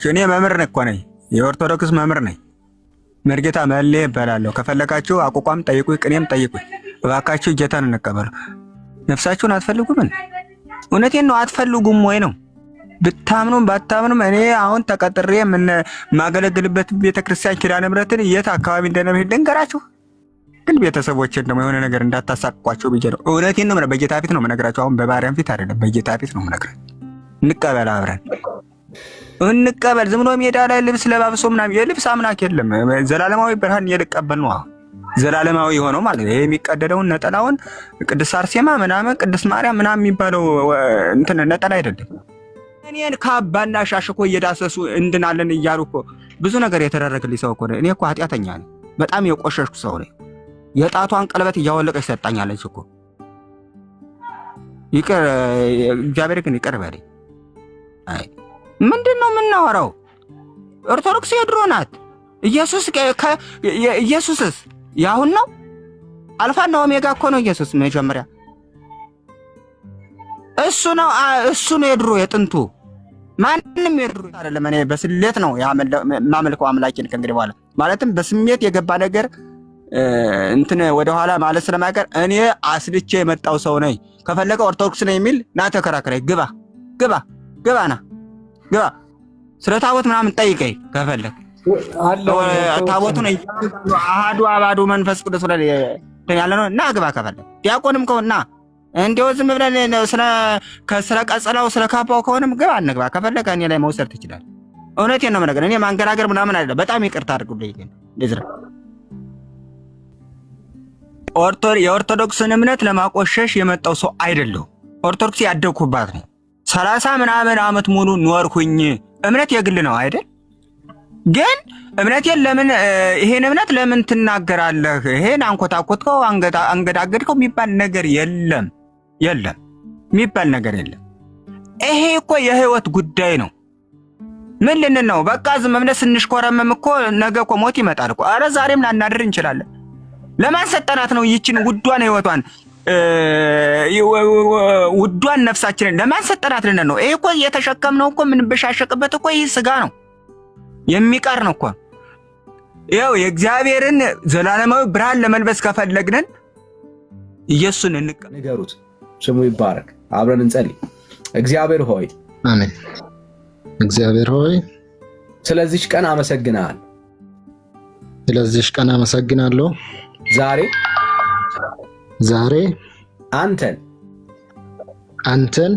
እኔ መምህር ነኝ እኮ ነኝ፣ የኦርቶዶክስ መምህር ነኝ። መርጌታ መሌ እባላለሁ። ከፈለጋችሁ አቋቋም ጠይቁኝ፣ ቅኔም ጠይቁኝ። እባካችሁ ጌታን እንቀበሉ። ነፍሳችሁን አትፈልጉም? እውነቴን ነው። አትፈልጉም ወይ ነው? ብታምኑም ባታምኑም እኔ አሁን ተቀጥሬ የማገለግልበት ቤተክርስቲያን ኪዳነ ምሕረትን የት አካባቢ እንደነብህ ልንገራችሁ። ግን ቤተሰቦችን ደግሞ የሆነ ነገር እንዳታሳቅቋቸው ብዬ ነው። እውነቴን ነው። በጌታ ፊት ነው የምነግራቸው። አሁን በማርያም ፊት አይደለም፣ በጌታ ፊት ነው የምነግራቸው። እንቀበል፣ አብረን እንቀበል። ዝም ብሎ ሜዳ ላይ ልብስ ለባብሶ ምናምን የልብስ አምላክ የለም። ዘላለማዊ ብርሃን እየልቀበል ነው። ዘላለማዊ የሆነው ማለት ነው። ይሄ የሚቀደደውን ነጠላውን ቅድስት አርሴማ ምናምን ቅድስት ማርያም ምናምን የሚባለው እንትን ነጠላ አይደለም። እኔን ካባና ሻሽኮ እየዳሰሱ እንድናለን እያሉ እኮ ብዙ ነገር የተደረገልኝ ሰው እኮ እኔ እኮ ኃጢአተኛ ነኝ። በጣም የቆሸሽኩ ሰው ነኝ። የጣቷን ቀለበት እያወለቀች ሰጣኛለች እኮ። ይቅር እግዚአብሔር ግን ይቅር በለኝ። አይ ምንድን ነው የምናወራው? ኦርቶዶክስ የድሮ ናት። ኢየሱስስ ያሁን ነው። አልፋና ኦሜጋ እኮ ነው ኢየሱስ መጀመሪያ። እሱ ነው የድሮ የጥንቱ። ማንም የድሮ አይደለም። እኔ በስሌት ነው የማመልከው አምላኬን ከእንግዲህ በኋላ ማለትም በስሜት የገባ ነገር እንትን ወደኋላ ማለት ስለማይቀር እኔ አስልቼ የመጣው ሰው ነኝ። ከፈለገ ኦርቶዶክስ ነኝ የሚል ና ተከራከረኝ። ግባ ስለ ታቦት ምናምን ጠይቀኝ ከፈለግ። ታቦቱን አሃዱ አባዱ መንፈስ ቅዱስ ብለን ያለ ነው እና ግባ ከፈለግ። ዲያቆንም ከሆነ እንዲያው ዝም ብለን ስለ ቀጸላው ስለ ካባው ከሆነም ግባ እንግባ ከፈለግ። እኔ ላይ መውሰድ ትችላለህ። እውነቴን ነው የምነግርህ። እኔ ማንገራገር ምናምን አይደለም። በጣም ይቅርታ አድርጉልኝ። ግን እንደዚህ የኦርቶዶክስን እምነት ለማቆሸሽ የመጣው ሰው አይደለሁ። ኦርቶዶክስ ያደግኩባት ነው። 30 ምናምን ዓመት ሙሉ ኖርኩኝ። እምነት የግል ነው አይደል? ግን እምነቴን ይሄን እምነት ለምን ትናገራለህ? ይሄን አንኮታኮትከው አንገዳገድከው የሚባል ነገር የለም የሚባል ነገር የለም። ይሄ እኮ የህይወት ጉዳይ ነው። ምን ልንል ነው? በቃ ዝም ብለን ስንሽኮረመም እኮ ነገ እኮ ሞት ይመጣል እኮ። ኧረ ዛሬም ላናድር እንችላለን። ለማን ሰጠናት ነው ይችን ውዷን ህይወቷን ውዷን ነፍሳችንን ለማን ሰጠናት ልንል ነው? ይሄ እኮ የተሸከምነው እኮ የምንበሻሸቅበት እኮ ይህ ስጋ ነው፣ የሚቀር ነው እኮ። ይኸው የእግዚአብሔርን ዘላለማዊ ብርሃን ለመልበስ ከፈለግንን ኢየሱስን ንገሩት። ስሙ ይባረክ። አብረን እንጸልይ። እግዚአብሔር ሆይ አሜን። እግዚአብሔር ሆይ ስለዚህ ቀን አመሰግናለሁ። ስለዚህ ቀን አመሰግናለሁ። ዛሬ አንተን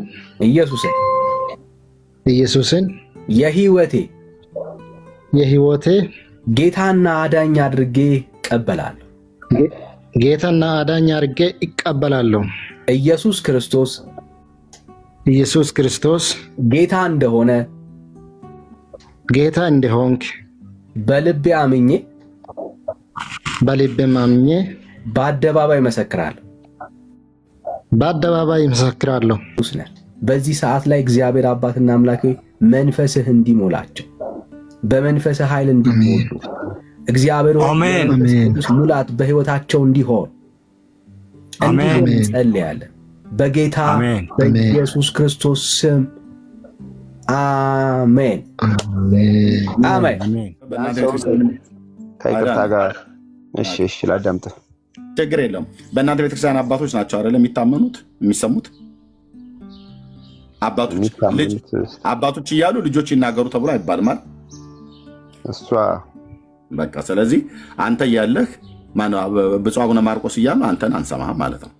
ኢየሱስን የህይወቴ ጌታና አዳኝ አድርጌ እቀበላለሁ። ኢየሱስ ክርስቶስ ጌታ እንደሆንክ በልቤ አምኜ በአደባባይ መሰክራለሁ። በዚህ ሰዓት ላይ እግዚአብሔር አባትና አምላኬ መንፈስህ እንዲሞላቸው በመንፈስህ ኃይል እንዲሞሉ እግዚአብሔር ሙላት በህይወታቸው እንዲሆን እንጸልያለን። በጌታ በኢየሱስ ክርስቶስ ስም አሜን። ከይቅርታ ጋር እሺ፣ ላዳምጥህ። ችግር የለውም። በእናንተ ቤተክርስቲያን አባቶች ናቸው አይደለም የሚታመኑት የሚሰሙት? አባቶች እያሉ ልጆች ይናገሩ ተብሎ አይባልም አይደል? እሷ በቃ ስለዚህ አንተ እያለህ ብፁዕ አቡነ ማርቆስ እያሉ አንተን አንሰማህም ማለት ነው።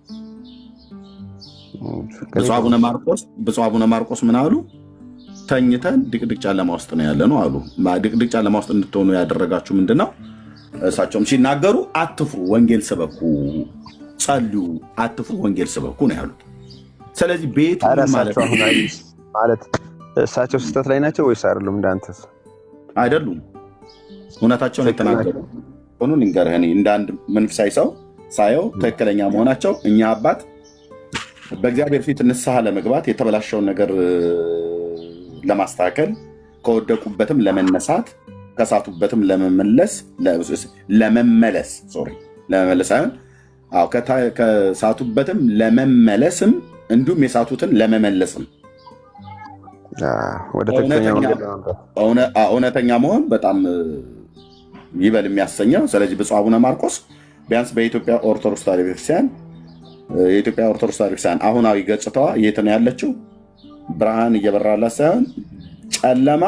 ብፁዕ አቡነ ማርቆስ ምን አሉ? ተኝተን ድቅድቅ ጨለማ ውስጥ ነው ያለ ነው አሉ። ድቅድቅ ጨለማ ውስጥ እንድትሆኑ ያደረጋችሁ ምንድን ነው? እሳቸውም ሲናገሩ አትፍሩ፣ ወንጌል ስበኩ፣ ጸልዩ፣ አትፍሩ፣ ወንጌል ስበኩ ነው ያሉት። ስለዚህ ቤቱ ማለት እሳቸው ስህተት ላይ ናቸው ወይስ አይደሉም? እንዳንተስ አይደሉም፣ እውነታቸውን የተናገሩ ሆኑ። ልንገርህ፣ እኔ እንደ አንድ መንፈሳዊ ሰው ሳየው ትክክለኛ መሆናቸው እኛ አባት በእግዚአብሔር ፊት ንስሐ ለመግባት የተበላሸውን ነገር ለማስተካከል ከወደቁበትም ለመነሳት ከሳቱበትም ለመመለስ ሳይሆን ከሳቱበትም ለመመለስም እንዲሁም የሳቱትን ለመመለስም ወደ ትክክለኛው እውነተኛ መሆን በጣም ይበል የሚያሰኘው። ስለዚህ ብፁዕ አቡነ ማርቆስ ቢያንስ በኢትዮጵያ ኦርቶዶክስ ተዋሕዶ ቤተክርስቲያን የኢትዮጵያ ኦርቶዶክስ ተዋሕዶ ቤተክርስቲያን አሁናዊ ገጽታዋ የት ነው ያለችው? ብርሃን እየበራላት ሳይሆን ጨለማ፣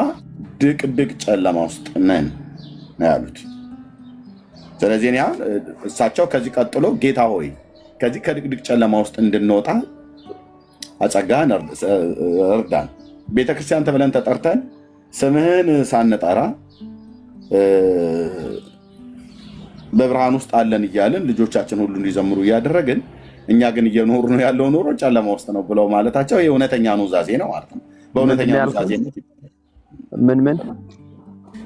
ድቅድቅ ጨለማ ውስጥ ነን ነው ያሉት። ስለዚህ እኔ አሁን እሳቸው ከዚህ ቀጥሎ ጌታ ሆይ ከዚህ ከድቅድቅ ጨለማ ውስጥ እንድንወጣ አጸጋህን እርዳን፣ ቤተክርስቲያን ተብለን ተጠርተን ስምህን ሳንጠራ በብርሃን ውስጥ አለን እያልን ልጆቻችን ሁሉ እንዲዘምሩ እያደረግን እኛ ግን እየኖሩ ነው ያለው ኑሮ ጨለማ ውስጥ ነው ብለው ማለታቸው የእውነተኛ ኑዛዜ ነው ማለት ነው።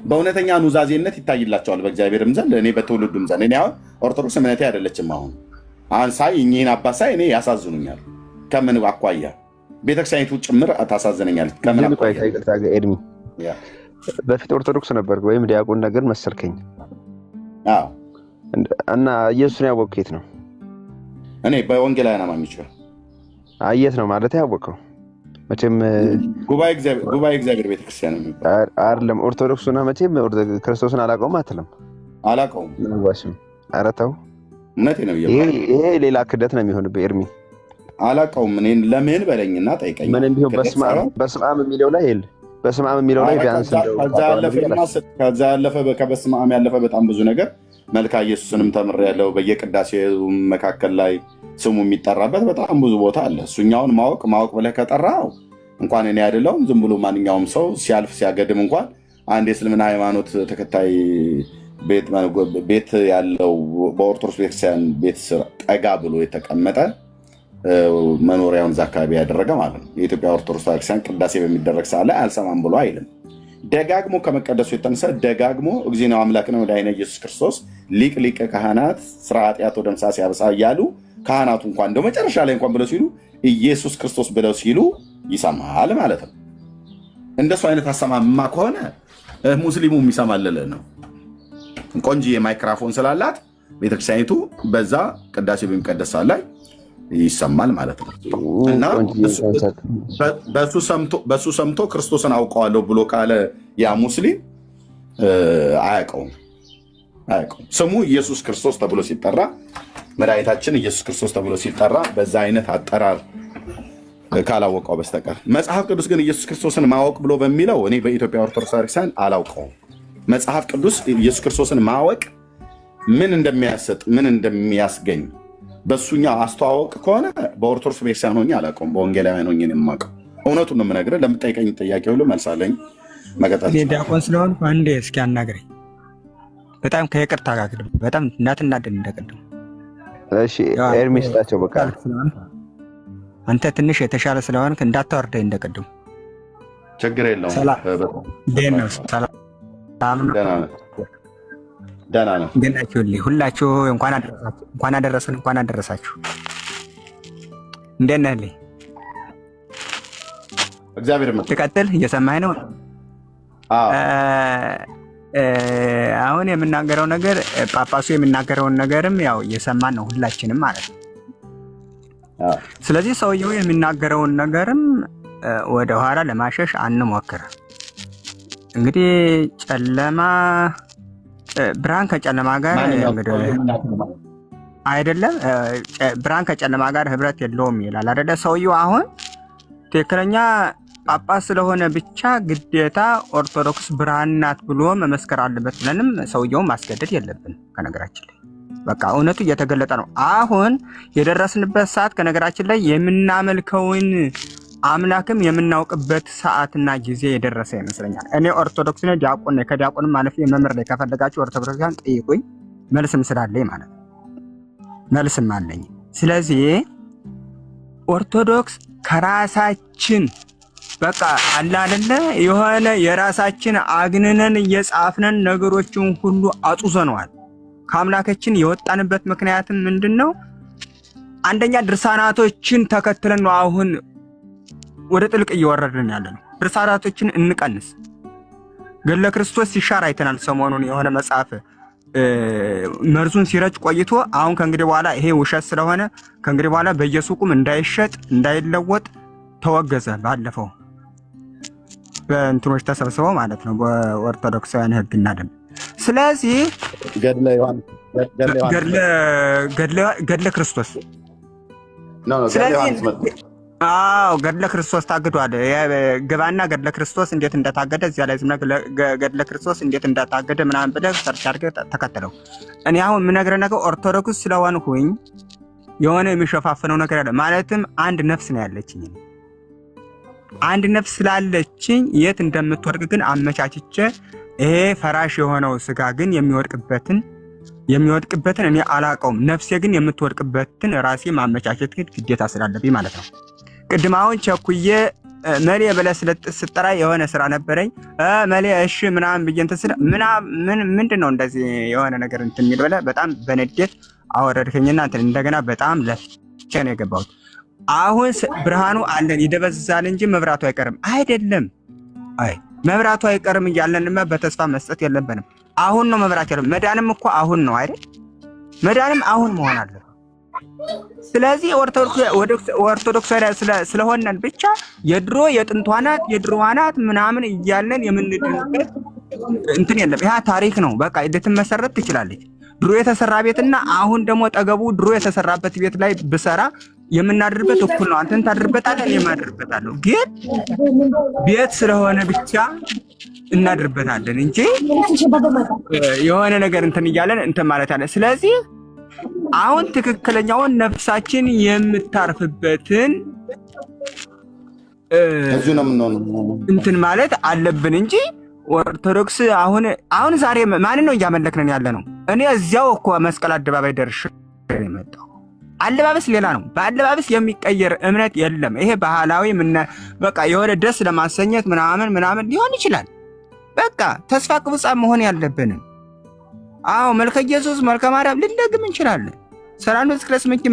በእውነተኛ ኑዛዜነት ይታይላቸዋል በእግዚአብሔርም ዘንድ እኔ በትውልዱም ዘንድ። እኔ አሁን ኦርቶዶክስ እምነቴ አይደለችም። አሁን ሳይ እኚህን አባት ሳይ እኔ ያሳዝኑኛል። ከምን አኳያ? ቤተክርስቲያኒቱ ጭምር ታሳዝነኛለች። ከምን አኳያ? ኤድሚ በፊት ኦርቶዶክስ ነበር ወይም ዲያቆን ነገር መሰልከኝ እና ኢየሱስን ያወቅህ የት ነው? እኔ በወንጌላውያን አማኞች የት ነው ማለት ያወቀው? መቼም ጉባኤ እግዚአብሔር ቤተክርስቲያን አይደለም። ኦርቶዶክሱና መቼም ክርስቶስን አላውቀውም አትልም። አላውቀውም። ኧረ ተው፣ እውነቴን ነው። ይሄ ሌላ ክደት ነው የሚሆንብህ ኤርሚ። አላውቀውም። እኔን ለምን በለኝና ጠይቀኝ። ምንም ቢሆን በስመ አብ የሚለው ላይ የለ በስመ አብ የሚለው ላይ ቢያንስ ከዛ ያለፈ ከበስመ አብ ያለፈ በጣም ብዙ ነገር መልካ ኢየሱስንም ተምሬያለሁ። በየቅዳሴው መካከል ላይ ስሙ የሚጠራበት በጣም ብዙ ቦታ አለ። እሱኛውን ማወቅ ብለህ ከጠራው እንኳን እኔ አይደለሁም ዝም ብሎ ማንኛውም ሰው ሲያልፍ ሲያገድም እንኳን አንድ የእስልምና ሃይማኖት ተከታይ ቤት ያለው በኦርቶዶክስ ቤተክርስቲያን ቤት ስር ጠጋ ብሎ የተቀመጠ መኖሪያውን እዛ አካባቢ ያደረገ ማለት ነው። የኢትዮጵያ ኦርቶዶክስ ቤተክርስቲያን ቅዳሴ በሚደረግ ሰዓት ላይ አልሰማም ብሎ አይልም። ደጋግሞ ከመቀደሱ የተነሳ ደጋግሞ እግዚእነ አምላክነ ወመድኃኒነ ኢየሱስ ክርስቶስ ሊቅ ሊቀ ካህናት ስራ ኃጢአት ወደምሳ ሲያበሳ እያሉ ካህናቱ እንኳን እንደው መጨረሻ ላይ እንኳን ብለው ሲሉ ኢየሱስ ክርስቶስ ብለው ሲሉ ይሰማል ማለት ነው። እንደሱ አይነት አሰማማ ከሆነ ሙስሊሙም ይሰማልል ነው። ቆንጆ ማይክራፎን ስላላት ቤተክርስቲያኒቱ በዛ ቅዳሴ በሚቀደስ ሰዓት ላይ ይሰማል ማለት ነው። እና በሱ ሰምቶ ክርስቶስን አውቀዋለሁ ብሎ ካለ ያ ሙስሊም አያውቀውም። ስሙ ኢየሱስ ክርስቶስ ተብሎ ሲጠራ መድኃኒታችን ኢየሱስ ክርስቶስ ተብሎ ሲጠራ በዛ አይነት አጠራር ካላወቀው በስተቀር መጽሐፍ ቅዱስ ግን ኢየሱስ ክርስቶስን ማወቅ ብሎ በሚለው እኔ በኢትዮጵያ ኦርቶዶክስ ቤተክርስቲያን አላውቀውም። መጽሐፍ ቅዱስ ኢየሱስ ክርስቶስን ማወቅ ምን እንደሚያሰጥ ምን እንደሚያስገኝ በሱኛ አስተዋወቅ ከሆነ በኦርቶዶክስ ቤተክርስቲያን ሆኜ አላውቀውም። በወንጌላውያን ሆኜ ነው የማውቀው። እውነቱን ነው የምነግርህ። ለምጠይቀኝ ጥያቄ ሁሉ መልሳለኝ። መቀጠል ዲያቆን ስለሆንኩ አንዴ እስኪ አናግረኝ። በጣም ከይቅርታ ጋር በጣም እንዳትናደድ እንደቀደም። እሺ ኤርሚ ስጣቸው በቃ። አንተ ትንሽ የተሻለ ስለሆንክ እንዳታወርደኝ እንደቀደም። ችግር የለውም። ደህና ነው። እንደናችሁልኝ ሁላችሁ እንኳን አደረሰን እንኳን አደረሳችሁ። እንደት ነህ? እግዚአብሔር ይመስገን። ትቀጥል። እየሰማኸኝ ነው? አሁን የምናገረው ነገር ጳጳሱ የሚናገረውን ነገርም ያው እየሰማን ነው ሁላችንም ማለት ነው። ስለዚህ ሰውየው የሚናገረውን ነገርም ወደኋላ ለማሸሽ አንሞክር። እንግዲህ ጨለማ ብርሃን ከጨለማ ጋር አይደለም፣ ብርሃን ከጨለማ ጋር ህብረት የለውም ይላል አይደለ? ሰውየው አሁን ትክክለኛ ጳጳስ ስለሆነ ብቻ ግዴታ ኦርቶዶክስ ብርሃን ናት ብሎ መመስከር አለበት ብለንም ሰውየውን ማስገደድ የለብን። ከነገራችን ላይ በቃ እውነቱ እየተገለጠ ነው። አሁን የደረስንበት ሰዓት ከነገራችን ላይ የምናመልከውን አምላክም የምናውቅበት ሰዓትና ጊዜ የደረሰ ይመስለኛል። እኔ ኦርቶዶክስ ነኝ፣ ዲያቆን ነኝ። ከዲያቆንም ማለፍ መምህር ላይ ከፈለጋችሁ ኦርቶዶክሳን ጠይቁኝ፣ መልስም ስላለኝ ማለት ነው። መልስም አለኝ። ስለዚህ ኦርቶዶክስ ከራሳችን በቃ አለ አይደለ የሆነ የራሳችን አግንነን እየጻፍነን ነገሮችን ሁሉ አጡዘነዋል። ከአምላካችን የወጣንበት ምክንያትም ምንድነው? አንደኛ ድርሳናቶችን ተከትለን ነው አሁን ወደ ጥልቅ እየወረድን ያለ ነው። ድርሳናቶችን እንቀንስ። ገድለ ክርስቶስ ሲሻር አይተናል። ሰሞኑን የሆነ መጽሐፍ መርዙን ሲረጭ ቆይቶ አሁን ከእንግዲህ በኋላ ይሄ ውሸት ስለሆነ ከእንግዲህ በኋላ በየሱቁም እንዳይሸጥ እንዳይለወጥ ተወገዘ። ባለፈው በእንትኖች ተሰብስበው ማለት ነው በኦርቶዶክሳውያን ሕግና ደንብ። ስለዚህ ገድለ ክርስቶስ ገድለ ክርስቶስ ታግዷል። ግባና ገድለ ክርስቶስ እንዴት እንደታገደ እዚያ ላይ ገድለ ክርስቶስ እንዴት እንደታገደ ምናምን ብለህ ሰርች አድርገህ ተከተለው። እኔ አሁን የምነግርህ ነገር ኦርቶዶክስ ስለሆንኩኝ የሆነ የሚሸፋፍነው ነገር አለ። ማለትም አንድ ነፍስ ነው ያለችኝ። አንድ ነፍስ ስላለችኝ የት እንደምትወድቅ ግን አመቻችቼ ይሄ ፈራሽ የሆነው ስጋ ግን የሚወድቅበትን እኔ አላውቀውም። ነፍሴ ግን የምትወድቅበትን ራሴ ማመቻቸት ግዴታ ስላለብኝ ማለት ነው። ቅድም አሁን ቸኩዬ መሌ ብለህ ስጠራ የሆነ ስራ ነበረኝ መሌ እሺ ምናምን ብዬ እንትን ስለ ምንድን ነው እንደዚህ የሆነ ነገር እንትን የሚል ብለህ በጣም በንዴት አወረድከኝና እንትን እንደገና በጣም ለፍቼ ነው የገባሁት። አሁን ብርሃኑ አለን ይደበዝዛል እንጂ መብራቱ አይቀርም አይደለም። አይ መብራቱ አይቀርም እያለንማ በተስፋ መስጠት የለብንም። አሁን ነው መብራት ያለው። መዳንም እኮ አሁን ነው አይደል? መዳንም አሁን መሆን አለ። ስለዚህ ኦርቶዶክሳዊ ስለሆነን ብቻ የድሮ የጥንቷ ናት ምናምን እያለን የምንድንበት እንትን የለም። ያ ታሪክ ነው። በቃ ልትመሰረት ትችላለች። ድሮ የተሰራ ቤትና አሁን ደግሞ ጠገቡ ድሮ የተሰራበት ቤት ላይ ብሰራ የምናድርበት እኩል ነው። አንተን ታድርበታለህ፣ እኔም አድርበታለሁ። ግን ቤት ስለሆነ ብቻ እናድርበታለን እንጂ የሆነ ነገር እንትን እያለን እንትን ማለት አለ። ስለዚህ አሁን ትክክለኛውን ነፍሳችን የምታርፍበትን እንትን ማለት አለብን እንጂ ኦርቶዶክስ አሁን ዛሬ ማንን ነው እያመለክነን ያለ ነው? እኔ እዚያው እኮ መስቀል አደባባይ ደርሼ የመጣው አለባበስ ሌላ ነው። በአለባበስ የሚቀየር እምነት የለም። ይሄ ባህላዊ በቃ የሆነ ደስ ለማሰኘት ምናምን ሊሆን ይችላል። በቃ ተስፋ ቅቡጻ መሆን ያለብን መልከ ኢየሱስ መልከ ማርያም ልንደግም እንችላለን። ሰላም ለስክለስ ምንጭ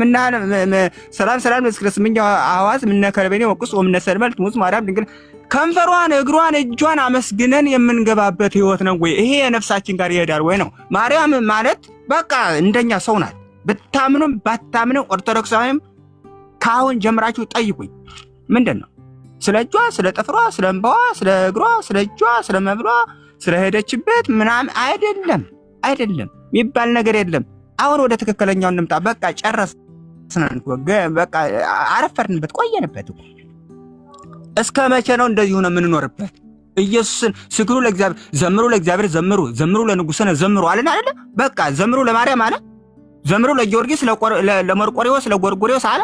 ሰላም ለስክለስ ምንጭ አዋዝ ከለበኔ ወቅስ ወምነሰልመልት ሙስ ማርያም ድንግል ከንፈሯን እግሯን እጇን አመስግነን የምንገባበት ህይወት ነው ወይ? ይሄ የነፍሳችን ጋር ይሄዳል ወይ ነው? ማርያም ማለት በቃ እንደኛ ሰው ናት። ብታምኑም ባታምኑ ኦርቶዶክሳዊም ካሁን ጀምራችሁ ጠይቁኝ። ምንድነው ስለ እጇ፣ ስለ ጥፍሯ፣ ስለ እንባዋ፣ ስለ እግሯ፣ ስለ እጇ፣ ስለ መብሏ፣ ስለ ሄደችበት ምናምን አይደለም የሚባል ነገር የለም። አሁን ወደ ትክክለኛው እንምጣ። በቃ ጨረስን። በቃ አረፈርንበት፣ ቆየንበት። እስከ መቼ ነው እንደዚህ ሆነ የምንኖርበት? ኢየሱስን ስግዱ ለእግዚአብሔር፣ ዘምሩ ለእግዚአብሔር፣ ዘምሩ ለንጉሥነ ዘምሩ አለን አይደለ? በቃ ዘምሩ ለማርያም አለ፣ ዘምሩ ለጊዮርጊስ፣ ለመርቆሬዎስ፣ ለጎርጎሬዎስ አለ።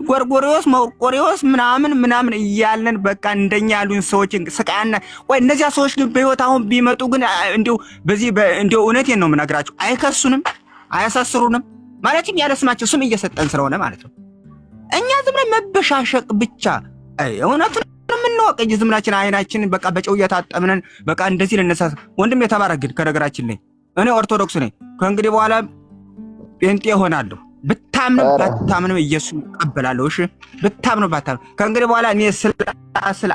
ጎርጎሬዎስ መርቆሬዎስ ምናምን እያለን በቃ እንደኛ ያሉን ሰዎች ስቃያና ወይ እነዚያ ሰዎች ግን በህይወት አሁን ቢመጡ ግን እንዲሁ እውነቴን ነው የምነግራቸው፣ አይከሱንም፣ አያሳስሩንም። ማለትም ያለ ስማቸው ስም እየሰጠን ስለሆነ ማለት ነው። እኛ ዝም ብለን መበሻሸቅ ብቻ እውነቱን የምንወቅ እንጂ ዝምናችን አይናችን በቃ በጨው እየታጠብነን በቃ እንደዚህ ልነሳ። ወንድም የተባረክ ግን ከነገራችን ላይ እኔ ኦርቶዶክስ ነኝ። ከእንግዲህ በኋላ ጴንጤ ሆናለሁ። ብታምኑ ባታምኑ ኢየሱስ እቀበላለሁ። እሺ ብታምኑ ባታምኑ ከእንግዲህ በኋላ እኔ ስለ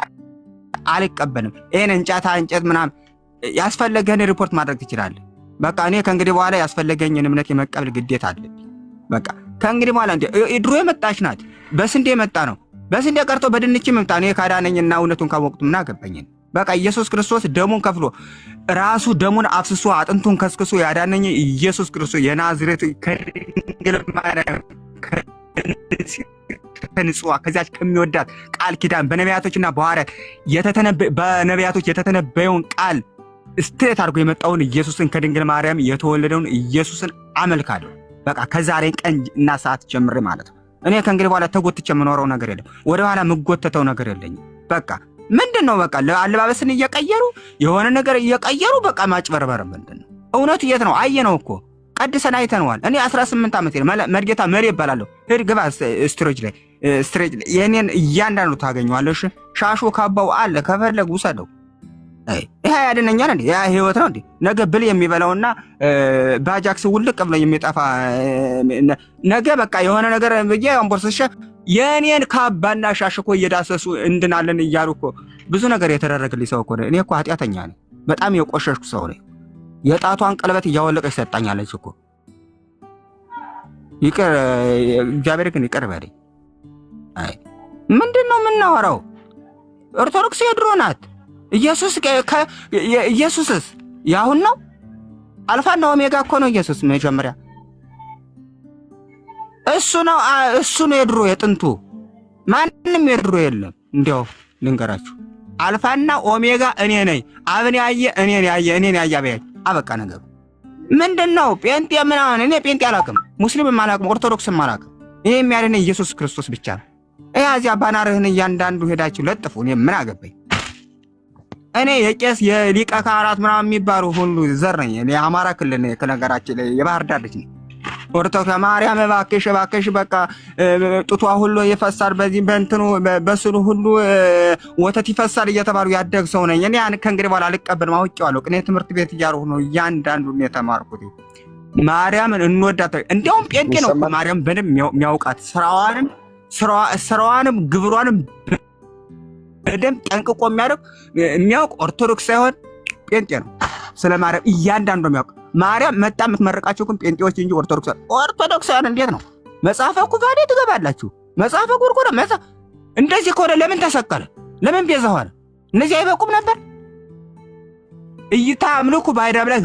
አልቀበልም። ይሄን እንጨት ምናምን ያስፈለገህን ሪፖርት ማድረግ ትችላለህ። በቃ እኔ ከእንግዲህ በኋላ ያስፈለገኝን እምነት የመቀበል ግዴታ አለ። በቃ ከእንግዲህ በኋላ ድሮ የመጣች ናት። በስንዴ የመጣ ነው። በስንዴ ቀርቶ በድንች መምጣ ነው። ካዳነኝና እውነቱን ካወቅቱ ምን አገባኝ? በቃ ኢየሱስ ክርስቶስ ደሙን ከፍሎ ራሱ ደሙን አፍስሶ አጥንቱን ከስክሶ ያዳነኝ ኢየሱስ ክርስቶስ የናዝሬቱ ከድንግል ማርያም ከንጹዋ ከዚያች ከሚወዳት ቃል ኪዳን በነቢያቶችና በነቢያቶች የተተነበየውን ቃል ስትሬት አድርጎ የመጣውን ኢየሱስን ከድንግል ማርያም የተወለደውን ኢየሱስን አመልካለሁ። በቃ ከዛሬ ቀን እና ሰዓት ጀምሬ ማለት ነው። እኔ ከእንግዲህ በኋላ ተጎትቼ የምኖረው ነገር የለም። ወደኋላ የምጎተተው ነገር የለኝም። በቃ ምንድነው በቃ አለባበስን እየቀየሩ የሆነ ነገር እየቀየሩ በቃ ማጭበርበር ምንድነው? እውነቱ የት ነው? አየነው እኮ ቀድሰን አይተነዋል። እኔ 18 ዓመት መርጌታ መሪ ይባላለሁ። ሄድ ግባ ስትሬጅ ላይ የኔን እያንዳንዱ ታገኘዋለሽ። ሻሹ ካባው አለ ከፈለግ ውሰደው። ይሄ ያድነኛል እንዴ? ያ ህይወት ነው እንዴ? ነገ ብል የሚበላውና ባጃክስ ውልቅ ብሎ የሚጠፋ ነገ በቃ የሆነ ነገር ብዬ አንቦርስሽ የኔን ካባና ሻሽ እኮ እየዳሰሱ እንድናለን እያሉ እኮ ብዙ ነገር የተደረገልኝ ሰው እኮ እኔ እኮ ኃጢአተኛ ነኝ። በጣም የቆሸሽኩ ሰው ነኝ። የጣቷን ቀለበት እያወለቀች ሰጣኛለች እኮ። ይቅር እግዚአብሔር ግን ይቅር በለኝ። አይ ምንድነው የምናወራው? ኦርቶዶክስ የድሮ ናት። ኢየሱስስ ያሁን ነው። አልፋና ኦሜጋ እኮ ነው ኢየሱስ መጀመሪያ። እሱ ነው የድሮ የጥንቱ። ማንም የድሮ የለም። እንዲያው ልንገራችሁ አልፋና ኦሜጋ እኔ ነኝ። አብን ያየ እኔን ያየ አበያ አበቃ ነገሩ። ምንድነው ጴንጤ ምናምን? እኔ ጴንጤ አላውቅም፣ ሙስሊምም አላውቅም፣ ኦርቶዶክስም አላውቅም። እኔ የሚያድነኝ ኢየሱስ ክርስቶስ ብቻ ነው። እዚያ ባናርህን እያንዳንዱ ሄዳችሁ ለጥፉ። እኔ ምን አገባኝ? እኔ የቄስ የሊቀ ካህናት ምናምን የሚባሉ ሁሉ ዘር ነኝ። እኔ አማራ ክልል ነኝ፣ ከነገራችን ላይ የባህር ዳር ልጅ ነኝ። ኦርቶዶክስ ማርያም እባክሽ በቃ ጡቷ ሁሉ ይፈሳል፣ በዚህ በእንትኑ በስሉ ሁሉ ወተት ይፈሳል እየተባሉ ያደግ ሰው ነኝ። እኔ ከእንግዲህ በኋላ አልቀበልም፣ አውቄዋለሁ። ቅኔ ትምህርት ቤት እያለሁ ነው እያንዳንዱን የተማርኩት። ማርያምን እንወዳታለን። እንዲያውም ጴንጤ ነው ማርያም በደንብ የሚያውቃት ስራዋንም ግብሯንም በደንብ ጠንቅቆ የሚያውቅ ኦርቶዶክስ ሳይሆን ጴንጤ ነው። ስለ ማርያም እያንዳንዱ የሚያውቅ ማርያም መጣ የምትመረቃቸው ግን ጴንጤዎች እንጂ ኦርቶዶክሳውያን እንዴት ነው? መጽሐፈ ኩፋሌ ትገባላችሁ። መጽሐፈ ጉርጉር እንደዚህ ከሆነ ለምን ተሰቀለ? ለምን ቤዛ ሆነ? እነዚህ አይበቁም ነበር? እይታ አምልኩ ባዕድ አምላክ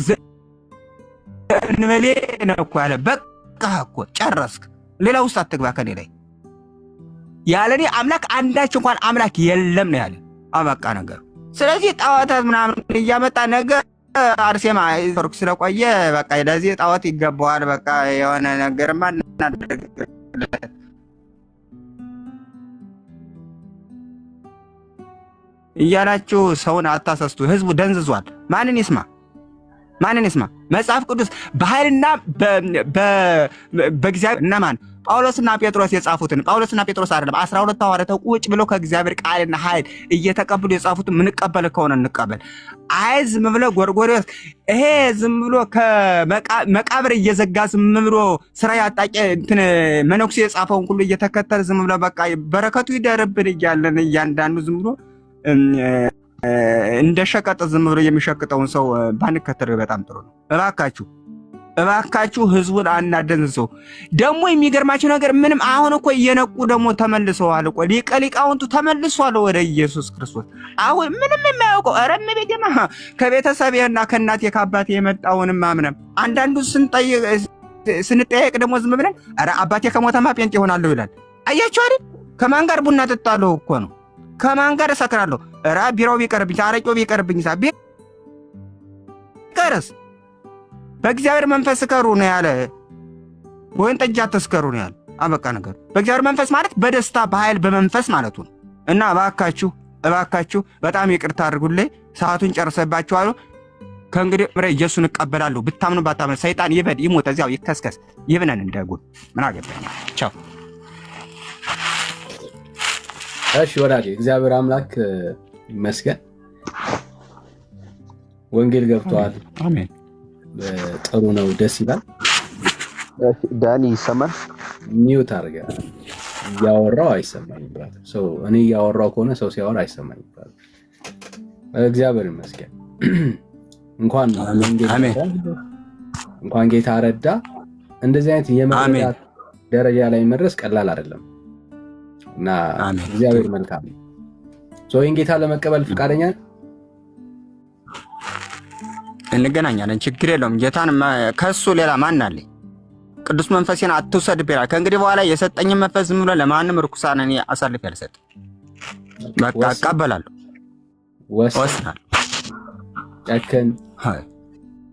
እንበሌ ነው እኮ ያለ። በቃ እኮ ጨረስክ። ሌላ ውስጥ አትግባ ከኔ ላይ። ያለኔ አምላክ አንዳች እንኳን አምላክ የለም ነው ያለ። አበቃ ነገር። ስለዚህ ጣዖታት ምናምን እያመጣ ነገር አርሴማ ኦርቶዶክስ ስለቆየ በቃ ለዚህ ጣዖት ይገባዋል። በቃ የሆነ ነገርማ እናደርግ እያላችሁ ሰውን አታሰስቱ። ህዝቡ ደንዝዟል። ማንን ይስማ? መጽሐፍ ቅዱስ በኃይልና በእግዚአብሔር እነማን ጳውሎስና ጴጥሮስ የጻፉትን ጳውሎስና ጴጥሮስ አይደለም 12 ሐዋርያት ቁጭ ብለው ከእግዚአብሔር ቃልና ኃይል እየተቀበሉ የጻፉትን ምንቀበል ከሆነ እንቀበል። አይ ዝም ብሎ ጎርጎርዮስ ይሄ ዝም ብሎ ከመቃብር እየዘጋ ዝም ብሎ ስራ ያጣቂ እንትን መነኩሴ የጻፈውን ሁሉ እየተከተለ ዝም ብሎ በቃ በረከቱ ይደርብን እያለን እያንዳንዱ ዝም ብሎ እንደ ሸቀጥ ዝም ብሎ የሚሸቅጠውን ሰው ባንከተል በጣም ጥሩ ነው። እባካችሁ ህዝቡን አናደንዝዘው። ደግሞ የሚገርማችሁ ነገር ምንም አሁን እኮ እየነቁ ደግሞ ተመልሰዋል እኮ ሊቃውንቱ ተመልሷል ወደ ኢየሱስ ክርስቶስ። አሁን ምንም የማያውቀው ረም ቤተማ ከቤተሰቤና ከእናቴ ከአባቴ የመጣውንም አምነም አንዳንዱ ስንጠየቅ ደግሞ ዝም ብለን ኧረ አባቴ ከሞተማ ጴንጤ ይሆናለሁ ይላል። አያችሁ አይደል? ከማን ጋር ቡና ጠጣለሁ እኮ ነው። ከማን ጋር እሰክራለሁ? ኧረ ቢራው ቢቀርብኝ አረቄው ቢቀርብኝ ቢቀርስ በእግዚአብሔር መንፈስ ስከሩ ነው ያለ። ወይን ጠጅ አትስከሩ ነው ያለ። አበቃ ነገር። በእግዚአብሔር መንፈስ ማለት በደስታ በኃይል በመንፈስ ማለቱ ነው። እና እባካችሁ በጣም ይቅርታ አድርጉልኝ። ሰዓቱን ጨርሰባችኋለሁ። ከእንግዲህ ኢየሱስን እቀበላለሁ። ብታምኑ ባታምኑ ሰይጣን ይበድ ይሞት፣ እዚያው ይከስከስ ይብነን እንደጉን ምን አገባኝ። ቻው። እሺ ወዳጄ እግዚአብሔር አምላክ ይመስገን። ወንጌል ገብቷል። አሜን። ጥሩ ነው፣ ደስ ይላል። ዳኒ ይሰማል? ሚውት አድርገህ እያወራው አይሰማኝም ብራዘር። ሰው እኔ እያወራው ከሆነ ሰው ሲያወራ አይሰማኝም ብራዘር። እግዚአብሔር ይመስገን። እንኳን ጌታ ረዳ። እንደዚህ አይነት የመረዳት ደረጃ ላይ መድረስ ቀላል አይደለም እና እግዚአብሔር መልካም ነው። ይህን ጌታ ለመቀበል ፈቃደኛ እንገናኛለን። ችግር የለውም። ጌታን ከሱ ሌላ ማን አለ? ቅዱስ መንፈሴን አትውሰድ ቢራ ከእንግዲህ በኋላ የሰጠኝ መንፈስ ዝም ብሎ ለማንም ርኩሳን እኔ አሳልፌ አልሰጥም። በቃ እቀበላለሁ። ወስናል። ጨክን።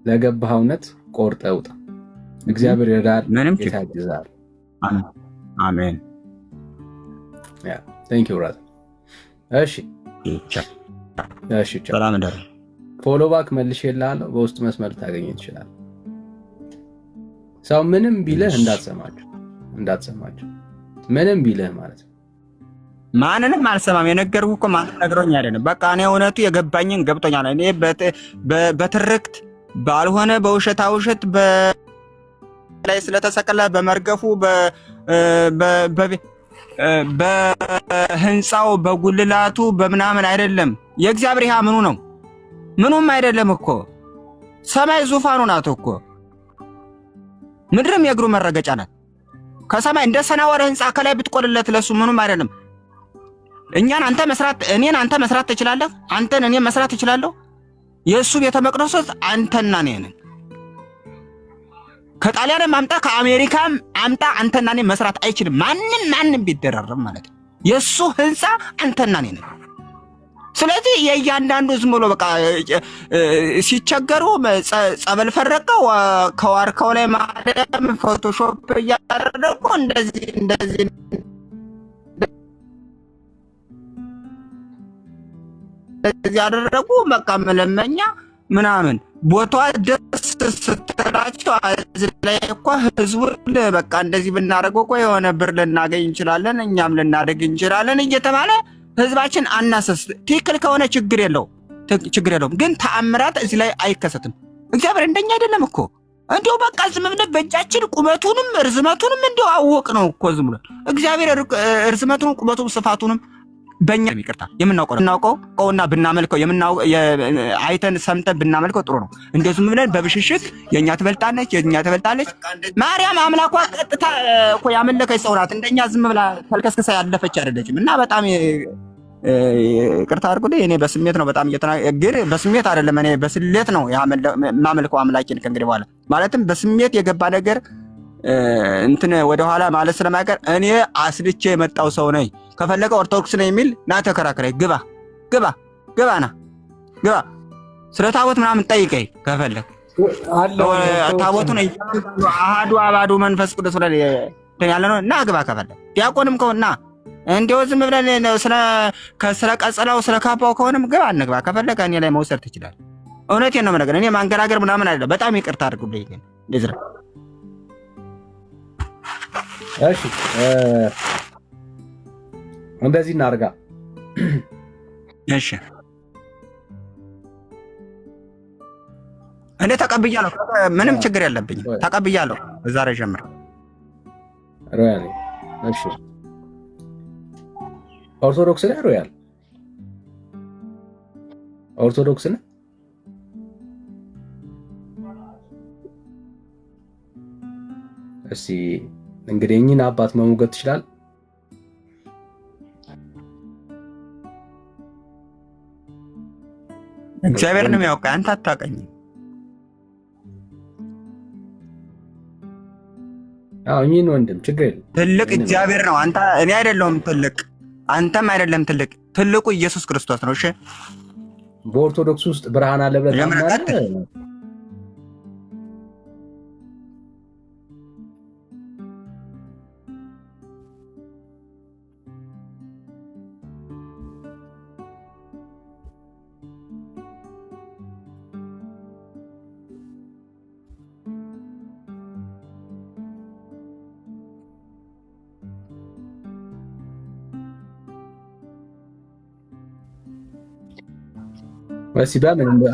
ለገባህ እውነት ቆርጠህ ውጣ። እግዚአብሔር ይረዳል። ምንም ጌታ ይዛል። አሜን። ቴንክ ዩ ብራዘር። እሺ ሰላም እንደር ፎሎ ባክ መልሼልሃለሁ። በውስጥ መስመር ታገኘኝ ትችላለህ። ሰው ምንም ቢልህ እንዳትሰማቸው ምንም ቢልህ ማለት ነው። ማንንም አልሰማም። የነገርኩህ እኮ ማንም ነግሮኝ አይደለም። በቃ እኔ እውነቱ የገባኝን ገብቶኛል። እኔ በትርክት ባልሆነ በውሸት ላይ ስለተሰቀለ በመርገፉ በህንፃው በጉልላቱ በምናምን አይደለም። የእግዚአብሔር ያ ምኑ ነው? ምኑም አይደለም እኮ። ሰማይ ዙፋኑ ናት እኮ፣ ምድርም የእግሩ መረገጫ ናት። ከሰማይ እንደ ሰናወር ህንፃ ከላይ ብትቆልለት ለሱ ምኑም አይደለም። እኛን አንተ መስራት እኔን አንተ መስራት ትችላለህ፣ አንተን እኔ መስራት እችላለሁ። የእሱ ቤተ መቅደስ አንተና እኔ ነን። ከጣሊያንም አምጣ ከአሜሪካም አምጣ አንተና እኔ መስራት አይችልም። ማንም ቢደራረም ማለት ነው። የእሱ ህንፃ አንተና እኔ ነን። ስለዚህ የእያንዳንዱ ዝም ብሎ በቃ ሲቸገሩ ጸበል ፈረቀው ከዋርካው ላይ ማርያም ፎቶሾፕ እያደረጉ እንደዚህ ያደረጉ በቃ መለመኛ ምናምን ቦታዋ ደስ ስትላቸው እዚህ ላይ እኮ ህዝቡን በቃ እንደዚህ ብናደርገው እኮ የሆነ ብር ልናገኝ እንችላለን፣ እኛም ልናደግ እንችላለን እየተባለ ህዝባችን አናሰስ። ትክክል ከሆነ ችግር የለውም። ግን ተአምራት እዚህ ላይ አይከሰትም። እግዚአብሔር እንደኛ አይደለም እኮ እንዲሁ በቃ ዝም ብለን በእጃችን ቁመቱንም ርዝመቱንም እንዲሁ አወቅ ነው እኮ ዝም ብለን እግዚአብሔር ርዝመቱንም ቁመቱንም ስፋቱንም በእኛ ይቅርታ የምናውቀውና ብናመልከው አይተን ሰምተን ብናመልከው ጥሩ ነው። እንደው ዝም ብለን በብሽሽት የኛ ትበልጣለች ማርያም አምላኳ ቀጥታ እኮ ያመለከች ሰው ናት። እንደኛ ዝም ብላ ተልከስከሳ ያለፈች አይደለችም። እና በጣም ይቅርታ አድርጉልኝ። እኔ በስሜት ነው በጣም ግን በስሜት አይደለም፣ እኔ በስሌት ነው የማመልከው አምላኬን ከእንግዲህ በኋላ ማለትም በስሜት የገባ ነገር እንትን ወደኋላ ማለት ስለማይቀር እኔ አስልቼ የመጣው ሰው ነኝ። ከፈለገ ኦርቶዶክስ ነኝ የሚል ና ተከራከረኝ። ግባ ስለ ታቦት ምናምን ጠይቀኝ ከፈለግ ታቦቱን አሃዱ አባዱ መንፈስ ቅዱስ ያለ ነው እና ግባ ከፈለግ ዲያቆንም ከሆና እንዲያው ዝም ብለን ስለ ቀጸላው ስለ ካባው ከሆነም ግባ እንግባ ከፈለግ እኔ ላይ መውሰድ ትችላለህ። እውነቴን ነው የምነግርህ። እኔ ማንገራገር ምናምን አይደለም። በጣም ይቅርታ አድርጉልኝ ግን ለዝራ እሺ እንደዚህ እናርጋ። እሺ እኔ ተቀብያለሁ፣ ምንም ችግር የለብኝም። ተቀብያለሁ ዛሬ ጀምር ሮያል። እሺ ኦርቶዶክስ ነህ? ሮያል ኦርቶዶክስ ነህ? እስቲ እንግዲህ እኚህን አባት መሞገት ትችላለህ? እግዚአብሔር ነው የሚያውቀው፣ አንተ አታውቀኝም። አዎ እኚህን ወንድም ችግር የለም። ትልቅ እግዚአብሔር ነው። እኔ አይደለሁም ትልቅ፣ አንተም አይደለም ትልቅ። ትልቁ ኢየሱስ ክርስቶስ ነው። እሺ በኦርቶዶክስ ውስጥ ብርሃን አለ ብለህ ታምናለህ?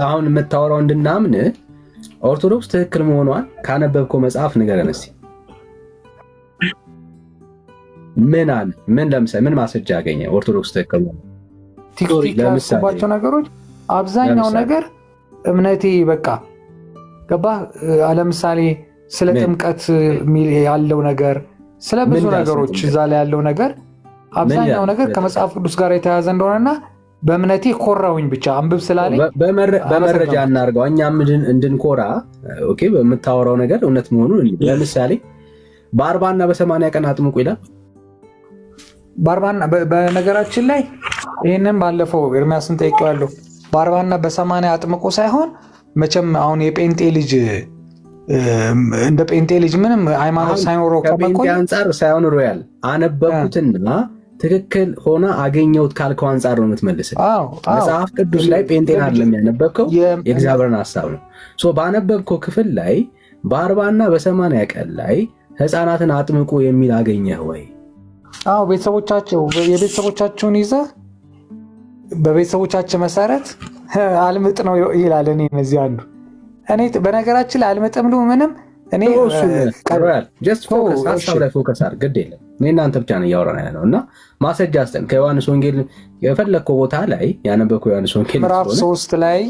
አሁን የምታወራው እንድናምን ኦርቶዶክስ ትክክል መሆኗን ካነበብከው መጽሐፍ ንገረን እስኪ። ለምሳሌ ምን ማስረጃ ያገኘ ኦርቶዶክስ ትክክል መሆኗን? ቲክቶክ ያስባቸው ነገሮች አብዛኛው ነገር እምነቴ በቃ ገባ። ለምሳሌ ስለ ጥምቀት ያለው ነገር፣ ስለ ብዙ ነገሮች እዛ ላይ ያለው ነገር አብዛኛው ነገር ከመጽሐፍ ቅዱስ ጋር የተያያዘ እንደሆነና በእምነቴ ኮራውኝ ብቻ አንብብ ስላለኝ በመረጃ እናርገው እኛም እንድንኮራ። ኦኬ በምታወራው ነገር እውነት መሆኑን ለምሳሌ በ40 እና በ80 ቀን አጥምቁ ይላል። በነገራችን ላይ ይህንን ባለፈው ኤርሚያስን ጠይቄዋለሁ። በ40 እና በ80 አጥምቁ ሳይሆን መቼም አሁን የጴንጤ ልጅ እንደ ጴንጤ ልጅ ምንም ሃይማኖት ሳይኖረው ከጴንጤ አንጻር ሳይሆን ሮያል አነበብኩትና ትክክል ሆነ አገኘሁት ካልከው አንጻር ነው የምትመልስልኝ። መጽሐፍ ቅዱስ ላይ ጴንጤን አይደለም ያነበብከው፣ የእግዚአብሔርን ሐሳብ ነው። ባነበብከው ክፍል ላይ በ40 እና በ80 ቀን ላይ ሕፃናትን አጥምቁ የሚል አገኘህ ወይ? አዎ የቤተሰቦቻቸውን ይዘህ በቤተሰቦቻቸው መሰረት አልምጥ ነው ይላል። እኔ እነዚህ አንዱ እኔ በነገራችን ላይ አልምጥም ሉ ምንም እኔ ጀስት ፎከስ ሐሳብ ላይ ፎከስ አድርግ። ግድ የለም እኔ እናንተ ብቻ ነው እያወራን ያለው እና ማስረጃ አስጠን ከዮሐንስ ወንጌል የፈለግከው ቦታ ላይ ያነበብከው ዮሐንስ ወንጌል ምዕራፍ 3 ላይ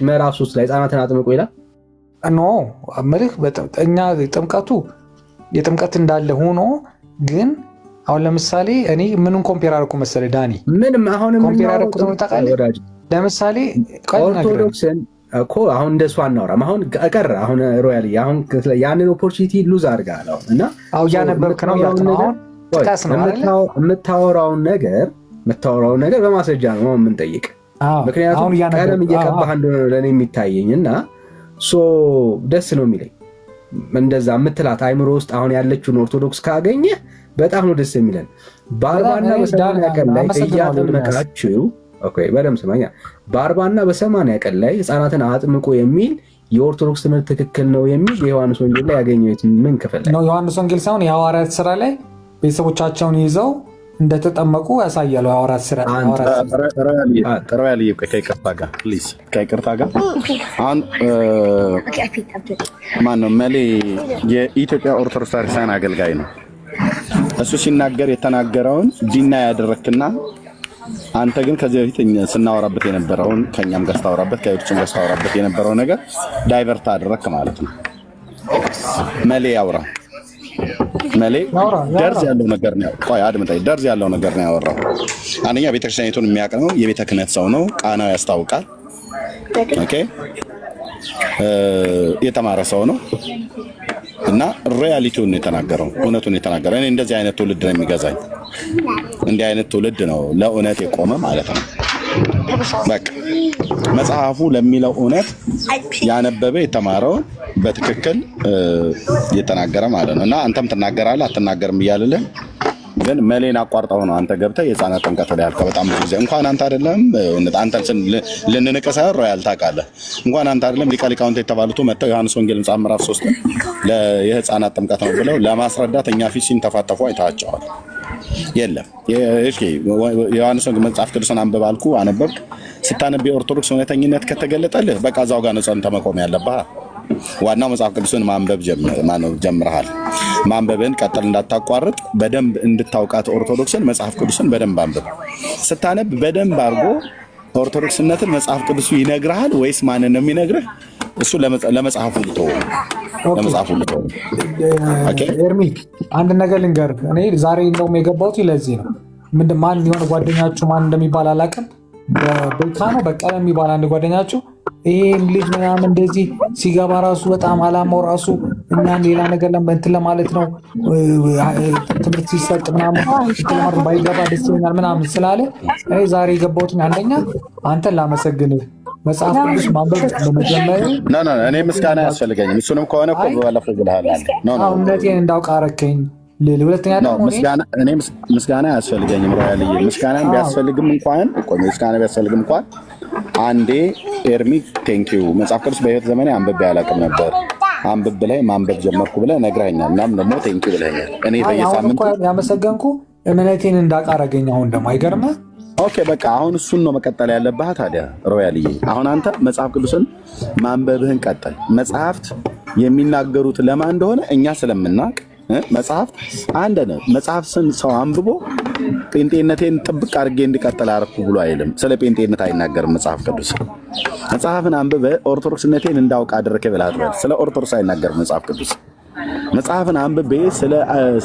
ምዕራፍ 3 ላይ ሕፃናትን አጥምቁ ይላል። ኖ አመልክ በጥምቀቱ የጥምቀት እንዳለ ሆኖ ግን አሁን ለምሳሌ እኔ ምንን ኮምፔር አደረኩ መሰለህ ዳኒ? ምንም አሁንም ኮምፔር አደረኩት ነው ታውቃለህ። ለምሳሌ ኦርቶዶክስን እኮ አሁን እንደሱ አናወራም። አሁን ቀረ አሁን ሮያል አሁን ያንን ኦፖርቹኒቲ ሉዝ አድርጋል። አሁን እና አው ያነበብክ ነው ያልከው ነው። አሁን ጥቀስ ነው አይደል? የምታወራውን ነገር በማስረጃ ነው የምንጠይቅ። ምክንያቱም ቀለም እየቀባህ እንደሆነ ለእኔ የሚታየኝ እና ደስ ነው የሚለኝ እንደዛ የምትላት አይምሮ ውስጥ አሁን ያለችውን ኦርቶዶክስ ካገኘ በጣም ነው ደስ የሚለን። በ40ና በ80 ቀን ላይ እያጠመቃችሁ በደምብ ስማኛ። በ40ና በ80 ቀን ላይ ህፃናትን አጥምቆ የሚል የኦርቶዶክስ ትምህርት ትክክል ነው የሚል የዮሐንስ ወንጌል ላይ ያገኘሁት ምን ክፍል ላይ ነው? ዮሐንስ ወንጌል ሳይሆን የሐዋርያት ስራ ላይ ቤተሰቦቻቸውን ይዘው እንደተጠመቁ ያሳያሉ። ሐዋርያት ስራ ከይቅርታ ጋር አሁን ማነው መሌ የኢትዮጵያ ኦርቶዶክስ ክርስቲያን አገልጋይ ነው። እሱ ሲናገር የተናገረውን ዲና ያደረክና አንተ ግን ከዚህ በፊት ስናወራበት የነበረውን ከኛም ጋር ስታወራበት ከሌሎችም ጋር ስታወራበት የነበረው ነገር ዳይቨርት አደረክ ማለት ነው። መሌ ያውራ። መሌ ደርዝ ያለው ነገር ነው። ቆይ አድምጠኝ። ደርዝ ያለው ነገር ነው ያወራው። አንደኛ ቤተክርስቲያኒቱን የሚያውቅ ነው። የቤተ ክህነት ሰው ነው። ቃናው ያስታውቃል። ኦኬ፣ የተማረ ሰው ነው እና ሪያሊቲውን የተናገረው እውነቱን የተናገረው። እኔ እንደዚህ አይነት ትውልድ ነው የሚገዛኝ። እንዲህ አይነት ትውልድ ነው ለእውነት የቆመ ማለት ነው። በቃ መጽሐፉ ለሚለው እውነት ያነበበ የተማረውን በትክክል የተናገረ ማለት ነው። እና አንተም ትናገራለህ አትናገርም እያልልህ ግን መሌን አቋርጠው ነው አንተ ገብተህ የህፃናት ጥምቀት ላይ ያልከው። በጣም ብዙ ጊዜ እንኳን አንተ አይደለም አንተን ልንንቀሳ ሮያል ታውቃለህ። እንኳን አንተ አይደለም ሊቀ ሊቃውንት የተባሉት መጥተው ዮሐንስ ወንጌል መጽሐፍ ምዕራፍ 3 የህፃናት ጥምቀት ነው ብለው ለማስረዳት እኛ ፊት ሲንተፋተፉ አይታቸዋል። የለም እሺ፣ ዮሐንስ ወንጌል መጽሐፍ ቅዱስን አንብብ አልኩ፣ አነበብክ። ስታነብ የኦርቶዶክስ እውነተኝነት ከተገለጠልህ በቃ እዛው ጋር ነው ጸንተህ መቆም ያለብህ። ዋናው መጽሐፍ ቅዱስን ማንበብ ጀምረሃል። ማንበብን ቀጥል እንዳታቋርጥ። በደንብ እንድታውቃት ኦርቶዶክስን መጽሐፍ ቅዱስን በደንብ አንብብ። ስታነብ በደንብ አድርጎ ኦርቶዶክስነትን መጽሐፍ ቅዱሱ ይነግርሃል ወይስ ማንን ነው የሚነግርህ? እሱ ለመጽሐፉ ልተወው። ኤርሚ አንድ ነገር ልንገርህ። እኔ ዛሬ እንደውም የገባሁት ለዚህ ነው። ማን የሆነ ጓደኛችሁ ማን እንደሚባል አላውቅም። በቤካ ነው በቀለ የሚባል አንድ ጓደኛችሁ ይሄን ልጅ ምናምን እንደዚህ ሲገባ ራሱ በጣም አላማው ራሱ እኛን ሌላ ነገር እንትን ለማለት ነው ትምህርት ሲሰጥ ምናምን ባይገባ ደስ ይለኛል ምናምን ስላለ እኔ ዛሬ የገባሁት አንደኛ አንተን ላመሰግንህ መጽሐፍ ቅዱስ ማንበብ በመጀመሪያ እኔ ምስጋና ያስፈልገኝም። እሱንም ከሆነ እኮ ባለፈው ብለሃል። እውነቴን እንዳውቅ አረከኝ። ሁለተኛ ደግሞ እኔ ምስጋና ያስፈልገኝም። ሮያልዬ ምስጋና ቢያስፈልግም እንኳን አንዴ ኤርሚ ቴንኪው መጽሐፍ ቅዱስ በህይወት ዘመኔ አንብቤ አላውቅም ነበር፣ አንብብ ብለህ ማንበብ ጀመርኩ ብለህ ነግረኸኛል። እናም ደግሞ ቴንኪው ብለኸኛል። እኔ በየሳምንቱ ያመሰገንኩ እምነቴን እንዳውቅ አረገኝ። አሁን ደግሞ አይገርምህ? ኦኬ በቃ አሁን እሱን ነው መቀጠል ያለብህ። ታዲያ ሮያልዬ አሁን አንተ መጽሐፍ ቅዱስን ማንበብህን ቀጠል። መጽሐፍት የሚናገሩት ለማን እንደሆነ እኛ ስለምናውቅ መጽሐፍ አንድ ነው። መጽሐፍ ሰው አንብቦ ጴንጤነቴን ጥብቅ አድርጌ እንድቀጥል አደረኩ ብሎ አይልም። ስለ ጴንጤነት አይናገርም መጽሐፍ ቅዱስ። መጽሐፍን አንብበ ኦርቶዶክስነቴን እንዳውቅ አደረከ ብለህ ስለ ኦርቶዶክስ አይናገርም መጽሐፍ ቅዱስ። መጽሐፍን አንብቤ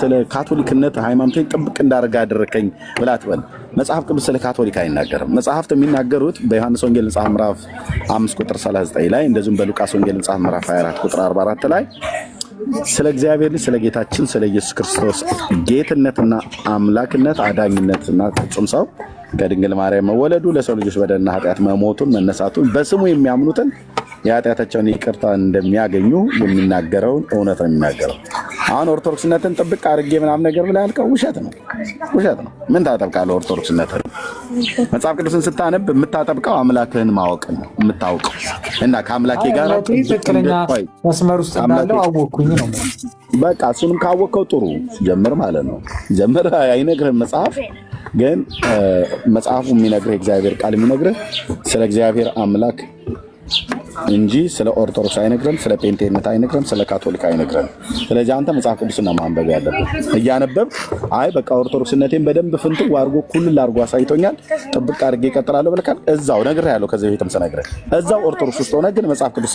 ስለ ካቶሊክነት ሃይማኖቴን ጥብቅ እንዳደርግ አደረከኝ ብለህ አትበል። መጽሐፍ ቅዱስ ስለ ካቶሊክ አይናገርም። መጽሐፍት የሚናገሩት በዮሐንስ ወንጌል መጽሐፍ ምዕራፍ 5 ቁጥር 39 ላይ እንደዚሁም በሉቃስ ወንጌል መጽሐፍ ምዕራፍ 24 ቁጥር 44 ላይ ስለ እግዚአብሔር ልጅ ስለ ጌታችን ስለ ኢየሱስ ክርስቶስ ጌትነትና አምላክነት አዳኝነትና ፍጹም ሰው ከድንግል ማርያም መወለዱ ለሰው ልጆች በደልና ኃጢአት መሞቱን መነሳቱን በስሙ የሚያምኑትን የኃጢአታቸውን ይቅርታ እንደሚያገኙ የሚናገረውን እውነት ነው የሚናገረው። አሁን ኦርቶዶክስነትን ጥብቅ አድርጌ ምናምን ነገር ብለህ ያልከው ውሸት ነው። ምን ታጠብቃለህ? ኦርቶዶክስነትን መጽሐፍ ቅዱስን ስታነብ የምታጠብቀው አምላክህን ማወቅ ነው የምታውቀው እና ከአምላኬ ጋር ትክክለኛ መስመር ውስጥ እንዳለው አወቅኩኝ ነው። በቃ እሱንም ካወቅከው ጥሩ ጀምር ማለት ነው። ጀምር አይነግርህም መጽሐፍ ግን መጽሐፉ የሚነግርህ እግዚአብሔር ቃል የሚነግርህ ስለ እግዚአብሔር አምላክ እንጂ ስለ ኦርቶዶክስ አይነግረን፣ ስለ ጴንጤነት አይነግረን፣ ስለ ካቶሊክ አይነግረን። ስለዚህ አንተ መጽሐፍ ቅዱስና ማንበብ ያለብህ እያነበብ አይ በቃ ኦርቶዶክስነቴን በደንብ ፍንትው አድርጎ ኩልል አድርጎ አሳይቶኛል ጥብቅ አድርጌ እቀጥላለሁ ብለካል። እዛው ነግሬሃለሁ። ከዚህ በፊትም ስነግርህ እዛው ኦርቶዶክስ ውስጥ ሆነ ግን መጽሐፍ ቅዱስ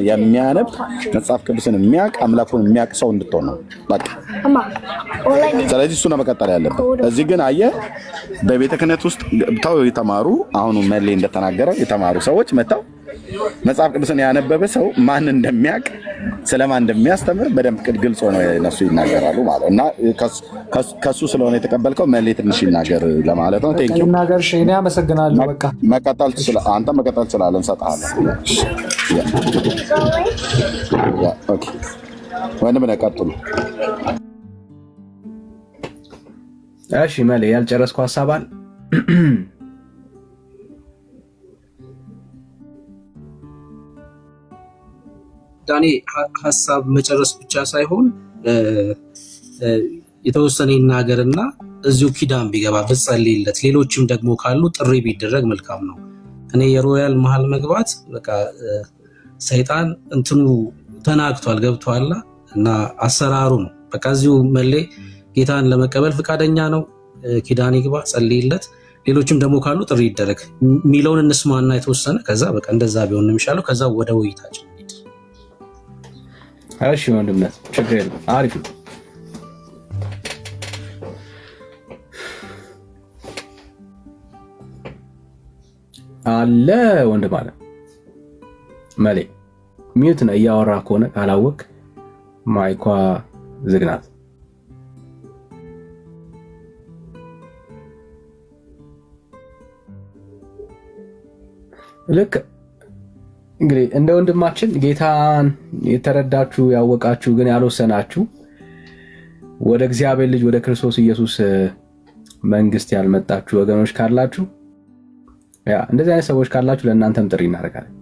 የሚያነብ መጽሐፍ ቅዱስን የሚያውቅ አምላኩን የሚያውቅ ሰው እንድትሆን ነው በቃ። ስለዚህ እሱ ነው መቀጠል ያለብህ። እዚህ ግን አየህ በቤተ ክህነት ውስጥ ገብተው የተማሩ አሁኑ መሌ እንደተናገረው የተማሩ ሰዎች መጥተው መጽሐፍ ቅዱስን ያነበበ ሰው ማን እንደሚያውቅ ስለማን እንደሚያስተምር በደንብ ግልጽ ሆኖ እነሱ ይናገራሉ ማለት እና ከሱ ስለሆነ የተቀበልከው መሌ ትንሽ ይናገር ለማለት ነው። ቴንክ ዩ ይናገር። እሺ እኔ አመሰግናለሁ። በቃ መቀጠል አንተ መቀጠል ትችላለህ፣ እንሰጥሃለን። ኦኬ ወንድም ነህ ቀጥሉ። እሺ መሌ ያልጨረስኩ ሀሳብ አለ። ዳኔ ሀሳብ መጨረስ ብቻ ሳይሆን የተወሰነ ይናገርና እዚሁ ኪዳን ቢገባ ብጸልይለት፣ ሌሎችም ደግሞ ካሉ ጥሪ ቢደረግ መልካም ነው። እኔ የሮያል መሀል መግባት በቃ ሰይጣን እንትኑ ተናግቷል ገብቷላ እና አሰራሩ ነው። በቃ እዚሁ መሌ ጌታን ለመቀበል ፈቃደኛ ነው። ኪዳን ይግባ፣ ጸልይለት፣ ሌሎችም ደግሞ ካሉ ጥሪ ይደረግ የሚለውን እንስማና የተወሰነ ከዛ በቃ እንደዛ ቢሆን የሚሻለው። ከዛ ወደ ውይይታችን እሺ ወንድምነት ችግር የለም። አሪፍ አለ ወንድም አለ መሌ ሚዩት ነው እያወራ ከሆነ ካላወቅ ማይኳ ዝግናት። ልክ እንግዲህ እንደ ወንድማችን ጌታን የተረዳችሁ ያወቃችሁ ግን ያልወሰናችሁ ወደ እግዚአብሔር ልጅ ወደ ክርስቶስ ኢየሱስ መንግስት ያልመጣችሁ ወገኖች ካላችሁ እንደዚህ አይነት ሰዎች ካላችሁ ለእናንተም ጥሪ እናደርጋለን።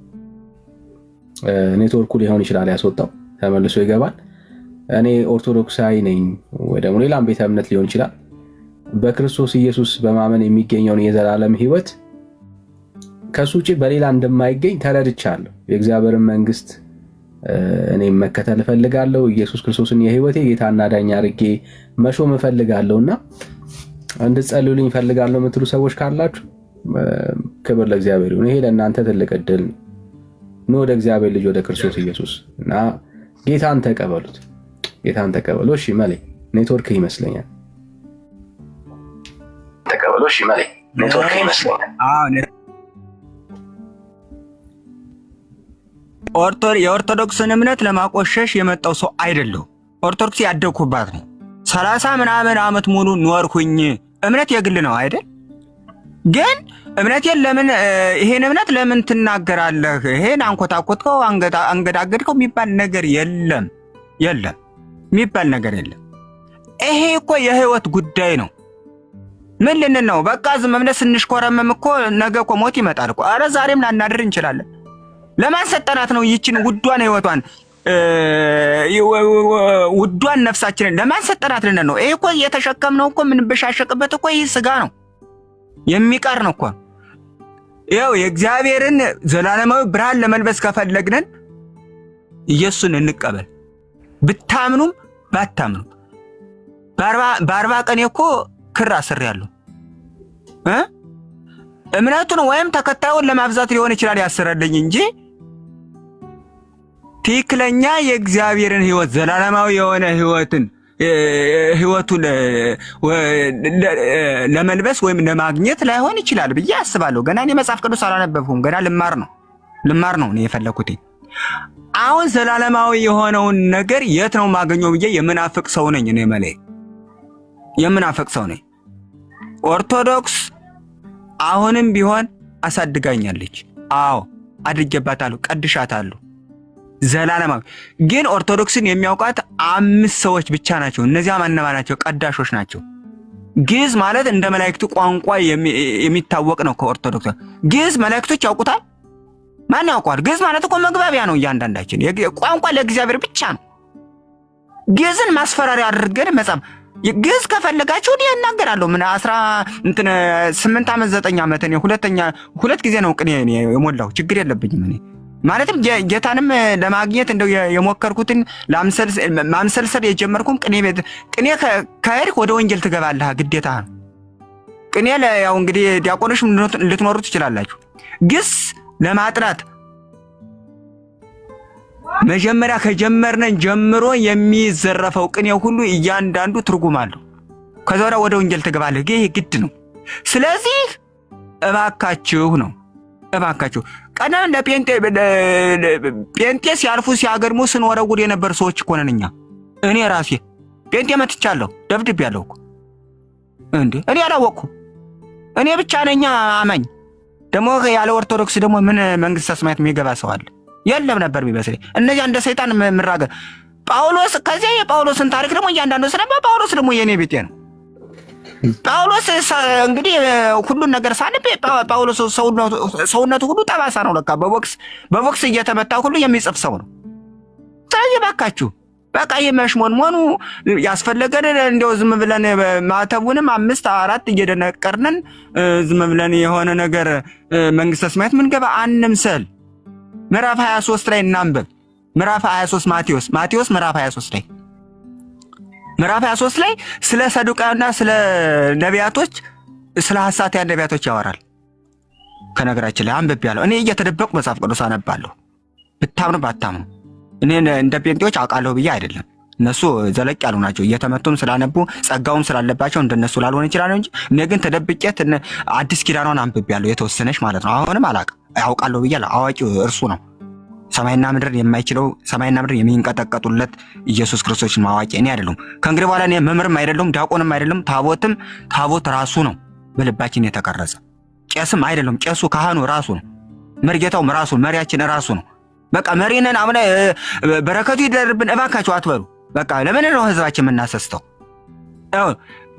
ኔትወርኩ ሊሆን ይችላል ያስወጣው ተመልሶ ይገባል። እኔ ኦርቶዶክሳዊ ነኝ ወይ ደግሞ ሌላም ቤተ እምነት ሊሆን ይችላል። በክርስቶስ ኢየሱስ በማመን የሚገኘውን የዘላለም ሕይወት ከሱ ውጪ በሌላ እንደማይገኝ ተረድቻለሁ። የእግዚአብሔርን መንግስት እኔም መከተል እፈልጋለሁ። ኢየሱስ ክርስቶስን የህይወቴ ጌታና ዳኛ አድርጌ መሾም እፈልጋለሁና እንድትጸልዩልኝ እፈልጋለሁ የምትሉ ሰዎች ካላችሁ ክብር ለእግዚአብሔር ይሁን። ይሄ ለእናንተ ትልቅ እድል ነው። ወደ እግዚአብሔር ልጅ ወደ ክርስቶስ ኢየሱስ እና ጌታን ተቀበሉት። ጌታን ተቀበሉ። እሺ መሌ ኔትወርክ ይመስለኛል። ተቀበሉ። እሺ መሌ ኔትወርክ ይመስለኛል። የኦርቶዶክስን እምነት ለማቆሸሽ የመጣው ሰው አይደለሁም። ኦርቶዶክስ ያደግኩባት ነው። 30 ምናምን ዓመት ሙሉ ኖርኩኝ። እምነት የግል ነው አይደል? ግን እምነቴን ለምን ይሄን እምነት ለምን ትናገራለህ? ይሄን አንኮታኮትከው አንገዳገድከው የሚባል ነገር የለም። የሚባል ነገር የለም። ይሄ እኮ የህይወት ጉዳይ ነው። ምን ልንል ነው? በቃ ዝም እምነት ስንሽኮረመም እኮ ነገ እኮ ሞት ይመጣል እኮ። ኧረ ዛሬም ላናድር እንችላለን። ለማን ሰጠናት ነው ይችን ውዷን ህይወቷን ውዷን ነፍሳችንን ለማን ሰጠናት ልንል ነው? ይሄ እኮ እየተሸከምነው እኮ የምንበሻሸቅበት እኮ ይህ ስጋ ነው፣ የሚቀር ነው እኮ። ይኸው የእግዚአብሔርን ዘላለማዊ ብርሃን ለመልበስ ከፈለግንን ኢየሱስን እንቀበል። ብታምኑም ባታምኑም በአርባ ቀን እኮ ክር አስሬያለሁ። እምነቱን ወይም ተከታዩን ለማብዛት ሊሆን ይችላል ያስረልኝ እንጂ ትክክለኛ የእግዚአብሔርን ህይወት ዘላለማዊ የሆነ ህይወቱን ለመልበስ ወይም ለማግኘት ላይሆን ይችላል ብዬ አስባለሁ። ገና እኔ መጽሐፍ ቅዱስ አላነበብኩም። ገና ልማር ነው የፈለኩት። አሁን ዘላለማዊ የሆነውን ነገር የት ነው ማገኘው ብዬ የምናፍቅ ሰው ነኝ። እኔ መሌ የምናፍቅ ሰው ነኝ። ኦርቶዶክስ አሁንም ቢሆን አሳድጋኛለች። አዎ አድርጌባታለሁ፣ ቀድሻታለሁ። ዘላለማዊ ግን ኦርቶዶክስን የሚያውቃት 5 ሰዎች ብቻ ናቸው። እነዚያ ማነማ ናቸው? ቀዳሾች ናቸው። ግዕዝ ማለት እንደ መላእክቱ ቋንቋ የሚታወቅ ነው። ከኦርቶዶክስ ግዕዝ መላእክቶች ያውቁታል? ማን ያውቀዋል? ግዕዝ ማለት እኮ መግባቢያ ነው። እያንዳንዳችን ቋንቋ ለእግዚአብሔር ብቻ ነው። ግዕዝን ማስፈራሪያ አድርገን መጻፍ ግዕዝ ከፈለጋችሁ እኔ እናገራለሁ። ምን 8 ዓመት 9 ዓመት እኔ ሁለት ጊዜ ነው ቅኔ የሞላው። ችግር የለብኝም። እኔ ማለትም ጌታንም ለማግኘት እንደው የሞከርኩትን ማምሰልሰል የጀመርኩም ቅኔ ከሄድክ ወደ ወንጌል ትገባለህ፣ ግዴታ ነው። ቅኔ ያው እንግዲህ ዲያቆኖች ልትኖሩ ትችላላችሁ። ግስ ለማጥናት መጀመሪያ ከጀመርነን ጀምሮ የሚዘረፈው ቅኔ ሁሉ እያንዳንዱ ትርጉም አለው። ከዛ ወደ ወንጌል ትገባለህ። ይሄ ግድ ነው። ስለዚህ እባካችሁ ነው እባካችሁ ቀደም ጴንጤ ሲያልፉ ሲያገድሙ ስንወረውር የነበር ሰዎች እኮ ነን እኛ። እኔ ራሴ ጴንጤ መትቻለሁ፣ ደብድቤያለሁ እኮ እንዴ። እኔ አላወቅኩም። እኔ ብቻ ነኝ አማኝ። ደግሞ ያለ ኦርቶዶክስ ደግሞ ምን መንግስተ ሰማያት የሚገባ ሰው አለ? የለም ነበር ቢመስለኝ። እነዚያ እንደ ሰይጣን ምራገር ጳውሎስ። ከዚያ የጳውሎስን ታሪክ ደግሞ እያንዳንዱ ስለባ ጳውሎስ ደግሞ የኔ ቤቴ ነው። ጳውሎስ እንግዲህ ሁሉን ነገር ሳንብ ጳውሎስ ሰውነቱ ሁሉ ጠባሳ ነው ለካ። በቦክስ እየተመታ ሁሉ የሚጽፍ ሰው ነው። ስለዚህ ባካችሁ በቃ የመሽሞንሞኑ ያስፈለገን እንደው ዝም ብለን ማተቡንም 5 4 እየደነቀርነን ዝም ብለን የሆነ ነገር መንግስተ ሰማያት ምንገባ አንምሰል። ምዕራፍ 23 ላይ እናንብብ። ምዕራፍ 23 ማቴዎስ ምዕራፍ 23 ላይ ምዕራፍ 23 ላይ ስለ ሰዱቃውያንና ስለ ነቢያቶች ስለ ሐሰተኛ ነቢያቶች ያወራል። ከነገራችን ላይ አንብቤያለሁ። እኔ እየተደበቁ መጽሐፍ ቅዱስ አነባለሁ። ብታምኑ ባታምኑ እኔ እንደ ጴንጤዎች አውቃለሁ ብዬ አይደለም። እነሱ ዘለቅ ያሉ ናቸው። እየተመቱም ስላነቡ ጸጋውም ስላለባቸው እንደነሱ ላልሆነ ይችላል እንጂ እኔ ግን ተደብቄት አዲስ ኪዳኗን አንብቤያለሁ፣ የተወሰነች ማለት ነው። አሁንም አላውቅም። አውቃለሁ ብያለሁ። አዋቂው እርሱ ነው። ሰማይና ምድር የማይችለው ሰማይና ምድር የሚንቀጠቀጡለት ኢየሱስ ክርስቶስን ማዋቂ እኔ አይደለም። ከእንግዲህ በኋላ እኔ መምህርም አይደለም ዲያቆንም አይደለም። ታቦት ራሱ ነው በልባችን የተቀረጸ። ቄስም አይደለም። ቄሱ ካህኑ ራሱ ነው። መርጌታውም ራሱ መሪያችን ራሱ ነው። በቃ መሪነን አምና በረከቱ ይደርብን እባካችሁ አትበሉ። በቃ ለምን ነው ህዝባችን የምናሰስተው?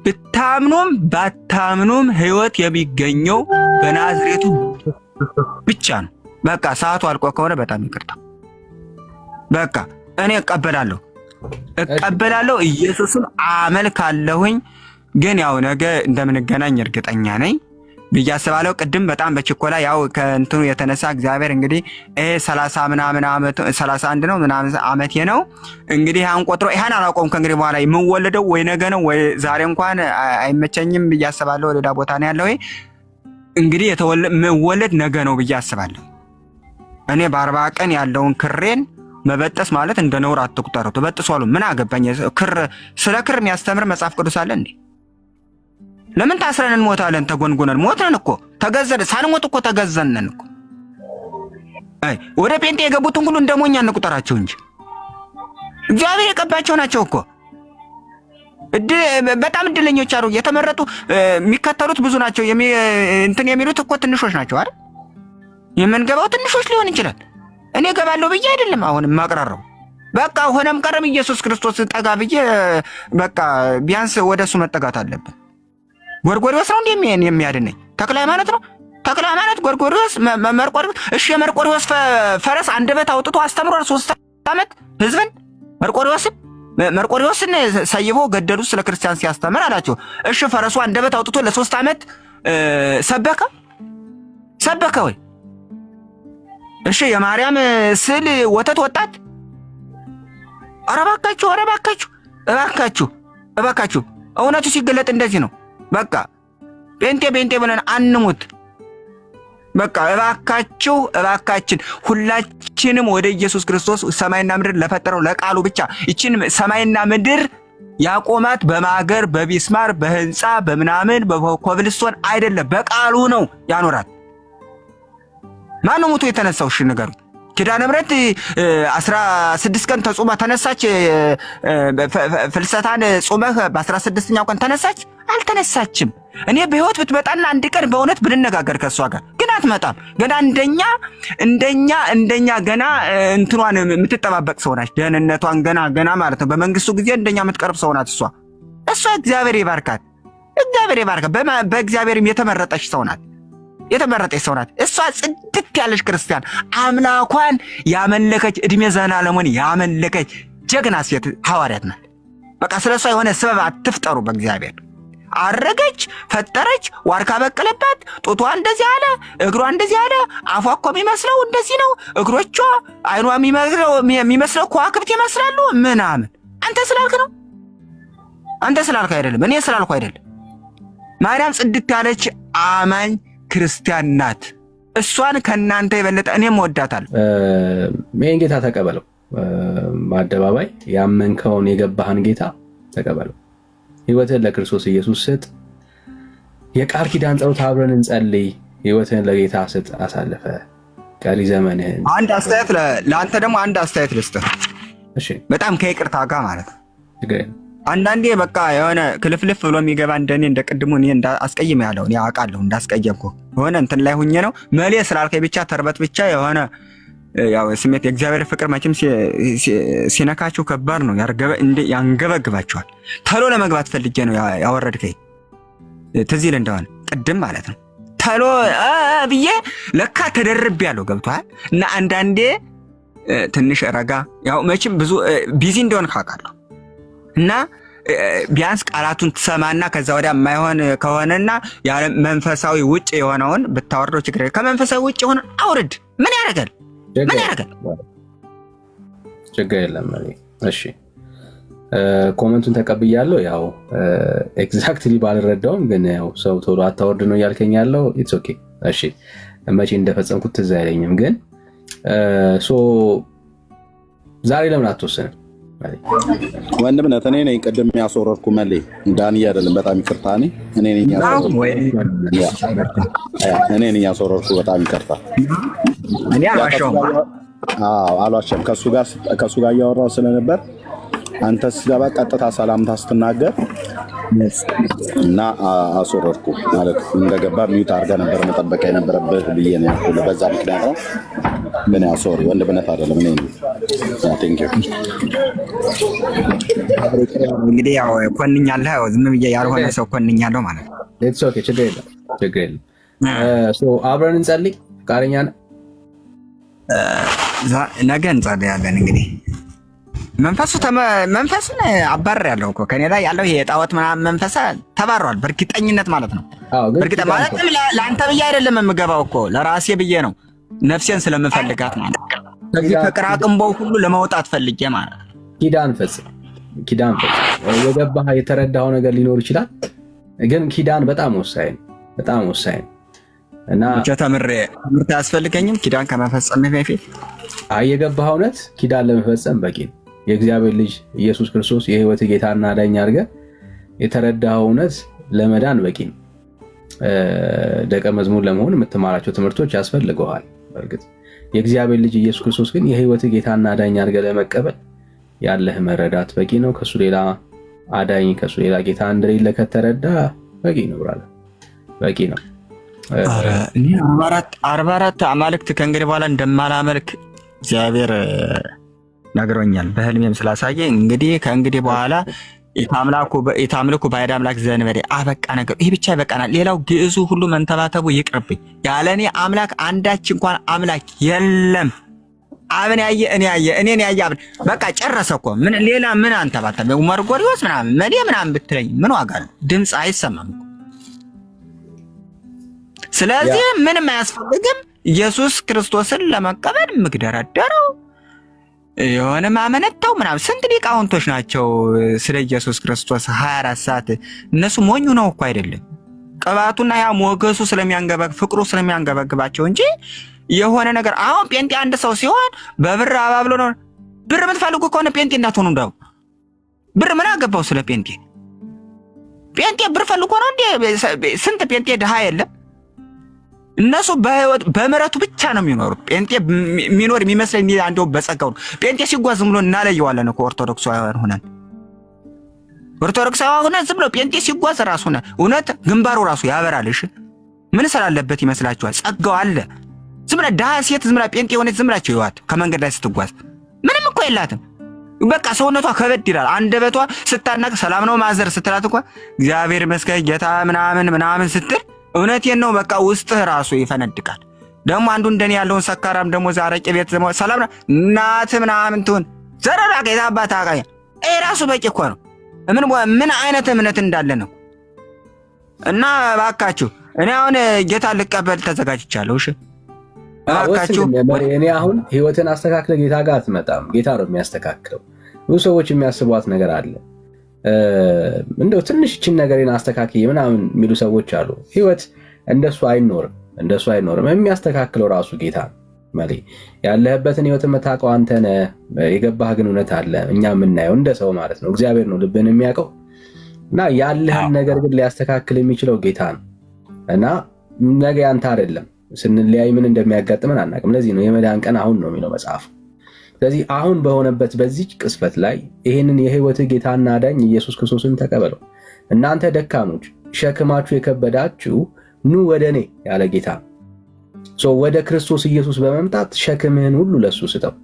ብታምኑም ባታምኑም ህይወት የሚገኘው በናዝሬቱ ብቻ ነው። በቃ ሰዓቱ አልቆ ከሆነ በጣም ይቅርታ። በቃ እኔ እቀበላለሁ ኢየሱስን አመልካለሁኝ። ግን ያው ነገ እንደምንገናኝ እርግጠኛ ነኝ ብዬ አስባለሁ። ቅድም በጣም በችኮላ ያው ከእንትኑ የተነሳ እግዚአብሔር እንግዲህ 30 ምናምን ዓመት 31 ነው ምናምን ዓመቴ ነው እንግዲህ ያን ቆጥሮ ይሄን አላውቀውም። ከእንግዲህ በኋላ የምወለደው ወይ ነገ ነው ወይ ዛሬ እንኳን አይመቸኝም ብዬ አስባለሁ። ሌላ ቦታ ነው ያለው። እንግዲህ የምወለድ ነገ ነው ብዬ አስባለሁ። እኔ በ40 ቀን ያለውን ክሬን መበጠስ ማለት እንደ ነውር አትቁጠረው። ተበጥሷል ምን አገባኝ? ስለ ክር የሚያስተምር መጽሐፍ ቅዱስ አለ እንዴ? ለምን ታስረን እንሞታለን? ተጎንጎነን ሞተን እኮ ተገዘን ሳንሞት እኮ ተገዘነን እኮ። ወደ ጴንጤ የገቡትን ሁሉ እንደሞኛ እንቁጠራቸው እንጂ እግዚአብሔር የቀባቸው ናቸው እኮ። በጣም እድለኞች አሉ። የተመረጡ የሚከተሉት ብዙ ናቸው። እንትን የሚሉት እኮ ትንሾች ናቸው አይደል? የምንገባው ትንሾች ሊሆን ይችላል። እኔ ገባለሁ ብዬ አይደለም አሁን ማቅራራው። በቃ ሆነም ቀረም ኢየሱስ ክርስቶስ ጠጋ ብዬ በቃ ቢያንስ ወደሱ መጠጋት አለብን። ጎርጎርዮስ ነው የሚያድነኝ? ተክለ ሃይማኖት ነው? ተክለ ሃይማኖት፣ ጎርጎርዮስ፣ መርቆሪዎስ። እሺ የመርቆሪዎስ ፈረስ አንደበት አውጥቶ አስተምሯል 3 ዓመት ህዝብን። መርቆሪዎስን ሰይቦ ገደሉ ስለ ክርስቲያን ሲያስተምር አላቸው። እሺ ፈረሱ አንደበት አውጥቶ ለ3 ዓመት ሰበከ ወይ? እሺ የማርያም ስዕል ወተት ወጣት? ኧረ እባካችሁ እውነቱ ሲገለጥ እንደዚህ ነው። በቃ ጴንጤ ብለን አንሙት። በቃ እባካችን ሁላችንም ወደ ኢየሱስ ክርስቶስ ሰማይና ምድር ለፈጠረው ለቃሉ ብቻ። ይችን ሰማይና ምድር ያቆማት በማገር በቢስማር በህንፃ በምናምን በኮብልስቶን አይደለም፣ በቃሉ ነው ያኖራት። ማን ነው ሞቶ የተነሳው? እሺ ንገሩ። ኪዳነ ምሕረት 16 ቀን ተጾማ ተነሳች። ፍልሰታን ጾመህ በ16ኛው ቀን ተነሳች? አልተነሳችም። እኔ በህይወት ብትመጣና አንድ ቀን በእውነት ብንነጋገር ከሷ ጋር ግን አትመጣም። ገና እንደኛ ገና እንትኗን የምትጠባበቅ ሰው ናት። ደህንነቷን ገና ማለት ነው። በመንግስቱ ጊዜ እንደኛ የምትቀርብ ሰው ናት እሷ። እግዚአብሔር ይባርካት። በእግዚአብሔርም የተመረጠች ሰው ናት። እሷ ጽድት ያለች ክርስቲያን አምላኳን ያመለከች እድሜ ዘላለሙን ያመለከች ጀግና ሴት ሐዋርያት ናት። በቃ ስለሷ የሆነ ስበብ አትፍጠሩ በእግዚአብሔር። አረገች፣ ፈጠረች፣ ዋርካ በቀለባት፣ ጡቷ እንደዚህ አለ፣ እግሯ እንደዚህ አለ፣ አፏ እኮ የሚመስለው እንደዚህ ነው፣ እግሮቿ አይኗ የሚመስለው ከዋክብት ይመስላሉ ምናምን። አንተ ስላልክ ነው። አንተ ስላልክ አይደለም፣ እኔ ስላልኩ አይደለም። ማርያም ጽድት ያለች አማኝ ክርስቲያን ናት። እሷን ከእናንተ የበለጠ እኔም እወዳታለሁ። ይህን ጌታ ተቀበለው። በአደባባይ ያመንከውን የገባህን ጌታ ተቀበለው። ህይወትህን ለክርስቶስ ኢየሱስ ስጥ። የቃል ኪዳን ጸሎት አብረን እንጸልይ። ህይወትህን ለጌታ ስጥ። አሳልፈ ቀሪ ዘመንህን። አንድ አስተያየት ለአንተ ደግሞ አንድ አስተያየት ልስጥህ። እሺ፣ በጣም ከይቅርታ ጋር ማለት ነው። አንዳንዴ በቃ የሆነ ክልፍልፍ ብሎ የሚገባ እንደኔ እንደ ቅድሙ እኔ አስቀይም ያለው እኔ አውቃለሁ እንዳስቀየምኩ የሆነ እንትን ላይ ሁኜ ነው መሌ ስላልከኝ ብቻ ተርበት ብቻ የሆነ ያው ስሜት የእግዚአብሔር ፍቅር መቼም ሲነካችሁ ከባድ ነው፣ ያንገበግባችኋል። ተሎ ለመግባት ፈልጌ ነው ያወረድከኝ። ትዝ ይል እንደሆነ ቅድም ማለት ነው ተሎ ብዬ ለካ ተደርብ ያለው ገብቷል። እና አንዳንዴ ትንሽ ረጋ ያው መቼም ብዙ ቢዚ እንደሆነ ካውቃለሁ እና ቢያንስ ቃላቱን ትሰማና ከዛ ወዲያ የማይሆን ከሆነና ያለ መንፈሳዊ ውጭ የሆነውን ብታወርደው ችግር የለም። ከመንፈሳዊ ውጭ የሆነ አውርድ። ምን ያደርጋል? ምን ያደርጋል? ችግር የለም። እሺ፣ ኮመንቱን ተቀብያለሁ። ያው ኤግዛክትሊ ባልረዳውም ግን ያው ሰው ቶሎ አታወርድ ነው እያልከኝ ያለው። ኢትስ ኦኬ። እሺ፣ መቼ እንደፈጸምኩት ትዝ አይለኝም፣ ግን ዛሬ ለምን አትወስንም? ወንድምነት እኔ ነኝ ቅድም ያስወረድኩ መሌ ዳንዬ አይደለም። በጣም ይቅርታ። እኔ ነኝ ያስወረድኩ። በጣም ይቅርታ። እኔ አልዋሸሁም። አልዋሸም። ከሱ ጋር እያወራሁ ስለነበር አንተ ስገባ ቀጥታ ሰላምታ ስትናገር እና አስወረድኩ ማለት እንደገባ ሚዩት አድርገህ ነበር መጠበቅ የነበረብህ ብዬ ነው ያልኩህ። በዛ ምክንያት ነው። ግን ያው ሶሪ ወንድምነት አይደለም። እኔ ቴንክ ዩ። እንግዲህ ያው ኮንኛለህ፣ ዝም ብዬ ያልሆነ ሰው ኮንኛለሁ ማለት ነው። ኢትስ ኦኬ። ችግር የለም። አብረን እንጸልይ። ፈቃደኛ ነህ? ነገ እንጸልያለን። እንግዲህ መንፈሱን አባረር ያለው እኮ ከኔ ላይ ያለው ይሄ የጣዖት ምናምን መንፈስ ተባሯል በእርግጠኝነት ማለት ነው። በእርግጠኝነት ማለት ለአንተ ብዬ አይደለም የምገባው እኮ ለራሴ ብዬ ነው። ነፍሴን ስለምፈልጋት ማለት ነው። ከዚህ ከቅራቅንቦው ሁሉ ለማውጣት ፈልጌ ማለት ነው። ኪዳን ፈጽም። የገባህ የተረዳኸው ነገር ሊኖር ይችላል፣ ግን ኪዳን በጣም ወሳኝ እና ትምህርት አያስፈልገኝም ኪዳን ከመፈጸም በፊት። የገባህ እውነት ኪዳን ለመፈጸም በቂ ነው። የእግዚአብሔር ልጅ ኢየሱስ ክርስቶስ የህይወት ጌታና አዳኝ አድርገህ የተረዳኸው እውነት ለመዳን በቂ ነው። ደቀ መዝሙር ለመሆን የምትማራቸው ትምህርቶች ያስፈልገዋል። በእርግጥ የእግዚአብሔር ልጅ ኢየሱስ ክርስቶስ ግን የህይወት ጌታና አዳኝ አድርገህ ለመቀበል ያለህ መረዳት በቂ ነው። ከሱ ሌላ አዳኝ፣ ከሱ ሌላ ጌታ እንደሌለ ከተረዳ በቂ ነው። ብራለህ በቂ ነው። 44 አማልክት ከእንግዲህ በኋላ እንደማላመልክ እግዚአብሔር ነግሮኛል፣ በህልሜም ስላሳየ። እንግዲህ ከእንግዲህ በኋላ የታምልኩ ባዕድ አምላክ ዘእንበሌ አበቃ ነገር ይሄ ብቻ ይበቃናል። ሌላው ግዕዙ ሁሉ መንተባተቡ ይቅርብኝ። ያለኔ አምላክ አንዳች እንኳን አምላክ የለም። አብን ያየ እኔን ያየ አብን በቃ ጨረሰ እኮ። ምን ሌላ ምን አንተባተብ መርጎሪዎስ ምናምን መሌ ምናምን ብትለኝ ምን ዋጋ ነው? ድምፅ አይሰማም። ስለዚህ ምንም አያስፈልግም። ኢየሱስ ክርስቶስን ለመቀበል ምግደረደረው የሆነ ማመነታው ምናምን ስንት ሊቃውንቶች ናቸው ስለ ኢየሱስ ክርስቶስ 24 ሰዓት። እነሱ ሞኙ ነው እኮ አይደለም። ቅባቱና ያ ሞገሱ ፍቅሩ ስለሚያንገበግባቸው እንጂ የሆነ ነገር አሁን ጴንጤ አንድ ሰው ሲሆን በብር አባብሎ ነው። ብር የምትፈልጉ ከሆነ ጴንጤ እንዳትሆኑ እንዳው ብር ምን አገባው ስለ ጴንጤ? ጴንጤ ብር ፈልጎ ነው እንዴ? ስንት ጴንጤ ድሃ የለም። እነሱ በህይወት በምሕረቱ ብቻ ነው የሚኖሩት። ጴንጤ የሚኖር የሚመስለኝ አንዴው በጸጋው ነው። ጴንጤ ሲጓዝ ዝም ብሎ እናለየዋለን እኮ ኦርቶዶክሳውያን ሆነን ዝም ብሎ ጴንጤ ሲጓዝ ራሱ ሆነ እውነት ግንባሩ ራሱ ያበራልሽ። ምን ስላለበት ይመስላችኋል? ጸጋው አለ። ዝም ብላ ድሃ ሴት ዝም ብላ ጴንጤ የሆነች ዝም ብላችሁ ይዋት ከመንገድ ላይ ስትጓዝ ምንም እኮ የላትም። በቃ ሰውነቷ ከበድ ይላል። አንደበቷ ስታናቅ ሰላም ነው ማዘር ስትላት እኮ እግዚአብሔር ይመስገን ጌታ ምናምን ስትል እውነቴን ነው በቃ ውስጥህ ራሱ ይፈነድቃል። ደግሞ አንዱ እንደኔ ያለውን ሰካራም ደግሞ ዛሬ ቤት ደግሞ ሰላም እናት ምናምን ትሁን ዘረራ ጌታ አባታ አቃያ ራሱ በቂ እኮ ነው። ምን አይነት እምነት እንዳለ ነው። እና እባካችሁ እኔ አሁን ጌታ ልቀበል ተዘጋጅቻለሁ። እሺ እባካችሁ እኔ አሁን ህይወትን አስተካክለ ጌታ ጋር አትመጣም። ጌታ ነው የሚያስተካክለው። ብዙ ሰዎች የሚያስቧት ነገር አለ። እንደው ትንሽ እችን ነገርን አስተካክዬ ምናምን የሚሉ ሰዎች አሉ። ህይወት እንደሱ አይኖርም፣ እንደሱ አይኖርም። የሚያስተካክለው ራሱ ጌታ ነው። ያለህበትን ህይወት የምታውቀው አንተ ነህ። የገባህ ግን እውነት አለ። እኛ የምናየው እንደ ሰው ማለት ነው። እግዚአብሔር ነው ልብን የሚያውቀው እና ያለህን ነገር ግን ሊያስተካክል የሚችለው ጌታ ነው። እና ነገ ያንተ አይደለም። ስንለያይ ምን እንደሚያጋጥመን አናውቅም። ለዚህ ነው የመዳን ቀን አሁን ነው የሚለው መጽሐፍ። ስለዚህ አሁን በሆነበት በዚህ ቅስፈት ላይ ይህንን የህይወት ጌታና አዳኝ ኢየሱስ ክርስቶስን ተቀበለው። እናንተ ደካሞች ሸክማችሁ የከበዳችሁ ኑ ወደ እኔ ያለ ጌታ ወደ ክርስቶስ ኢየሱስ በመምጣት ሸክምህን ሁሉ ለሱ ስጠው።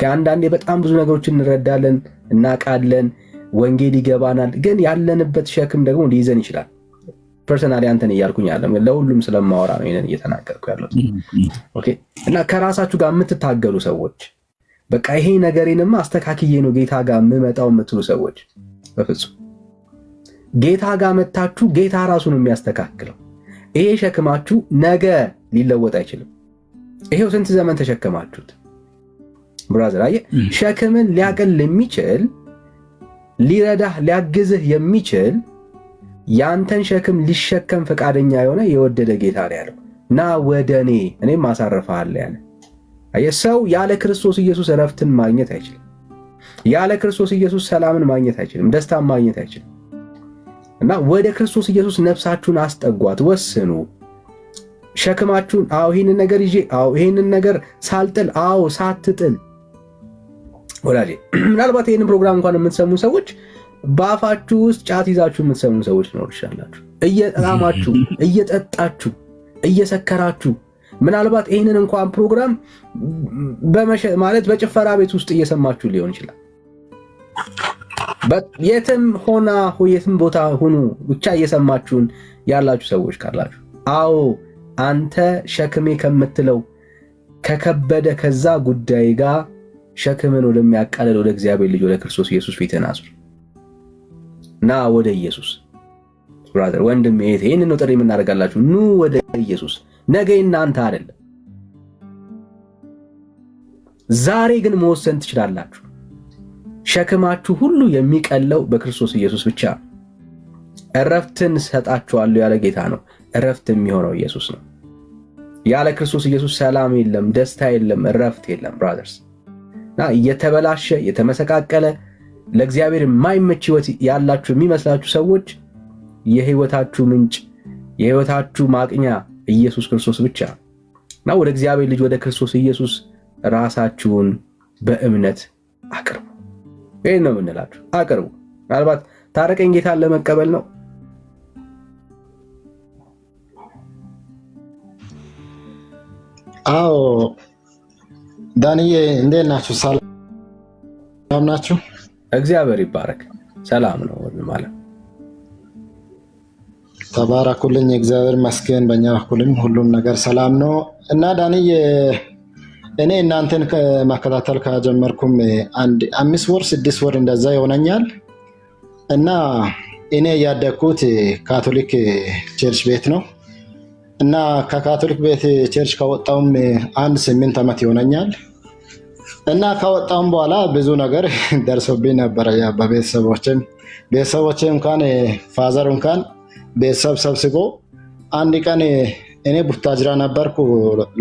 አንዳንዴ በጣም ብዙ ነገሮችን እንረዳለን፣ እናውቃለን፣ ወንጌል ይገባናል። ግን ያለንበት ሸክም ደግሞ ሊይዘን ይችላል። ፐርሰናሊ አንተን እያልኩኝ አለም ለሁሉም ስለማወራ ነው ይሄን እየተናገርኩ ያለሁት። እና ከራሳችሁ ጋር የምትታገሉ ሰዎች በቃ ይሄ ነገሬንማ አስተካክዬ ነው ጌታ ጋር የምመጣው የምትሉ ሰዎች በፍጹም ጌታ ጋር መታችሁ ጌታ ራሱ ነው የሚያስተካክለው። ይሄ ሸክማችሁ ነገ ሊለወጥ አይችልም። ይሄው ስንት ዘመን ተሸከማችሁት ብራዘር። አየህ ሸክምን ሊያቀል የሚችል ሊረዳህ ሊያግዝህ የሚችል ያንተን ሸክም ሊሸከም ፈቃደኛ የሆነ የወደደ ጌታ ነው ያለው። ና ወደ እኔም አሳርፍሃለሁ ያለ። አየህ ሰው ያለ ክርስቶስ ኢየሱስ እረፍትን ማግኘት አይችልም። ያለ ክርስቶስ ኢየሱስ ሰላምን ማግኘት አይችልም። ደስታን ማግኘት አይችልም። እና ወደ ክርስቶስ ኢየሱስ ነፍሳችሁን አስጠጓት። ወስኑ ሸክማችሁን። ይህንን ነገር ይዤ ይህንን ነገር ሳልጥል ሳትጥል ወዳጄ። ምናልባት ይህንን ፕሮግራም እንኳን የምትሰሙ ሰዎች በአፋችሁ ውስጥ ጫት ይዛችሁ የምትሰሙ ሰዎች ኖር ይችላላችሁ። እየጠጣችሁ እየጠጣችሁ እየሰከራችሁ ምናልባት ይህንን እንኳን ፕሮግራም ማለት በጭፈራ ቤት ውስጥ እየሰማችሁ ሊሆን ይችላል። የትም የትም ቦታ ሁኑ ብቻ እየሰማችሁን ያላችሁ ሰዎች ካላችሁ አንተ ሸክሜ ከምትለው ከከበደ ከዛ ጉዳይ ጋር ሸክምን ወደሚያቃልል ወደ እግዚአብሔር ልጅ ወደ ክርስቶስ ኢየሱስ ፊትህን አዙር። ና ወደ ኢየሱስ ብራዘር፣ ወንድም ይሄን ነው ጥሪ የምናደርጋላችሁ። ኑ ወደ ኢየሱስ። ነገ እናንተ አይደለም፣ ዛሬ ግን መወሰን ትችላላችሁ። ሸክማችሁ ሁሉ የሚቀለው በክርስቶስ ኢየሱስ ብቻ ነው። እረፍትን ሰጣችኋለሁ ያለ ጌታ ነው። እረፍት የሚሆነው ኢየሱስ ነው። ያለ ክርስቶስ ኢየሱስ ሰላም የለም፣ ደስታ የለም፣ እረፍት የለም ብራዘርስ። እና እየተበላሸ የተመሰቃቀለ ለእግዚአብሔር የማይመች ህይወት ያላችሁ የሚመስላችሁ ሰዎች የህይወታችሁ ምንጭ የህይወታችሁ ማቅኛ ኢየሱስ ክርስቶስ ብቻ ነው። ወደ እግዚአብሔር ልጅ ወደ ክርስቶስ ኢየሱስ ራሳችሁን በእምነት አቅርቡ። ይሄን ነው የምንላችሁ፣ አቅርቡ። ምናልባት ታረቀኝ ጌታን ለመቀበል ነው። አዎ ዳንዬ እንዴት ናችሁ? ሰላም ናችሁ? እግዚአብሔር ይባረክ። ሰላም ነው ማለት ተባረኩልኝ። እግዚአብሔር ይመስገን። በእኛ በኩልም ሁሉም ነገር ሰላም ነው። እና ዳንዬ እኔ እናንተን መከታተል ከጀመርኩም 5 ወር 6 ወር እንደዛ ይሆነኛል። እና እኔ ያደግኩት ካቶሊክ ቸርች ቤት ነው። እና ከካቶሊክ ቤት ቸርች ከወጣውም 8 ዓመት ይሆነኛል። እና ከወጣም በኋላ ብዙ ነገር ደርሶብኝ ነበረ። ቤተሰቦቼ እንኳን ፋዘር እንኳን ቤተሰብ ሰብስቦ አንድ ቀን እኔ ቡታጅራ ነበርኩ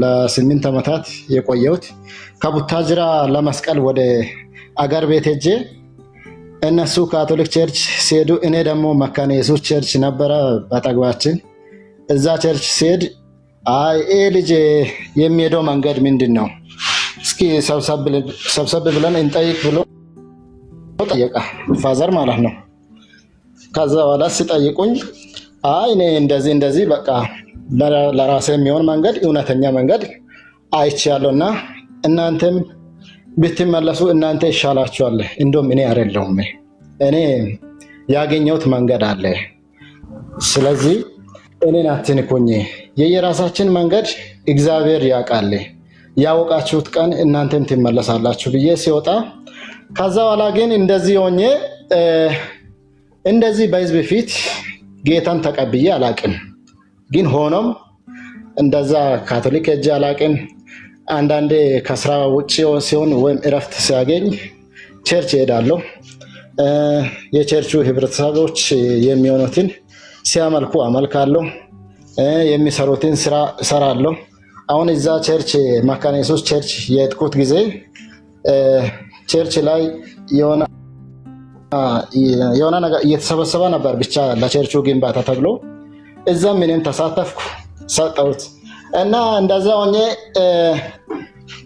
ለ8 ዓመታት የቆየሁት። ከቡታጅራ ለመስቀል ወደ አገር ቤት ሄጄ እነሱ ካቶሊክ ቸርች ሲሄዱ እኔ ደግሞ መካነ ኢየሱስ ቸርች ነበረ በጠግባችን። እዛ ቸርች ሲሄድ ይሄ ልጅ የሚሄደው መንገድ ምንድን ነው? እስኪ ሰብሰብ ብለን እንጠይቅ ብሎ ጠየቀ፣ ፋዘር ማለት ነው። ከዛ በኋላ ሲጠይቁኝ እኔ እንደዚህ በቃ ለራሴ የሚሆን መንገድ እውነተኛ መንገድ አይቻለሁና እናንተም ብትመለሱ እናንተ ይሻላችኋል። እንደውም እኔ አይደለሁም፣ እኔ ያገኘሁት መንገድ አለ። ስለዚህ እኔን አትንኩኝ፣ የየራሳችን መንገድ እግዚአብሔር ያውቃል፣ ያወቃችሁት ቀን እናንተም ትመለሳላችሁ ብዬ ሲወጣ ከዛ በኋላ ግን እንደዚህ ሆኜ እንደዚህ በህዝብ ፊት ጌታን ተቀብዬ አላቅም። ግን ሆኖም እንደዛ ካቶሊክ ሄጄ አላቅም። አንዳንዴ ከስራ ውጭ ሲሆን ወይም እረፍት ሲያገኝ ቸርች እሄዳለሁ። የቸርቹ ህብረተሰቦች የሚሆኑትን ሲያመልኩ አመልካለሁ፣ የሚሰሩትን ስራ እሰራለሁ። አሁን እዛ ቸርች መካነ ኢየሱስ ቸርች የሄድኩት ጊዜ ቸርች ላይ የሆነ ነገር እየተሰበሰበ ነበር፣ ብቻ ለቸርቹ ግንባታ ተብሎ እዛም እኔም ተሳተፍኩ፣ ሰጠሁት እና እንደዛ ሆኜ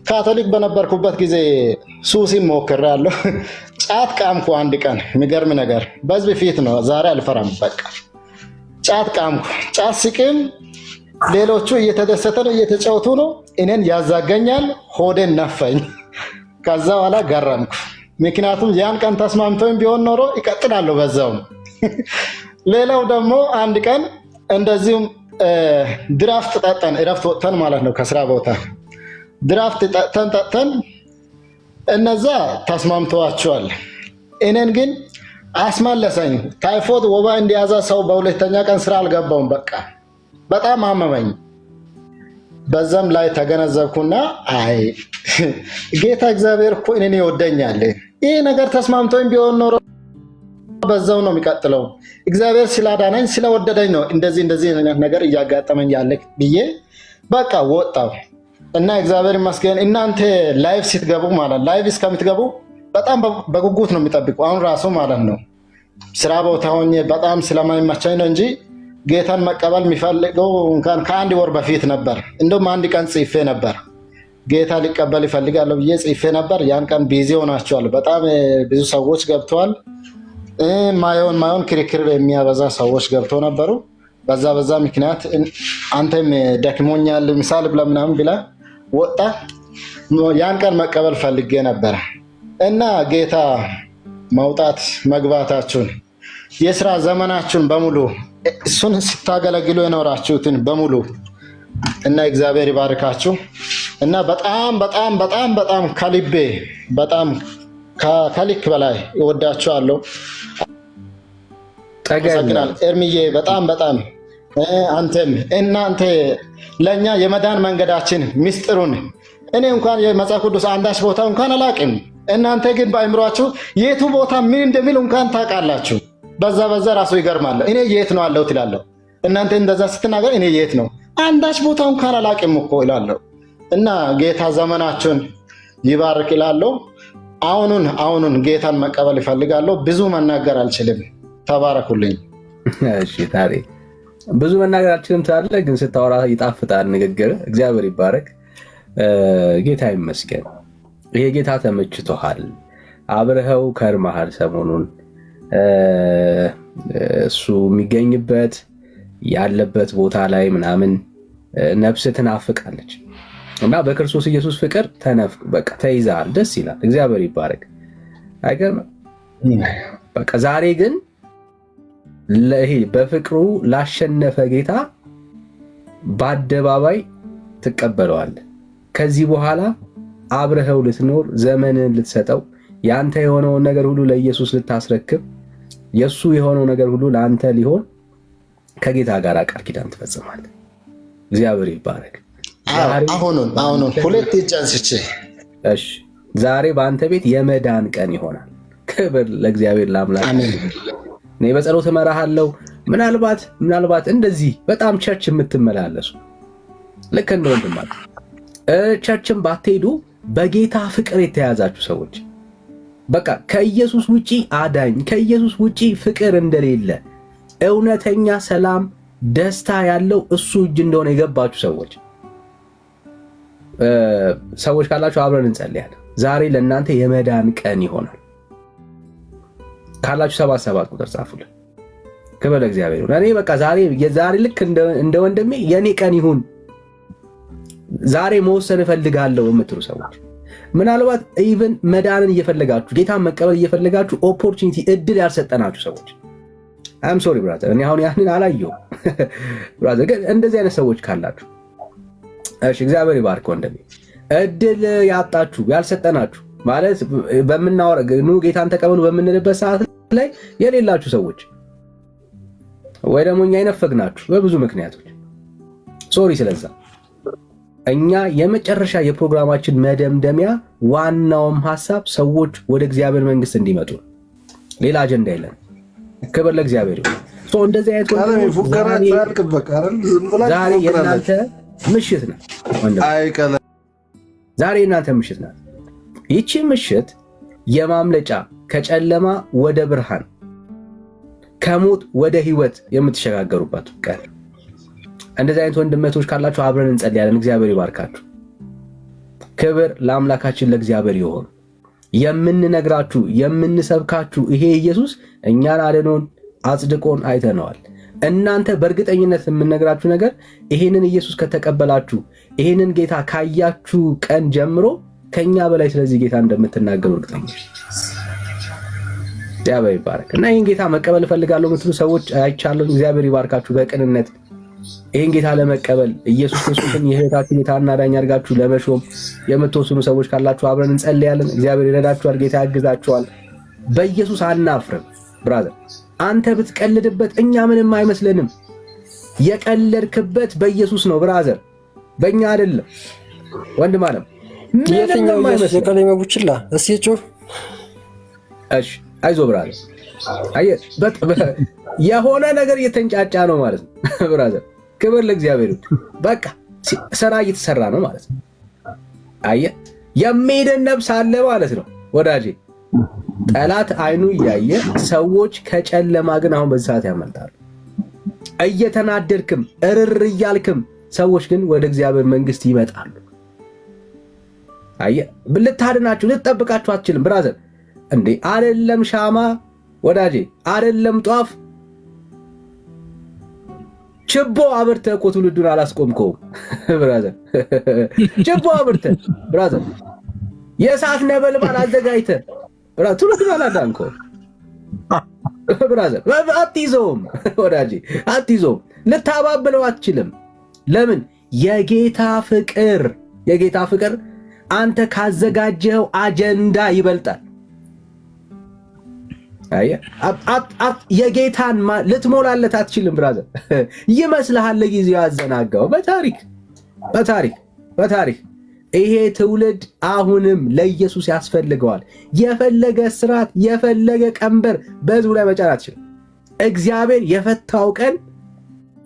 ካቶሊክ በነበርኩበት ጊዜ ሱሲም ሞክሬያለሁ። ጫት ቃምኩ አንድ ቀን። የሚገርም ነገር በህዝብ ፊት ነው፣ ዛሬ አልፈራም። በቃ ጫት ቃምኩ። ጫት ስቅም ሌሎቹ እየተደሰተ ነው፣ እየተጫወቱ ነው፣ እኔን ያዛገኛል፣ ሆዴን ነፈኝ። ከዛ በኋላ ገረምኩ። ምክንያቱም ያን ቀን ተስማምተውኝ ቢሆን ኖሮ ይቀጥላለሁ በዛውም። ሌላው ደግሞ አንድ ቀን እንደዚሁም ድራፍት ጠጠን፣ እረፍት ወጥተን ማለት ነው ከስራ ቦታ ድራፍት ጠጥተን እነዛ ተስማምተዋቸዋል። እኔን ግን አስመለሰኝ። ታይፎይድ ወባ እንደያዘ ሰው በሁለተኛ ቀን ስራ አልገባውም። በቃ በጣም አመመኝ። በዛም ላይ ተገነዘብኩና አይ ጌታ እግዚአብሔር እኮ እኔን ይወደኛል። ይህ ነገር ተስማምቶኝ ቢሆን ኖሮ በዛው ነው የሚቀጥለው። እግዚአብሔር ስላዳነኝ ስለወደደኝ ነው እንደዚህ ነገር እያጋጠመኝ ያለ ብዬ በቃ ወጣው እና እግዚአብሔር ይመስገን። እናንተ ላይቭ ስትገቡ ማለት ላይቭ እስከምትገቡ በጣም በጉጉት ነው የሚጠብቁ። አሁን ራሱ ማለት ነው ስራ ቦታ ሆኜ በጣም ስለማይመቸኝ ነው እንጂ ጌታን መቀበል የሚፈልገው እንኳን ከአንድ ወር በፊት ነበር። እንደውም አንድ ቀን ጽፌ ነበር ጌታ ሊቀበል ይፈልጋለሁ ብዬ ጽፌ ነበር። ያን ቀን ቢዚ ሆናቸዋል። በጣም ብዙ ሰዎች ገብተዋል። ማየውን ክርክር የሚያበዛ ሰዎች ገብተው ነበሩ። በዛ ምክንያት አንተም ደክሞኛል ምሳል ብለህ ምናምን ብለህ ወጣ። ያን ቀን መቀበል ፈልጌ ነበር እና ጌታ መውጣት መግባታችሁን የስራ ዘመናችሁን በሙሉ እሱን ስታገለግሉ የኖራችሁትን በሙሉ እና እግዚአብሔር ይባርካችሁ እና በጣም ከልቤ በጣም ከልክ በላይ እወዳችኋለሁ። ተገናል ኤርሚዬ በጣም አንተም እናንተ ለኛ የመዳን መንገዳችን ምስጢሩን እኔ እንኳን የመጽሐፍ ቅዱስ አንዳች ቦታ እንኳን አላቅም። እናንተ ግን በአእምሯችሁ የቱ ቦታ ምን እንደሚል እንኳን ታውቃላችሁ። በዛ ራሱ ይገርማል። እኔ የት ነው አለው ትላለሁ። እናንተ እንደዛ ስትናገር እኔ የት ነው አንዳች ቦታ እንኳን አላቅም እኮ እላለሁ። እና ጌታ ዘመናችሁን ይባርክ እላለሁ። አሁኑን ጌታን መቀበል ይፈልጋለሁ። ብዙ መናገር አልችልም። ተባረኩልኝ። እሺ ታሪ ብዙ መናገር አልችልም ታለ፣ ግን ስታወራ ይጣፍጣል ንግግር። እግዚአብሔር ይባረክ። ጌታ ይመስገን። ይሄ ጌታ ተመችቶሃል። አብረኸው ከርመሃል። ሰሞኑን እሱ የሚገኝበት ያለበት ቦታ ላይ ምናምን ነፍስ ትናፍቃለች እና በክርስቶስ ኢየሱስ ፍቅር በቃ ተይዛል። ደስ ይላል። እግዚአብሔር ይባረክ። አይገርም? በቃ ዛሬ ግን ይሄ በፍቅሩ ላሸነፈ ጌታ በአደባባይ ትቀበለዋለህ። ከዚህ በኋላ አብረኸው ልትኖር፣ ዘመንን ልትሰጠው፣ ያንተ የሆነውን ነገር ሁሉ ለኢየሱስ ልታስረክብ፣ የሱ የሆነው ነገር ሁሉ ለአንተ ሊሆን ከጌታ ጋር ቃል ኪዳን ትፈጽማለህ። እግዚአብሔር ይባረክ። አሁኑን ሁለት ቻንስች እሺ፣ ዛሬ በአንተ ቤት የመዳን ቀን ይሆናል። ክብር ለእግዚአብሔር ለአምላክ። እኔ በጸሎት እመራሃለሁ። ምናልባት እንደዚህ በጣም ቸርች የምትመላለሱ ልክ እንደ ወንድማችሁ ቸርችን ባትሄዱ በጌታ ፍቅር የተያዛችሁ ሰዎች በቃ ከኢየሱስ ውጪ አዳኝ ከኢየሱስ ውጪ ፍቅር እንደሌለ እውነተኛ ሰላም ደስታ ያለው እሱ እጅ እንደሆነ የገባችሁ ሰዎች ካላችሁ አብረን እንጸልያለን። ዛሬ ለእናንተ የመዳን ቀን ይሆናል ካላችሁ 77 ቁጥር ጻፉልን። ክብር ለእግዚአብሔር ይሁን። እኔ በቃ ዛሬ ልክ እንደ ወንድሜ የኔ ቀን ይሁን ዛሬ መወሰን እፈልጋለሁ የምትሉ ሰዎች ምናልባት ኢቭን መዳንን እየፈለጋችሁ ጌታን መቀበል እየፈለጋችሁ ኦፖርቹኒቲ እድል ያልሰጠናችሁ ሰዎች አም ሶሪ ብራዘር፣ እኔ አሁን ያንን አላየሁም ብራዘር። ግን እንደዚህ አይነት ሰዎች ካላችሁ እሺ፣ እግዚአብሔር ይባርክ ወንድሜ። እድል ያጣችሁ ያልሰጠናችሁ ማለት በመናወር ኑ ጌታን ተቀበሉ በምንልበት ሰዓት ላይ የሌላችሁ ሰዎች ወይ ደግሞ እኛ ይነፈግናችሁ በብዙ ምክንያቶች ሶሪ። ስለዛ እኛ የመጨረሻ የፕሮግራማችን መደምደሚያ ዋናውም ሐሳብ ሰዎች ወደ እግዚአብሔር መንግስት እንዲመጡ፣ ሌላ አጀንዳ የለም። ክብር ለእግዚአብሔር ይሁን። እንደዚህ አይነት ዛሬ የእናንተ ምሽት ናት። ዛሬ የእናንተ ምሽት ናት። ይቺ ምሽት የማምለጫ ከጨለማ ወደ ብርሃን ከሞት ወደ ህይወት የምትሸጋገሩበት ቀን። እንደዚህ አይነት ወንድመቶች ካላችሁ አብረን እንጸልያለን። እግዚአብሔር ይባርካችሁ። ክብር ለአምላካችን ለእግዚአብሔር ይሁን። የምንነግራችሁ የምንሰብካችሁ ይሄ ኢየሱስ እኛን አድኖን አጽድቆን አይተነዋል። እናንተ በእርግጠኝነት የምንነግራችሁ ነገር ይሄንን ኢየሱስ ከተቀበላችሁ ይሄንን ጌታ ካያችሁ ቀን ጀምሮ ከኛ በላይ ስለዚህ ጌታ እንደምትናገሩ እርግጠኛ እግዚአብሔር ይባርክ። እና ይሄን ጌታ መቀበል እፈልጋለሁ የምትሉ ሰዎች አይቻለሁ። እግዚአብሔር ይባርካችሁ። በቅንነት ይሄን ጌታ ለመቀበል ኢየሱስ ክርስቶስን የህይወታችሁ ጌታና ዳኛ አድርጋችሁ ለመሾም የምትወስኑ ሰዎች ካላችሁ አብረን እንጸልያለን። እግዚአብሔር ይረዳችኋል። ጌታ ያግዛችኋል። በኢየሱስ አናፍርም። ብራዘር አንተ ብትቀልድበት እኛ ምንም አይመስለንም። የቀለድክበት በኢየሱስ ነው ብራዘር፣ በእኛ አይደለም። ወንድም አለም የትኛው ኢየሱስ የቀለመ ቡችላ እስኪ እሺ አይዞ ብራዘር። የሆነ ነገር እየተንጫጫ ነው ማለት ነው ብራዘር። ክብር ለእግዚአብሔር ይሁን። በቃ ስራ እየተሰራ ነው ማለት ነው። አየህ የሚሄደን ነፍስ አለ ማለት ነው ወዳጄ። ጠላት አይኑ እያየ ሰዎች ከጨለማ ግን አሁን በዚህ ሰዓት ያመልጣሉ። እየተናደድክም እርር እያልክም ሰዎች ግን ወደ እግዚአብሔር መንግስት ይመጣሉ። አየህ ልታድናችሁ ልትጠብቃችሁ አትችልም ብራዘር። እንዴ አይደለም ሻማ ወዳጄ፣ አይደለም ጧፍ፣ ችቦ አብርተህ እኮ ትውልዱን አላስቆምከውም ብራዘር። ችቦ አብርተህ ብራዘር፣ የእሳት ነበልባል አዘጋጅተህ ትውልዱን አላዳንከውም ብራዘር። አትይዘውም ወዳጄ፣ አትይዘውም። ልታባብለው አትችልም። ለምን? የጌታ ፍቅር አንተ ካዘጋጀኸው አጀንዳ ይበልጣል። የጌታን ልትሞላለት አትችልም ብራዘር። ይመስልሃል ለጊዜው ያዘናጋው። በታሪክ ይሄ ትውልድ አሁንም ለኢየሱስ ያስፈልገዋል። የፈለገ ስርዓት የፈለገ ቀንበር በህዝቡ ላይ መጫን አትችልም። እግዚአብሔር የፈታው ቀን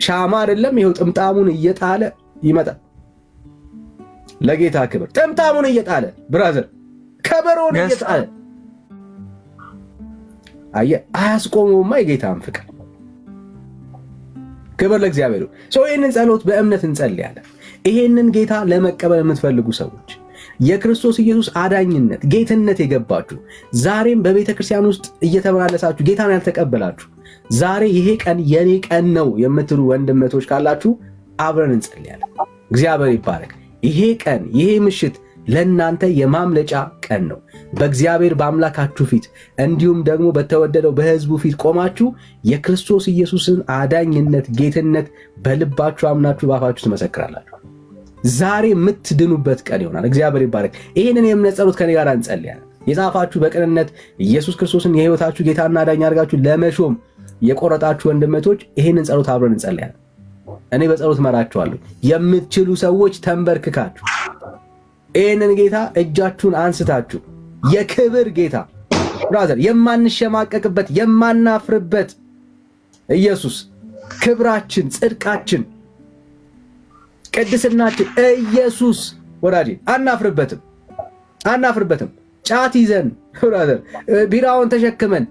ሻማ አይደለም። ይሄው ጥምጣሙን እየጣለ ይመጣል። ለጌታ ክብር ጥምጣሙን እየጣለ ብራዘር፣ ከበሮን እየጣለ አያስቆመውማ የጌታን ፍቅር። ክብር ለእግዚአብሔር። ይህንን ጸሎት በእምነት እንጸልያለን። ይሄንን ጌታ ለመቀበል የምትፈልጉ ሰዎች የክርስቶስ ኢየሱስ አዳኝነት ጌትነት የገባችሁ ዛሬም በቤተ ክርስቲያን ውስጥ እየተመላለሳችሁ ጌታን ያልተቀበላችሁ ዛሬ ይሄ ቀን የኔ ቀን ነው የምትሉ ወንድመቶች ካላችሁ አብረን እንጸልያለን። እግዚአብሔር ይባረክ። ይሄ ቀን ይሄ ምሽት ለእናንተ የማምለጫ ቀን ነው። በእግዚአብሔር በአምላካችሁ ፊት እንዲሁም ደግሞ በተወደደው በሕዝቡ ፊት ቆማችሁ የክርስቶስ ኢየሱስን አዳኝነት ጌትነት በልባችሁ አምናችሁ ባፋችሁ ትመሰክራላችሁ። ዛሬ የምትድኑበት ቀን ይሆናል። እግዚአብሔር ይባረክ። ይህንን የእምነት ጸሎት ከኔ ጋር እንጸልያለን። የጻፋችሁ በቅንነት ኢየሱስ ክርስቶስን የሕይወታችሁ ጌታና አዳኝ አድርጋችሁ ለመሾም የቆረጣችሁ ወንድመቶች ይህንን ጸሎት አብረን እንጸልያለን። እኔ በጸሎት መራችኋለሁ። የምትችሉ ሰዎች ተንበርክካችሁ ይህንን ጌታ እጃችሁን አንስታችሁ የክብር ጌታ ብራዘር፣ የማንሸማቀቅበት የማናፍርበት ኢየሱስ ክብራችን፣ ጽድቃችን፣ ቅድስናችን ኢየሱስ ወዳጄ፣ አናፍርበትም። ጫት ይዘን ብራዘር፣ ቢራውን ተሸክመን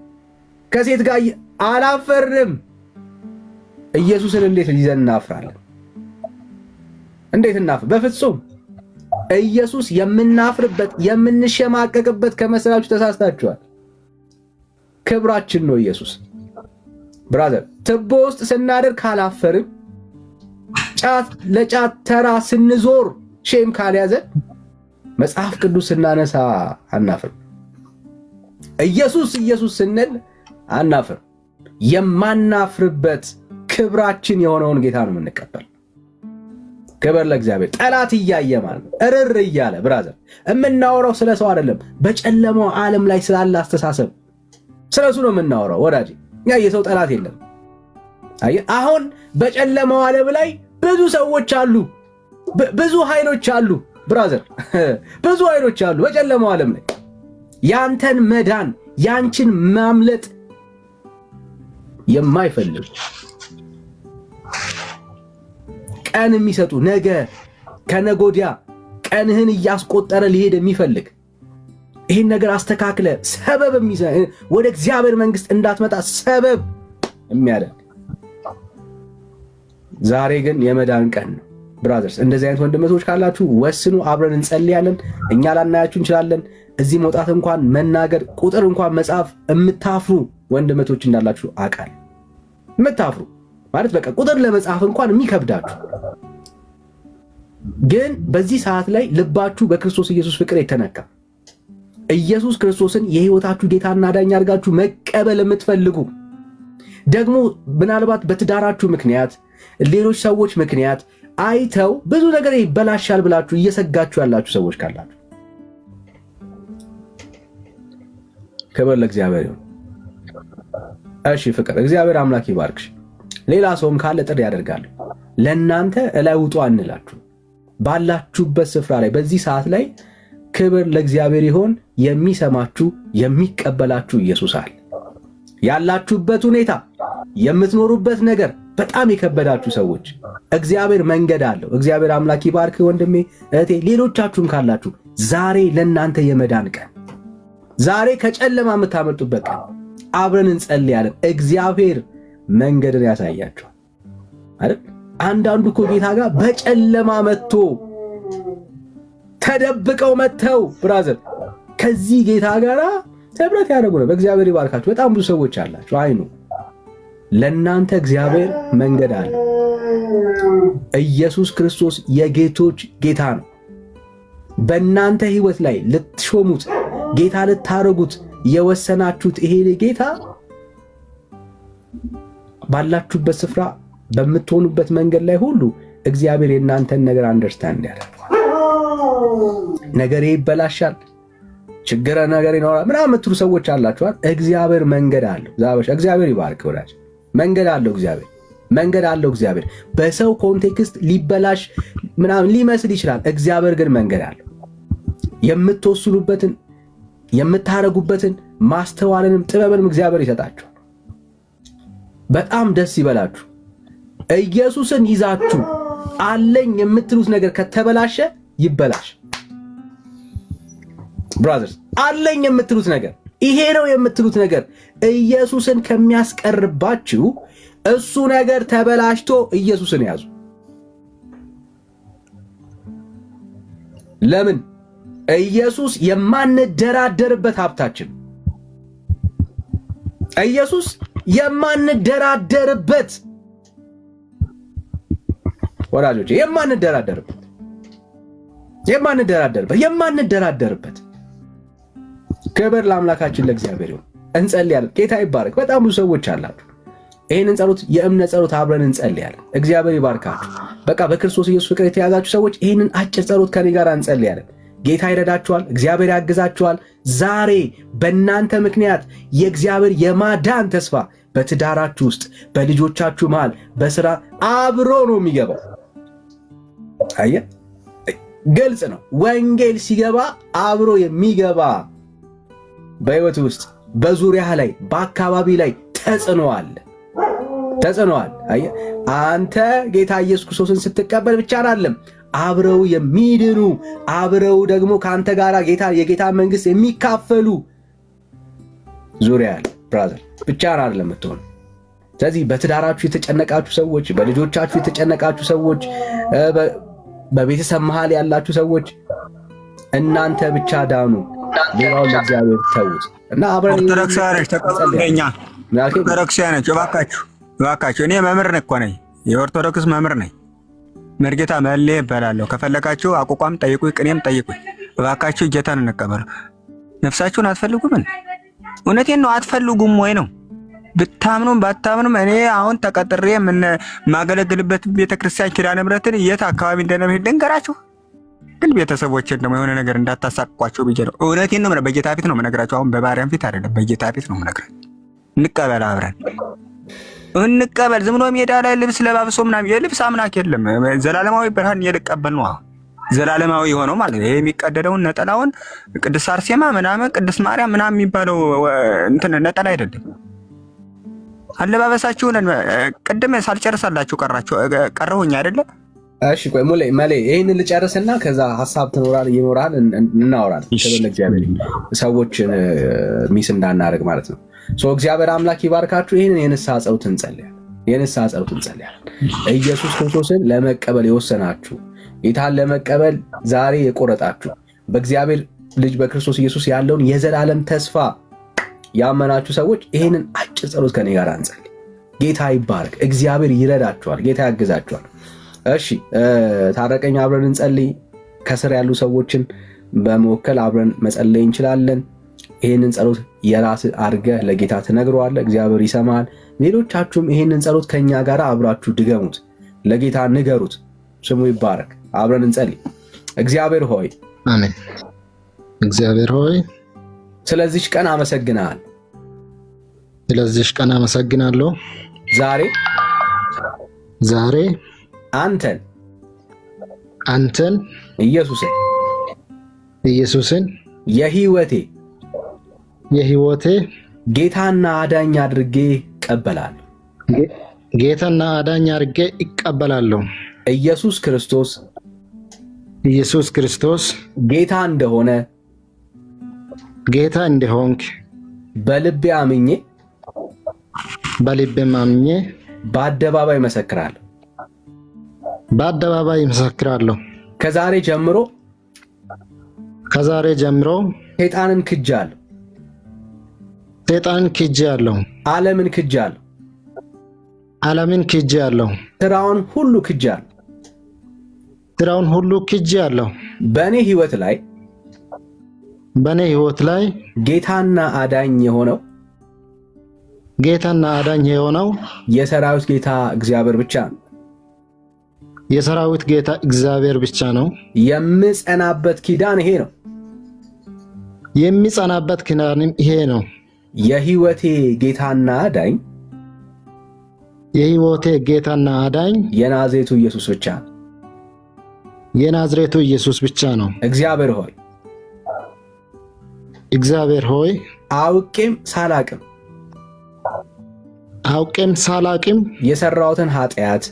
ከሴት ጋር አላፈርንም። ኢየሱስን እንዴት ይዘን እናፍራለን? እንዴት እናፍር? በፍጹም ኢየሱስ የምናፍርበት የምንሸማቀቅበት ከመሰላችሁ ተሳስታችኋል። ክብራችን ነው ኢየሱስ ብራዘር። ትቦ ውስጥ ስናደር ካላፈርን፣ ጫት ለጫት ተራ ስንዞር ሼም ካልያዘን፣ መጽሐፍ ቅዱስ ስናነሳ አናፍርም። ኢየሱስ ስንል አናፍር። የማናፍርበት ክብራችን የሆነውን ጌታ ነው የምንቀበል። ክብር ለእግዚአብሔር። ጠላት እያየ ማለት ነው እርር እያለ ብራዘር፣ የምናወራው ስለ ሰው አይደለም። በጨለማው ዓለም ላይ ስላለ አስተሳሰብ ስለሱ ነው የምናወራው ወዳጅ። እኛ የሰው ጠላት የለም። አሁን በጨለማው ዓለም ላይ ብዙ ሰዎች አሉ፣ ብዙ ኃይሎች አሉ ብራዘር፣ ብዙ ኃይሎች አሉ በጨለማው ዓለም ላይ ያንተን መዳን ያንቺን ማምለጥ የማይፈልጉ ቀን የሚሰጡ ነገ ከነጎዲያ ቀንህን እያስቆጠረ ሊሄድ የሚፈልግ ይህን ነገር አስተካክለ ሰበብ ወደ እግዚአብሔር መንግስት እንዳትመጣ ሰበብ የሚያደርግ ዛሬ ግን የመዳን ቀን ነው ብራዘርስ። እንደዚህ አይነት ወንድመቶች ካላችሁ ወስኑ፣ አብረን እንጸልያለን። እኛ ላናያችሁ እንችላለን። እዚህ መውጣት እንኳን መናገር ቁጥር እንኳን መጻፍ የምታፍሩ ወንድመቶች እንዳላችሁ አቃል የምታፍሩ ማለት በቃ ቁጥር ለመጻፍ እንኳን የሚከብዳችሁ ግን በዚህ ሰዓት ላይ ልባችሁ በክርስቶስ ኢየሱስ ፍቅር የተነካ ኢየሱስ ክርስቶስን የህይወታችሁ ጌታና አዳኝ አድርጋችሁ መቀበል የምትፈልጉ ደግሞ ምናልባት በትዳራችሁ ምክንያት ሌሎች ሰዎች ምክንያት አይተው ብዙ ነገር ይበላሻል ብላችሁ እየሰጋችሁ ያላችሁ ሰዎች ካላችሁ ክብር ለእግዚአብሔር ይሁን። እሺ ፍቅር እግዚአብሔር አምላክ ይባርክሽ። ሌላ ሰውም ካለ ጥሪ ያደርጋል። ለእናንተ እላይ ውጡ አንላችሁ። ባላችሁበት ስፍራ ላይ በዚህ ሰዓት ላይ ክብር ለእግዚአብሔር ይሁን። የሚሰማችሁ የሚቀበላችሁ ኢየሱስ አለ። ያላችሁበት ሁኔታ የምትኖሩበት ነገር በጣም የከበዳችሁ ሰዎች እግዚአብሔር መንገድ አለው። እግዚአብሔር አምላክ ይባርክ ወንድሜ እህቴ። ሌሎቻችሁም ካላችሁ ዛሬ ለእናንተ የመዳን ቀን፣ ዛሬ ከጨለማ የምታመልጡበት ቀን። አብረን እንጸልያለን። እግዚአብሔር መንገድን ያሳያችኋል አይደል? አንዳንዱ እኮ ጌታ ጋር በጨለማ መጥቶ ተደብቀው መጥተው ብራዘር ከዚህ ጌታ ጋር ህብረት ያደርጉ ነው። በእግዚአብሔር ይባርካችሁ። በጣም ብዙ ሰዎች አላችሁ። አይኑ ለእናንተ እግዚአብሔር መንገድ አለ። ኢየሱስ ክርስቶስ የጌቶች ጌታ ነው። በእናንተ ህይወት ላይ ልትሾሙት ጌታ ልታረጉት የወሰናችሁት ይሄ ጌታ ባላችሁበት ስፍራ በምትሆኑበት መንገድ ላይ ሁሉ እግዚአብሔር የእናንተን ነገር አንደርስታንድ ያደርጋል። ነገሬ ይበላሻል፣ ችግረ ነገር ይኖራል ምናምን የምትሉ ሰዎች አላችኋል። እግዚአብሔር መንገድ አለው። እግዚአብሔር ይባርክ ወዳጅ። መንገድ አለው እግዚአብሔር፣ መንገድ አለው እግዚአብሔር። በሰው ኮንቴክስት ሊበላሽ ምናምን ሊመስል ይችላል። እግዚአብሔር ግን መንገድ አለው። የምትወስኑበትን የምታረጉበትን ማስተዋልንም ጥበብንም እግዚአብሔር ይሰጣችሁ። በጣም ደስ ይበላችሁ። ኢየሱስን ይዛችሁ አለኝ የምትሉት ነገር ከተበላሸ ይበላሽ። ብራዘርስ አለኝ የምትሉት ነገር ይሄ ነው የምትሉት ነገር ኢየሱስን ከሚያስቀርባችሁ እሱ ነገር ተበላሽቶ ኢየሱስን ያዙ። ለምን? ኢየሱስ የማንደራደርበት ሀብታችን፣ ኢየሱስ የማንደራደርበት ወዳጆች፣ የማንደራደርበት ክብር ለአምላካችን ለእግዚአብሔር ይሁን። እንጸልያለን። ጌታ ይባረክ። በጣም ብዙ ሰዎች አላችሁ። ይህንን ጸሎት የእምነት ጸሎት አብረን እንጸልያለን። እግዚአብሔር ይባርካችሁ። በቃ በክርስቶስ ኢየሱስ ፍቅር የተያዛችሁ ሰዎች ይህንን አጭር ጸሎት ከኔ ጋር እንጸልያለን። ጌታ ይረዳችኋል። እግዚአብሔር ያግዛችኋል። ዛሬ በእናንተ ምክንያት የእግዚአብሔር የማዳን ተስፋ በትዳራችሁ ውስጥ፣ በልጆቻችሁ መሃል፣ በስራ አብሮ ነው የሚገባው። አየህ፣ ግልጽ ነው። ወንጌል ሲገባ አብሮ የሚገባ በህይወት ውስጥ በዙሪያ ላይ በአካባቢ ላይ ተጽዕኖ አለ። አየህ፣ አንተ ጌታ ኢየሱስ ክርስቶስን ስትቀበል ብቻ አይደለም አብረው የሚድኑ አብረው ደግሞ ከአንተ ጋር የጌታ መንግስት የሚካፈሉ ዙሪያ አለ። ብራዘር ብቻ አይደለም የምትሆኑ። ስለዚህ በትዳራችሁ የተጨነቃችሁ ሰዎች፣ በልጆቻችሁ የተጨነቃችሁ ሰዎች፣ በቤተሰብ መሃል ያላችሁ ሰዎች እናንተ ብቻ ዳኑ፣ ሌላውን ለእግዚአብሔር ተዉት እና አብረን ኦርቶዶክሳውያኖች ተቀበሉኛ። ኦርቶዶክሳውያኖች እባካችሁ እኔ መምህር እኮ ነኝ፣ የኦርቶዶክስ መምህር ነኝ። መርጌታ መሌ እባላለሁ። ከፈለጋችሁ አቋቋም ጠይቁኝ፣ ቅኔም ጠይቁኝ። እባካችሁ እጀታን እንቀበሉ። ነፍሳችሁን አትፈልጉም? እውነቴን ነው። አትፈልጉም ወይ ነው? ብታምኑም ባታምኑም እኔ አሁን ተቀጥሬ የማገለግልበት ቤተክርስቲያን ኪዳነ ምሕረትን የት አካባቢ እንደነምሄድ ልንገራችሁ። ግን ቤተሰቦችን ደግሞ የሆነ ነገር እንዳታሳቅቋቸው ብዬ ነው። እውነቴን ነው። በጌታ ፊት ነው የምነግራችሁ። አሁን በማርያም ፊት አይደለም፣ በጌታ ፊት ነው የምነግራችሁ። እንቀበል አብረን። እንቀበል። ዝም ብሎ ሜዳ ላይ ልብስ ለባብሶ ምናምን የልብስ አምላክ የለም። ዘላለማዊ ብርሃን እየልቀበል ነው። ዘላለማዊ የሆነው ማለት ነው። ይሄ የሚቀደደውን ነጠላውን ቅድስት አርሴማ ምናምን ቅድስት ማርያም ምናምን የሚባለው እንትን ነጠላ አይደለም። አለባበሳችሁን ቅድም ሳልጨርሳላችሁ ቀረሁኝ አይደለ? እሺ ቆይ መሌ ይሄንን ልጨርስና ከዛ ሀሳብ ይኖራል እናወራለን። እግዚአብሔር ሰዎችን ሚስ እንዳናደርግ ማለት ነው። እግዚአብሔር አምላክ ይባርካችሁ። ይህንን የንስሐ ጸሎት እንጸልያለን። ኢየሱስ ክርስቶስን ለመቀበል የወሰናችሁ ጌታን ለመቀበል ዛሬ የቆረጣችሁ በእግዚአብሔር ልጅ በክርስቶስ ኢየሱስ ያለውን የዘላለም ተስፋ ያመናችሁ ሰዎች ይህንን አጭር ጸሎት ከኔ ጋር እንጸልይ። ጌታ ይባርክ። እግዚአብሔር ይረዳችኋል። ጌታ ያግዛችኋል። እሺ ታረቀኝ፣ አብረን እንጸልይ። ከስር ያሉ ሰዎችን በመወከል አብረን መጸለይ እንችላለን። ይህንን ጸሎት የራስ አድርገህ ለጌታ ትነግረዋለህ። እግዚአብሔር ይሰማል። ሌሎቻችሁም ይህንን ጸሎት ከኛ ጋር አብራችሁ ድገሙት፣ ለጌታ ንገሩት። ስሙ ይባረክ። አብረን እንጸልይ። እግዚአብሔር ሆይ አሜን። እግዚአብሔር ሆይ ስለዚህ ቀን አመሰግናለሁ። ስለዚህ ቀን አመሰግናለሁ። ዛሬ አንተን ኢየሱስን የህይወቴ ጌታና አዳኝ አድርጌ እቀበላለሁ። ኢየሱስ ክርስቶስ ጌታ እንደሆንክ በልቤ አምኜ በአደባባይ መሰክራለሁ። ከዛሬ ጀምሮ ሰይጣንን ክጃለሁ። ዓለምን ክጃለሁ። ስራውን ሁሉ ክጃለሁ። በእኔ ህይወት ላይ ጌታና አዳኝ የሆነው የሰራዊት ጌታ እግዚአብሔር ብቻ ነው። የምጸናበት ኪዳን ይሄ ነው። የህይወቴ ጌታና አዳኝ የናዝሬቱ ኢየሱስ ብቻ ነው። እግዚአብሔር ሆይ አውቄም ሳላቅም የሰራሁትን ኃጢአት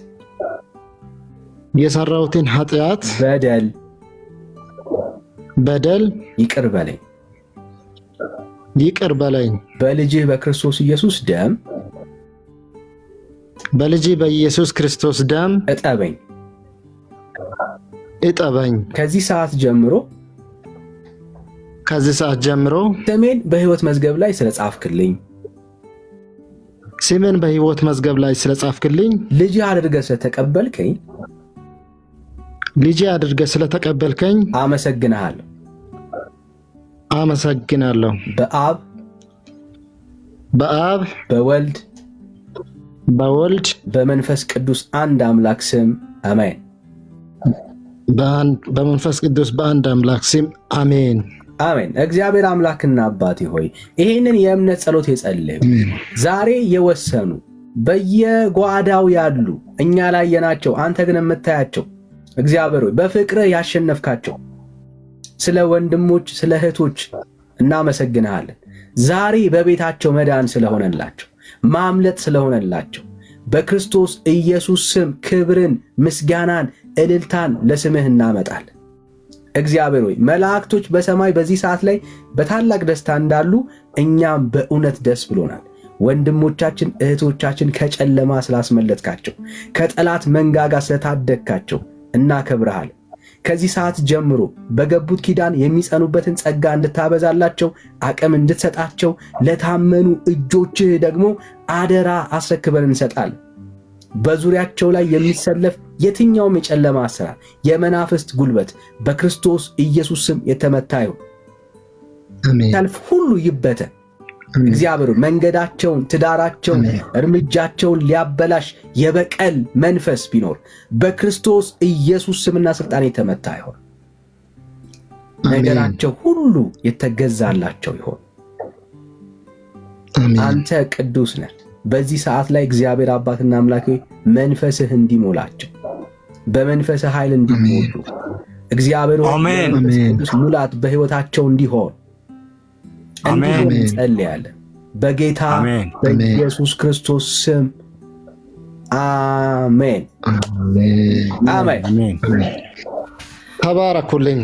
በደል ይቅር በለኝ። በልጅህ በኢየሱስ ክርስቶስ ደም እጠበኝ። ከዚህ ሰዓት ጀምሮ ስሜን በሕይወት መዝገብ ላይ ስለጻፍክልኝ ልጅ አድርገህ ስለተቀበልከኝ አመሰግናለሁ። በአብ በወልድ በመንፈስ ቅዱስ አንድ አምላክ ስም አሜን። በመንፈስ ቅዱስ በአንድ አምላክ ስም አሜን። እግዚአብሔር አምላክና አባቴ ሆይ ይህንን የእምነት ጸሎት የጸለዩ ዛሬ የወሰኑ በየጓዳው ያሉ እኛ ላይ የናቸው አንተ ግን የምታያቸው እግዚአብሔር ሆይ በፍቅርህ ያሸነፍካቸው ስለ ወንድሞች ስለ እህቶች እናመሰግንሃለን። ዛሬ በቤታቸው መዳን ስለሆነላቸው ማምለጥ ስለሆነላቸው በክርስቶስ ኢየሱስ ስም ክብርን፣ ምስጋናን፣ እልልታን ለስምህ እናመጣለን። እግዚአብሔር ሆይ መላእክቶች በሰማይ በዚህ ሰዓት ላይ በታላቅ ደስታ እንዳሉ እኛም በእውነት ደስ ብሎናል። ወንድሞቻችን እህቶቻችን ከጨለማ ስላስመለጥካቸው ከጠላት መንጋጋ ስለታደግካቸው እናከብረሃለን። ከዚህ ሰዓት ጀምሮ በገቡት ኪዳን የሚጸኑበትን ጸጋ እንድታበዛላቸው አቅም እንድትሰጣቸው ለታመኑ እጆችህ ደግሞ አደራ አስረክበን እንሰጣለን። በዙሪያቸው ላይ የሚሰለፍ የትኛውም የጨለማ አሰራር፣ የመናፍስት ጉልበት በክርስቶስ ኢየሱስ ስም የተመታ ይሁን። ሰልፍ ሁሉ ይበተን። እግዚአብሔር መንገዳቸውን፣ ትዳራቸውን፣ እርምጃቸውን ሊያበላሽ የበቀል መንፈስ ቢኖር በክርስቶስ ኢየሱስ ስምና ስልጣን የተመታ ይሆን። ነገራቸው ሁሉ የተገዛላቸው ይሆን። አንተ ቅዱስ ነህ። በዚህ ሰዓት ላይ እግዚአብሔር አባትና አምላክ መንፈስህ እንዲሞላቸው በመንፈስህ ኃይል እንዲሞሉ እግዚአብሔር ቅዱስ ሙላት በህይወታቸው እንዲሆን እንጸልያለን በጌታ በኢየሱስ ክርስቶስ ስም አሜን አሜን።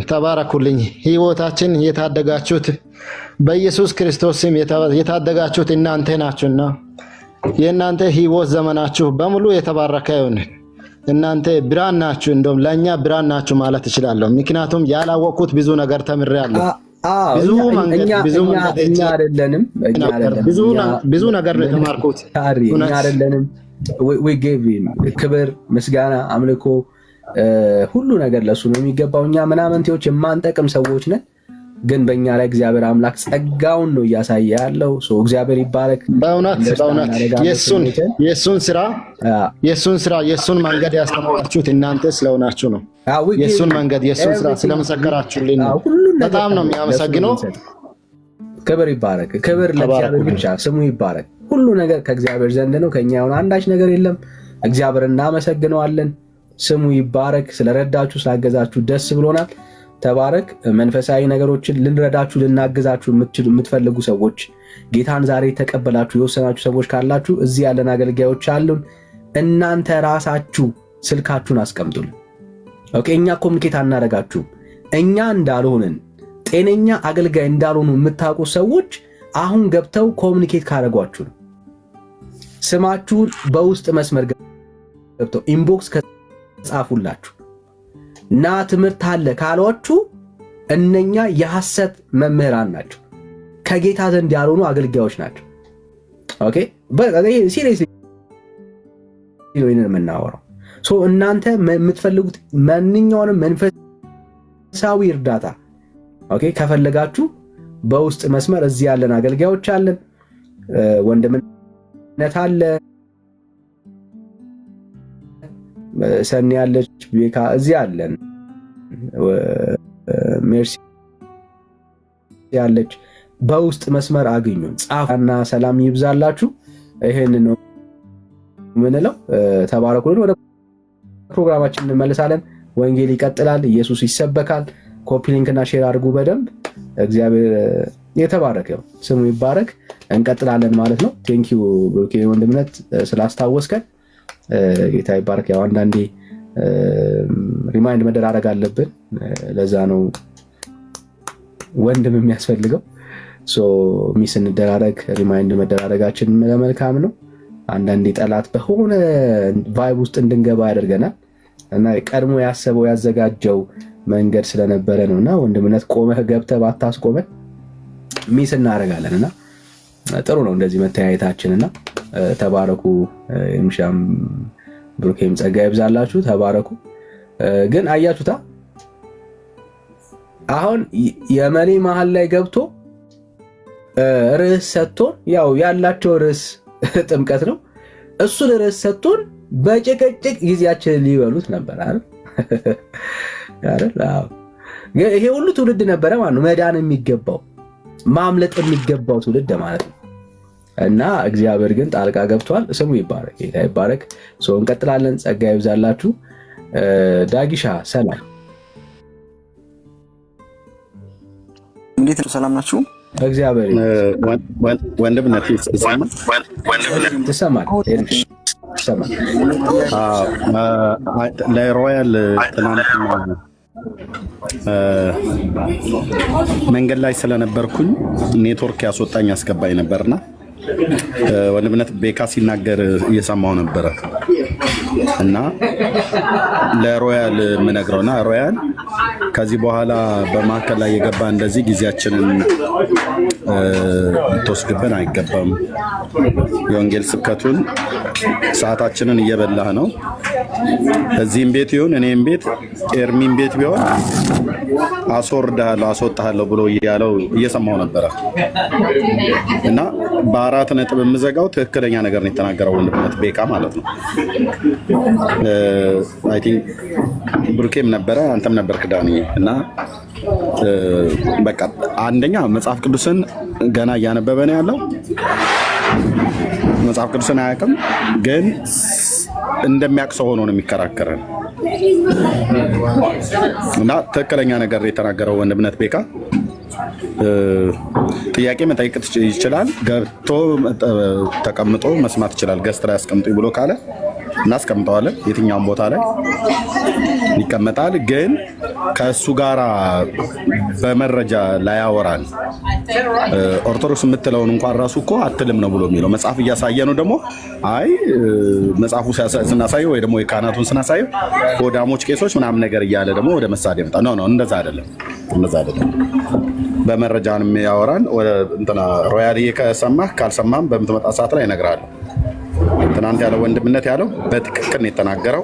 ተባረኩልኝ። ህይወታችን የታደጋችሁት በኢየሱስ ክርስቶስ ስም የታደጋችሁት እናንተ ናችሁና የእናንተ ህይወት ዘመናችሁ በሙሉ የተባረከ ይሁን። እናንተ ብርሃን ናችሁ፣ እንደውም ለእኛ ብርሃን ናችሁ ማለት እችላለሁ። ምክንያቱም ያላወቅኩት ብዙ ነገር ተምሬያለሁ። ብዙ ነገር ነው የተማርኩት። ክብር፣ ምስጋና፣ አምልኮ ሁሉ ነገር ለሱ ነው የሚገባው። እኛ ምናምንቴዎች የማንጠቅም ሰዎች ነን፣ ግን በእኛ ላይ እግዚአብሔር አምላክ ጸጋውን ነው እያሳየ ያለው። እግዚአብሔር ይባረክ። በእውነት የእሱን ስራ የእሱን መንገድ ያስተማራችሁት እናንተ ስለሆናችሁ ነው። የእሱን መንገድ የእሱን ስራ ስለመሰከራችሁልኝ በጣም ነው የሚያመሰግነው። ክብር ይባረክ። ክብር ለእግዚአብሔር ብቻ፣ ስሙ ይባረክ። ሁሉ ነገር ከእግዚአብሔር ዘንድ ነው፣ ከእኛ የሆነ አንዳች ነገር የለም። እግዚአብሔር እናመሰግነዋለን። ስሙ ይባረክ። ስለረዳችሁ ስላገዛችሁ ደስ ብሎናል። ተባረክ። መንፈሳዊ ነገሮችን ልንረዳችሁ ልናግዛችሁ የምትፈልጉ ሰዎች ጌታን ዛሬ ተቀበላችሁ የወሰናችሁ ሰዎች ካላችሁ እዚህ ያለን አገልጋዮች አሉን። እናንተ ራሳችሁ ስልካችሁን አስቀምጡልን። ኦኬ፣ እኛ ኮሚኒኬት አናደርጋችሁም። እኛ እንዳልሆንን ጤነኛ አገልጋይ እንዳልሆኑ የምታውቁ ሰዎች አሁን ገብተው ኮሚኒኬት ካደረጓችሁ ነው። ስማችሁን በውስጥ መስመር ገብተው ኢንቦክስ ከጻፉላችሁ እና ትምህርት አለ ካሏችሁ እነኛ የሐሰት መምህራን ናቸው፣ ከጌታ ዘንድ ያልሆኑ አገልጋዮች ናቸው። ኦኬ፣ በቃ ሲሪየስሊ ነው የምናወራው። እናንተ የምትፈልጉት ማንኛውንም መንፈሳዊ እርዳታ ኦኬ ከፈለጋችሁ በውስጥ መስመር እዚህ ያለን አገልጋዮች አለን። ወንድምነት አለ፣ ሰኒ ያለች፣ ቤካ እዚህ አለን፣ ሜርሲ ያለች። በውስጥ መስመር አግኙን፣ ጻፉና ሰላም ይብዛላችሁ። ይሄን ነው ምንለው። ተባረኩልን። ወደ ፕሮግራማችን እንመለሳለን። ወንጌል ይቀጥላል። ኢየሱስ ይሰበካል። ኮፒ ሊንክና ሼር አድርጉ በደንብ። እግዚአብሔር የተባረከ ስሙ ይባረክ። እንቀጥላለን ማለት ነው። ቴንኪው ብሩኬ ወንድምነት ስላስታወስከን ጌታ ይባረክ። ያው አንዳንዴ ሪማይንድ መደራረግ አለብን። ለዛ ነው ወንድም የሚያስፈልገው። ሚስ እንደራረግ ሪማይንድ መደራረጋችን ለመልካም ነው። አንዳንዴ ጠላት በሆነ ቫይብ ውስጥ እንድንገባ ያደርገናል እና ቀድሞ ያሰበው ያዘጋጀው መንገድ ስለነበረ ነውና ወንድምነት ቆመህ ገብተህ ባታስቆመን ሚስ እናደርጋለን እና ጥሩ ነው እንደዚህ መተያየታችንና ተባረኩ። የምሻም ብሩኬም ጸጋ ይብዛላችሁ። ተባረኩ። ግን አያችሁታ አሁን የመኔ መሀል ላይ ገብቶ ርዕስ ሰጥቶን፣ ያው ያላቸው ርዕስ ጥምቀት ነው። እሱን ርዕስ ሰጥቶን በጭቅጭቅ ጊዜያችንን ሊበሉት ነበር አይደል? ይሄ ሁሉ ትውልድ ነበረ ማለት ነው መዳን የሚገባው ማምለጥ የሚገባው ትውልድ ማለት ነው። እና እግዚአብሔር ግን ጣልቃ ገብቷል። ስሙ ይባረክ፣ ጌታ ይባረክ። እንቀጥላለን። ጸጋ ይብዛላችሁ። ዳጊሻ ሰላም፣ እንዴት ነው? ሰላም ናችሁ? እግዚአብሔር ወንድምነት ትሰማል። ለሮያል ትናንትና መንገድ ላይ ስለነበርኩኝ ኔትወርክ ያስወጣኝ ያስገባኝ ነበርና ወንድምነት ቤካ ሲናገር እየሰማው ነበረ እና ለሮያል የምነግረውና ሮያል ከዚህ በኋላ በማዕከል ላይ የገባ እንደዚህ ጊዜያችንን ልትወስድብን አይገባም። የወንጌል ስብከቱን ሰዓታችንን እየበላህ ነው። እዚህም ቤት ይሁን እኔም ቤት ኤርሚን ቤት ቢሆን አስወርድሃለሁ አስወጣሃለሁ ብሎ እያለው እየሰማው ነበረ እና በአራት ነጥብ የምዘጋው ትክክለኛ ነገር ነው የተናገረው ወንድምነት ቤካ ማለት ነው። አይ ቲንክ ብሩኬም ነበረ አንተም ነበርክ ዳኒ። እና በቃ አንደኛ መጽሐፍ ቅዱስን ገና እያነበበ ነው ያለው። መጽሐፍ ቅዱስን አያውቅም፣ ግን እንደሚያውቅ ሰው ሆኖ ነው የሚከራከረን እና ትክክለኛ ነገር የተናገረው ወንድምነት ቤካ ጥያቄ መጠየቅ ይችላል። ገብቶ ተቀምጦ መስማት ይችላል። ገስት ላይ አስቀምጡኝ ብሎ ካለ እናስቀምጠዋለን። የትኛውም ቦታ ላይ ይቀመጣል። ግን ከእሱ ጋር በመረጃ ላያወራን ኦርቶዶክስ የምትለውን እንኳን ራሱ እኮ አትልም ነው ብሎ የሚለው መጽሐፍ እያሳየ ነው። ደግሞ አይ መጽሐፉ ስናሳየው ወይ ደግሞ የካህናቱን ስናሳየው ሆዳሞች ቄሶች ምናምን ነገር እያለ ደግሞ ወደ መሳደብ ይመጣ። ነው እንደዛ አይደለም፣ እንደዛ አይደለም። በመረጃን የሚያወራን እንትና ሮያልዬ ከሰማህ ካልሰማም በምትመጣ ሰዓት ላይ እነግርሃለሁ። ትናንት ያለው ወንድምነት ያለው በትክክል ነው የተናገረው።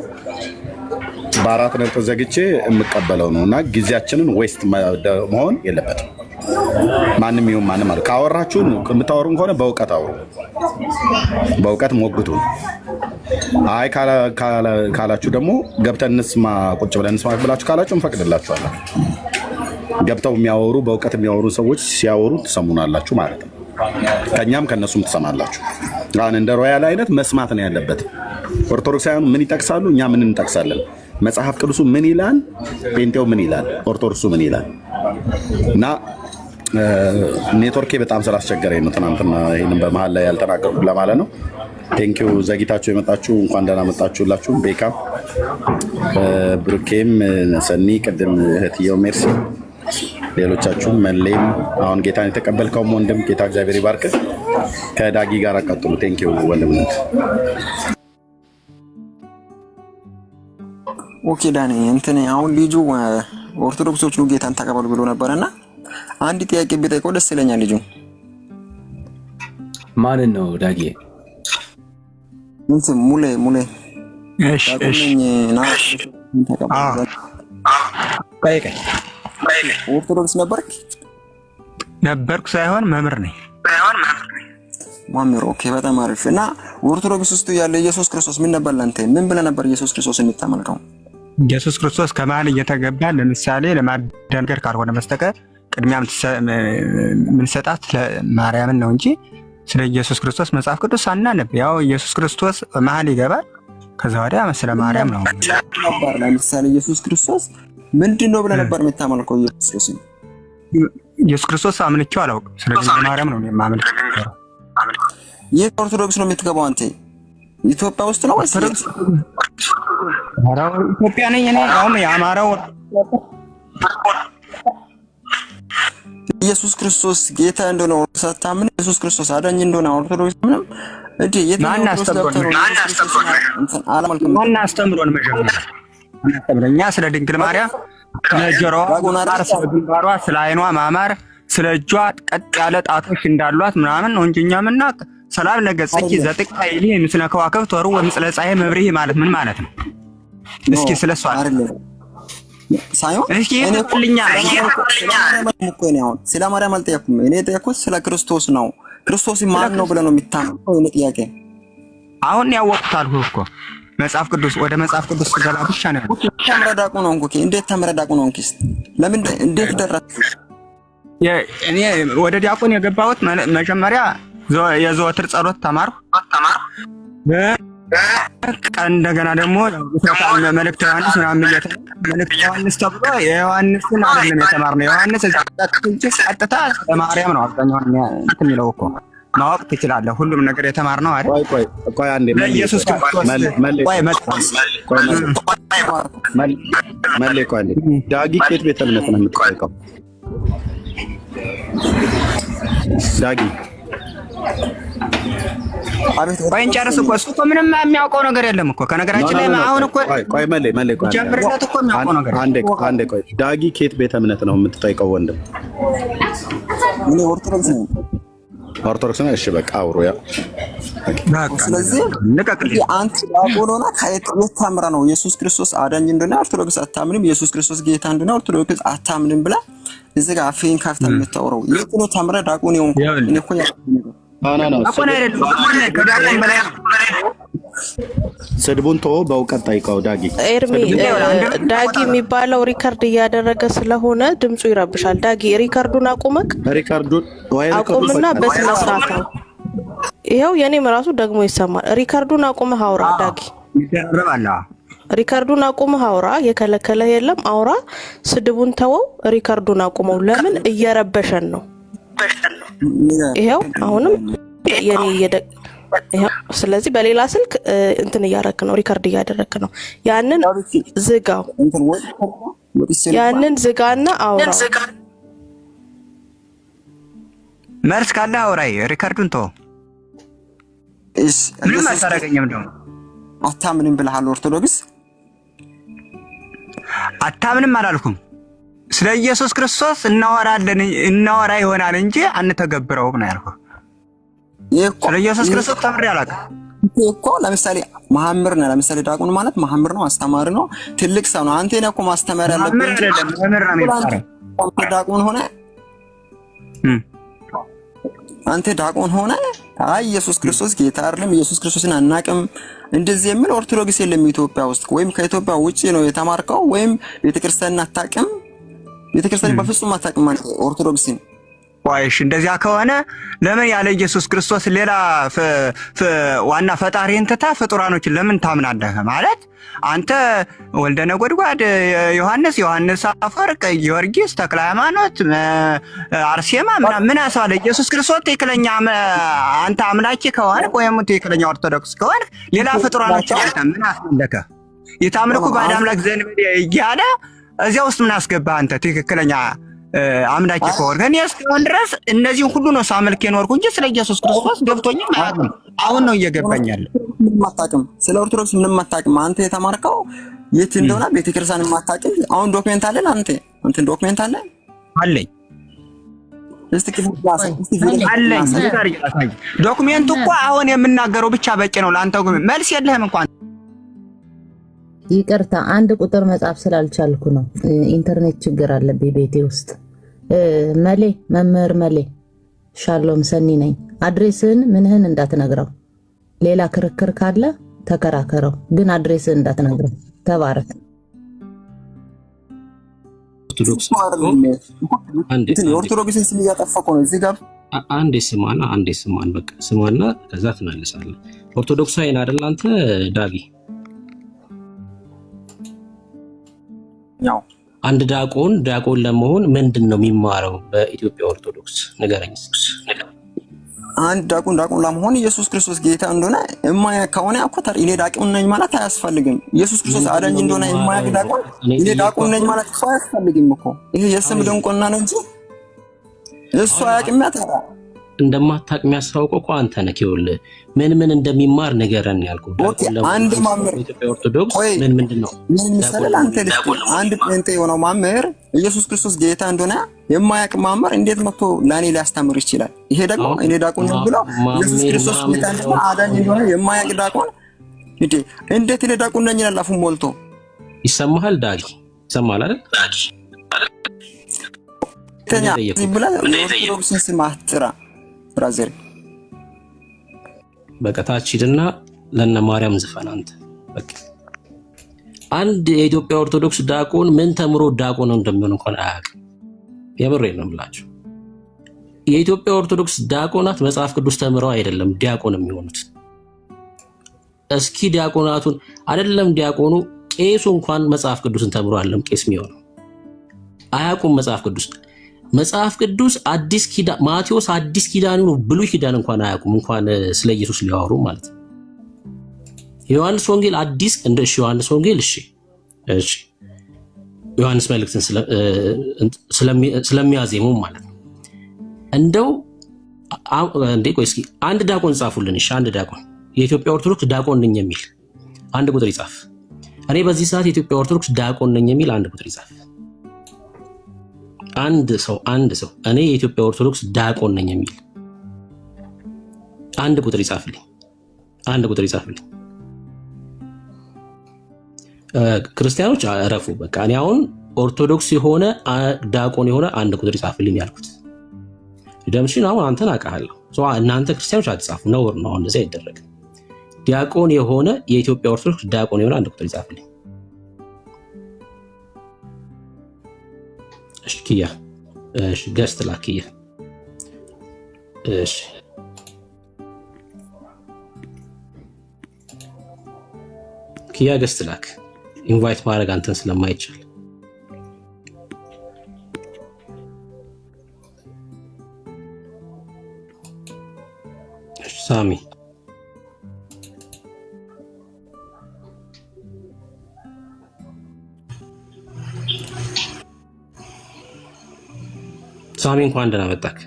በአራት ነጥብ ዘግቼ የምቀበለው ነው እና ጊዜያችንን ዌስት መሆን የለበትም። ማንም ይሁን ማንም አለ ካወራችሁ የምታወሩን ከሆነ በእውቀት አውሩ፣ በእውቀት ሞግቱ። አይ ካላችሁ ደግሞ ገብተን እንስማ፣ ቁጭ ብለን እንስማ ብላችሁ ካላችሁ እንፈቅድላችኋለን። ገብተው የሚያወሩ በእውቀት የሚያወሩ ሰዎች ሲያወሩ ትሰሙናላችሁ ማለት ነው። ከኛም ከነሱም ትሰማላችሁ። አሁን እንደ ሮያል አይነት መስማት ነው ያለበት። ኦርቶዶክሳውያኑ ምን ይጠቅሳሉ፣ እኛ ምን እንጠቅሳለን? መጽሐፍ ቅዱሱ ምን ይላል፣ ጴንጤው ምን ይላል፣ ኦርቶዶክሱ ምን ይላል? እና ኔትወርኬ በጣም ስላስቸገረኝ ነው ትናንትና ይህንን በመሀል ላይ ያልተናገርኩ ለማለት ነው። ቴንኪው ዘግይታችሁ የመጣችሁ እንኳን ደህና መጣችሁላችሁ። ቤካም ብሩኬም ሰኒ ቅድም እህትየው ሜርሲ ሌሎቻችሁም መሌም አሁን ጌታን የተቀበልከውም ወንድም ጌታ እግዚአብሔር ይባርክ። ከዳጊ ጋር ቀጥሉ። ቴንኪው ወንድምነት። ኦኬ ዳኒ እንትን አሁን ልጁ ኦርቶዶክሶች ነው ጌታን ተቀበሉ ብሎ ነበርና አንድ ጥያቄ ቢጠይቀው ደስ ይለኛል። ልጁ ማንን ነው ዳጊ? እንትን ሙሌ እሺ ኦርቶዶክስ ነበርኩ ሳይሆን መምህር ነኝ። መምህር ኦኬ፣ በጣም አሪፍ። እና ኦርቶዶክስ ውስጥ ያለ ኢየሱስ ክርስቶስ ምን ነበር ለአንተ? ምን ብለህ ነበር ኢየሱስ ክርስቶስ የምታመልከው? ኢየሱስ ክርስቶስ ከመሀል እየተገባ ለምሳሌ ለማደንገር ካልሆነ በስተቀር ቅድሚያ የምንሰጣት ለማርያምን ነው እንጂ ስለ ኢየሱስ ክርስቶስ መጽሐፍ ቅዱስ አናነብ። ያው ኢየሱስ ክርስቶስ መሀል ይገባል፣ ከዛ ወዲያ ስለ ማርያም ነው። ለምሳሌ ኢየሱስ ክርስቶስ ምንድን ነው ብለህ ነበር የምታመልከው? ኢየሱስ ክርስቶስ አምልቼው አላውቅም። ስለዚህ ማርያም ነው የማመልከው። ይህ ኦርቶዶክስ ነው የምትገባው አንተ? ኢትዮጵያ ውስጥ ነው ወይስ ኢትዮጵያ ነኝ እኔ። ያውም የአማራው ኢየሱስ ክርስቶስ ጌታ እንደሆነ ሳታምን ኢየሱስ ክርስቶስ አዳኝ እንደሆነ ኦርቶዶክስ ምንም እንዴ ማን አስተምሮን መጀመሪያ እኛ ስለ ድንግል ማርያም ስለ ጆሮዋ፣ ስለ ግንባሯ፣ ስለ አይኗ ማማር፣ ስለ እጇ ቀጥ ያለ ጣቶች እንዳሏት ምናምን ነው እንጂ እኛ የምናውቅ ሰላም ለገጽኪ ዘጥቅታ ይሊ ምስለ ከዋክብት ወሩ ወምስለ ፀሐይ መብርሂ ማለት ምን ማለት ነው? እስኪ ስለሷ አይደለም ሳይሆን እኔ ስለ ማርያም አልጠየኩም። እኔ የጠየኩት ስለ ክርስቶስ ነው። ክርስቶስ ማን ነው ብለህ ነው የሚታመነው? እኔ ጥያቄ አሁን ያወቅሁት አልኩህ እኮ መጽሐፍ ቅዱስ ወደ መጽሐፍ ቅዱስ ገባ ብቻ ነው። ተምረዳቁ ነው እንኩ እንዴት ተምረዳቁ ነው እንኪስ ለምን እንዴት ደረስክ? እኔ ወደ ዲያቆን የገባሁት መጀመሪያ የዘወትር ጸሎት ተማርኩ። እንደገና ደግሞ መልእክተ ዮሐንስ ምናምን መልእክተ ዮሐንስ ተብሎ የዮሐንስን አይደለም የተማርነው። ዮሐንስ ቀጥታ ለማርያም ነው አብዛኛውን እንትን የሚለው እኮ ማወቅ ትችላለህ። ሁሉም ነገር የተማርነው አይደል? ቆይ አንዴ ኢየሱስ ክርስቶስ ቆይ አንዴ ዳጊ ከየት ቤተ እምነት ነው የምትጠይቀው? ዳጊ አቤት ቆይ እንጨርስ እኮ እሱ እኮ ምንም የሚያውቀው ነገር የለም እኮ ከነገራችን ላይ አሁን እኮ ቆይ መሌ ቆይ ጀምርለት እኮ የሚያውቀው ነገር አንዴ ቆይ ዳጊ ከየት ቤተ እምነት ነው የምትጠይቀው ወንድም? እኔ ኦርቶዶክስ ነኝ። ኦርቶዶክስ ነው። እሺ በቃ አውሩ ያ ስለዚህ አንተ ዲያቆኖና ከየት ተምረህ ነው ኢየሱስ ክርስቶስ አዳኝ እንደሆነ ኦርቶዶክስ አታምንም፣ ኢየሱስ ክርስቶስ ጌታ እንደሆነ ኦርቶዶክስ አታምንም ብለህ እዚህ ጋር አፌን ካፍተህ የምታወራው የት ነው ተምረህ ዲያቆን የሆንኩ? እኔ እኮ ስድቡን ተወው፣ በእውቀት ጠይቀው። ዳጊ ዳጊ የሚባለው ሪከርድ እያደረገ ስለሆነ ድምፁ ይረብሻል። ዳጊ ሪከርዱን አቁመና በስነ ስርዓት ነው ይኸው የኔም ራሱ ደግሞ ይሰማል። ሪከርዱን አቁመህ አውራ ዳጊ። ይደረባል። ሪከርዱን አቁመህ አውራ። የከለከለ የለም አውራ። ስድቡን ተወው። ሪከርዱን አቁመው። ለምን እየረበሸን ነው? ይኸው አሁንም የኔ ይኸው። ስለዚህ በሌላ ስልክ እንትን እያረክ ነው፣ ሪከርድ እያደረክ ነው። ያንን ዝጋው። ያንን ዝጋና አውራ። መልስ ካለ አውራይ። ሪከርዱን ተወው። ምንም አታረገኝም። ደግሞ አታምንም ብለሃል። ኦርቶዶክስ አታምንም አላልኩም። ስለ ኢየሱስ ክርስቶስ እናወራ ይሆናል እንጂ አንተገብረውም ነው ያልኩህ። ስለ ኢየሱስ ክርስቶስ ተምሬ አላውቅም እኮ። ለምሳሌ መሐመድ ነው። ለምሳሌ ዲያቆን ማለት መሐመድ ነው፣ አስተማሪ ነው፣ ትልቅ ሰው ነው። አንተ ነህ እኮ ማስተማር ያለብህ እንጂ ዲያቆን ሆነ አንተ ዲያቆን ሆነ አይ ኢየሱስ ክርስቶስ ጌታ አይደለም፣ ኢየሱስ ክርስቶስን አናውቅም እንደዚህ የሚል ኦርቶዶክስ የለም ኢትዮጵያ ውስጥ። ወይም ከኢትዮጵያ ውጪ ነው የተማርከው፣ ወይም ቤተክርስቲያን አታውቅም። ቤተክርስቲያን በፍጹም አታውቅም አንተ ኦርቶዶክስን። ዋይሽ እንደዚያ ከሆነ ለምን ያለ ኢየሱስ ክርስቶስ ሌላ ዋና ፈጣሪን ትታ ፍጡራኖችን ለምን ታምናለህ? ማለት አንተ ወልደ ነጎድጓድ ዮሐንስ አፈወርቅ፣ ጊዮርጊስ፣ ተክለ ሃይማኖት፣ አርሴማ ምን አስባለ? ኢየሱስ ክርስቶስ ትክክለኛ አንተ አምላኪ ከሆነ ወይም ትክክለኛ ኦርቶዶክስ ከሆነ ሌላ ፍጡራኖችን አንተ ምን አስመለከ? የታምልኩ ባዕድ አምላክ ዘንበል እያለ እዚያ ውስጥ ምን አስገባህ አንተ? ትክክለኛ አምላኪ ከሆነ እኔ እስካሁን ድረስ እነዚህን ሁሉ ነው ሳመልክ የኖርኩ እንጂ ስለ ኢየሱስ ክርስቶስ ገብቶኝም አያውቅም። አሁን ነው እየገባኛል። ምንም አታውቅም፣ ስለ ኦርቶዶክስ ምንም አታውቅም። አንተ የተማርከው የት እንደሆነ ቤተክርስቲያን አታውቅም። አሁን ዶክመንት አለ አንተ ዶክመንት አለ አለኝ። እስቲ አለኝ ዶክመንቱ እኮ አሁን የምናገረው ብቻ በቂ ነው። ለአንተ መልስ የለህም እንኳን። ይቅርታ አንድ ቁጥር መጻፍ ስላልቻልኩ ነው። ኢንተርኔት ችግር አለብኝ ቤቴ ውስጥ። መምህር መሌ ሻሎም ሰኒ ነኝ። አድሬስህን ምንህን እንዳትነግረው። ሌላ ክርክር ካለ ተከራከረው፣ ግን አድሬስህን እንዳትነግረው። ተባረክ። ኦርቶዶክስ ስም እያጠፋሁ ነው እዚህ ጋር። አንዴ ስማን በቃ ስማና ከዛ ትመልሳለህ። ኦርቶዶክሳዊ አይደል አንተ ዳጊ? አንድ ዲያቆን ለመሆን ምንድን ነው የሚማረው በኢትዮጵያ ኦርቶዶክስ ንገረኝ። አንድ ዲያቆን ለመሆን ኢየሱስ ክርስቶስ ጌታ እንደሆነ የማያውቅ ከሆነ እኮ እኔ ዲያቆን ነኝ ማለት አያስፈልግም። ኢየሱስ ክርስቶስ አዳኝ እንደሆነ የማያውቅ ዲያቆን እኔ ዲያቆን ነኝ ማለት እኮ አያስፈልግም እኮ። ይሄ የስም ድንቁርና ነው እንጂ እሱ አያውቅም። ያታራ እንደማታውቅ የሚያስታውቀው እኮ አንተ ነህ። ይኸውልህ ምን እንደሚማር ንገረን ያልኩህ። አንድ ማመር ኢትዮጵያ ኦርቶዶክስ ምንድን ነው አንድ ጴንጤ የሆነው ማመር ኢየሱስ ክርስቶስ ጌታ እንደሆነ የማያውቅ ማመር እንዴት መጥቶ ለኔ ሊያስተምር ይችላል? ይሄ ደግሞ እኔ ዲያቆን ነኝ ብሎ ኢየሱስ ክርስቶስ ጌታ እንደሆነ አዳኝ እንደሆነ የማያውቅ ዲያቆን እንዴት እኔ ዲያቆን ነኝ ይላል አፉን ሞልቶ? ይሰማሃል ዳጊ? ይሰማሃል አይደል ዳጊ? ተኛ ይብላ ኦርቶዶክስ ስም አትጥራ ብራዘር። በቃ ታች ሂድና ለነ ማርያም ዝፈን አንተ። በቃ አንድ የኢትዮጵያ ኦርቶዶክስ ዲያቆን ምን ተምሮ ዲያቆን እንደሚሆን እንኳን አያውቅም። የምሬን ነው የምላችሁ። የኢትዮጵያ ኦርቶዶክስ ዲያቆናት መጽሐፍ ቅዱስ ተምረው አይደለም ዲያቆን የሚሆኑት። እስኪ ዲያቆናቱን አይደለም ዲያቆኑ ቄሱ እንኳን መጽሐፍ ቅዱስን ተምሮ አይደለም ቄስ የሚሆነው። አያውቁም መጽሐፍ ቅዱስ አዲስ ኪዳን ማቴዎስ አዲስ ኪዳን ነው፣ ብሉይ ኪዳን እንኳን አያውቁም፣ እንኳን ስለ ኢየሱስ ሊያወሩ ማለት ነው። ዮሐንስ ወንጌል አዲስ ዮሐንስ ወንጌል እሺ ዮሐንስ መልእክትን ስለሚያዜሙ ማለት ነው። እንደው ቆይ እስኪ አንድ ዲያቆን ጻፉልን። እሺ አንድ ዲያቆን የኢትዮጵያ ኦርቶዶክስ ዲያቆን ነኝ የሚል አንድ ቁጥር ይጻፍ። እኔ በዚህ ሰዓት የኢትዮጵያ ኦርቶዶክስ ዲያቆን ነኝ የሚል አንድ ቁጥር ይጻፍ። አንድ ሰው እኔ የኢትዮጵያ ኦርቶዶክስ ዲያቆን ነኝ የሚል አንድ ቁጥር ይጻፍልኝ። ክርስቲያኖች አረፉ። በቃ እኔ አሁን ኦርቶዶክስ የሆነ ዲያቆን የሆነ አንድ ቁጥር ይጻፍልኝ ያልኩት ደምሽን አሁን አንተን አውቃለሁ። እናንተ ክርስቲያኖች አትጻፉ፣ ነውር ነው። እንደዚህ አይደረግም። ዲያቆን የሆነ የኢትዮጵያ ኦርቶዶክስ ዲያቆን የሆነ አንድ ቁጥር ይጻፍልኝ። እሺ ኪያ ገስት ላኪያ። እሺ ኪያ ገስት ላክ ኢንቫይት ማድረግ አንተን ስለማይቻል ሳሚ ሳሚ እንኳን ደህና መጣክ።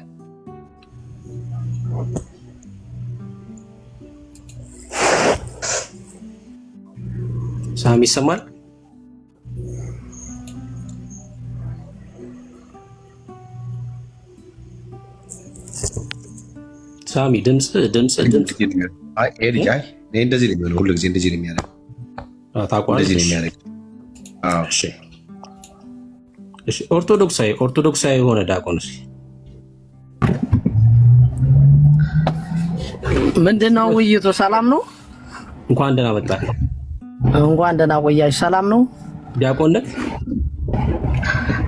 ሳሚ ይሰማል? ሳሚ ድምጽ አይ ኤልጅ አይ እንደዚህ ነው የሚሆነው። ሁሉ ጊዜ እንደዚህ ነው የሚያደርገው። ታውቃለህ? እንደዚህ ነው የሚያደርገው። አዎ እሺ እሺ። ኦርቶዶክሳዊ የሆነ ዲያቆን እሺ፣ ምንድነው ውይይቱ? ሰላም ነው? እንኳን ደህና መጣህ። እንኳን ደህና ቆያችሁ። ሰላም ነው? ዲያቆን ነህ?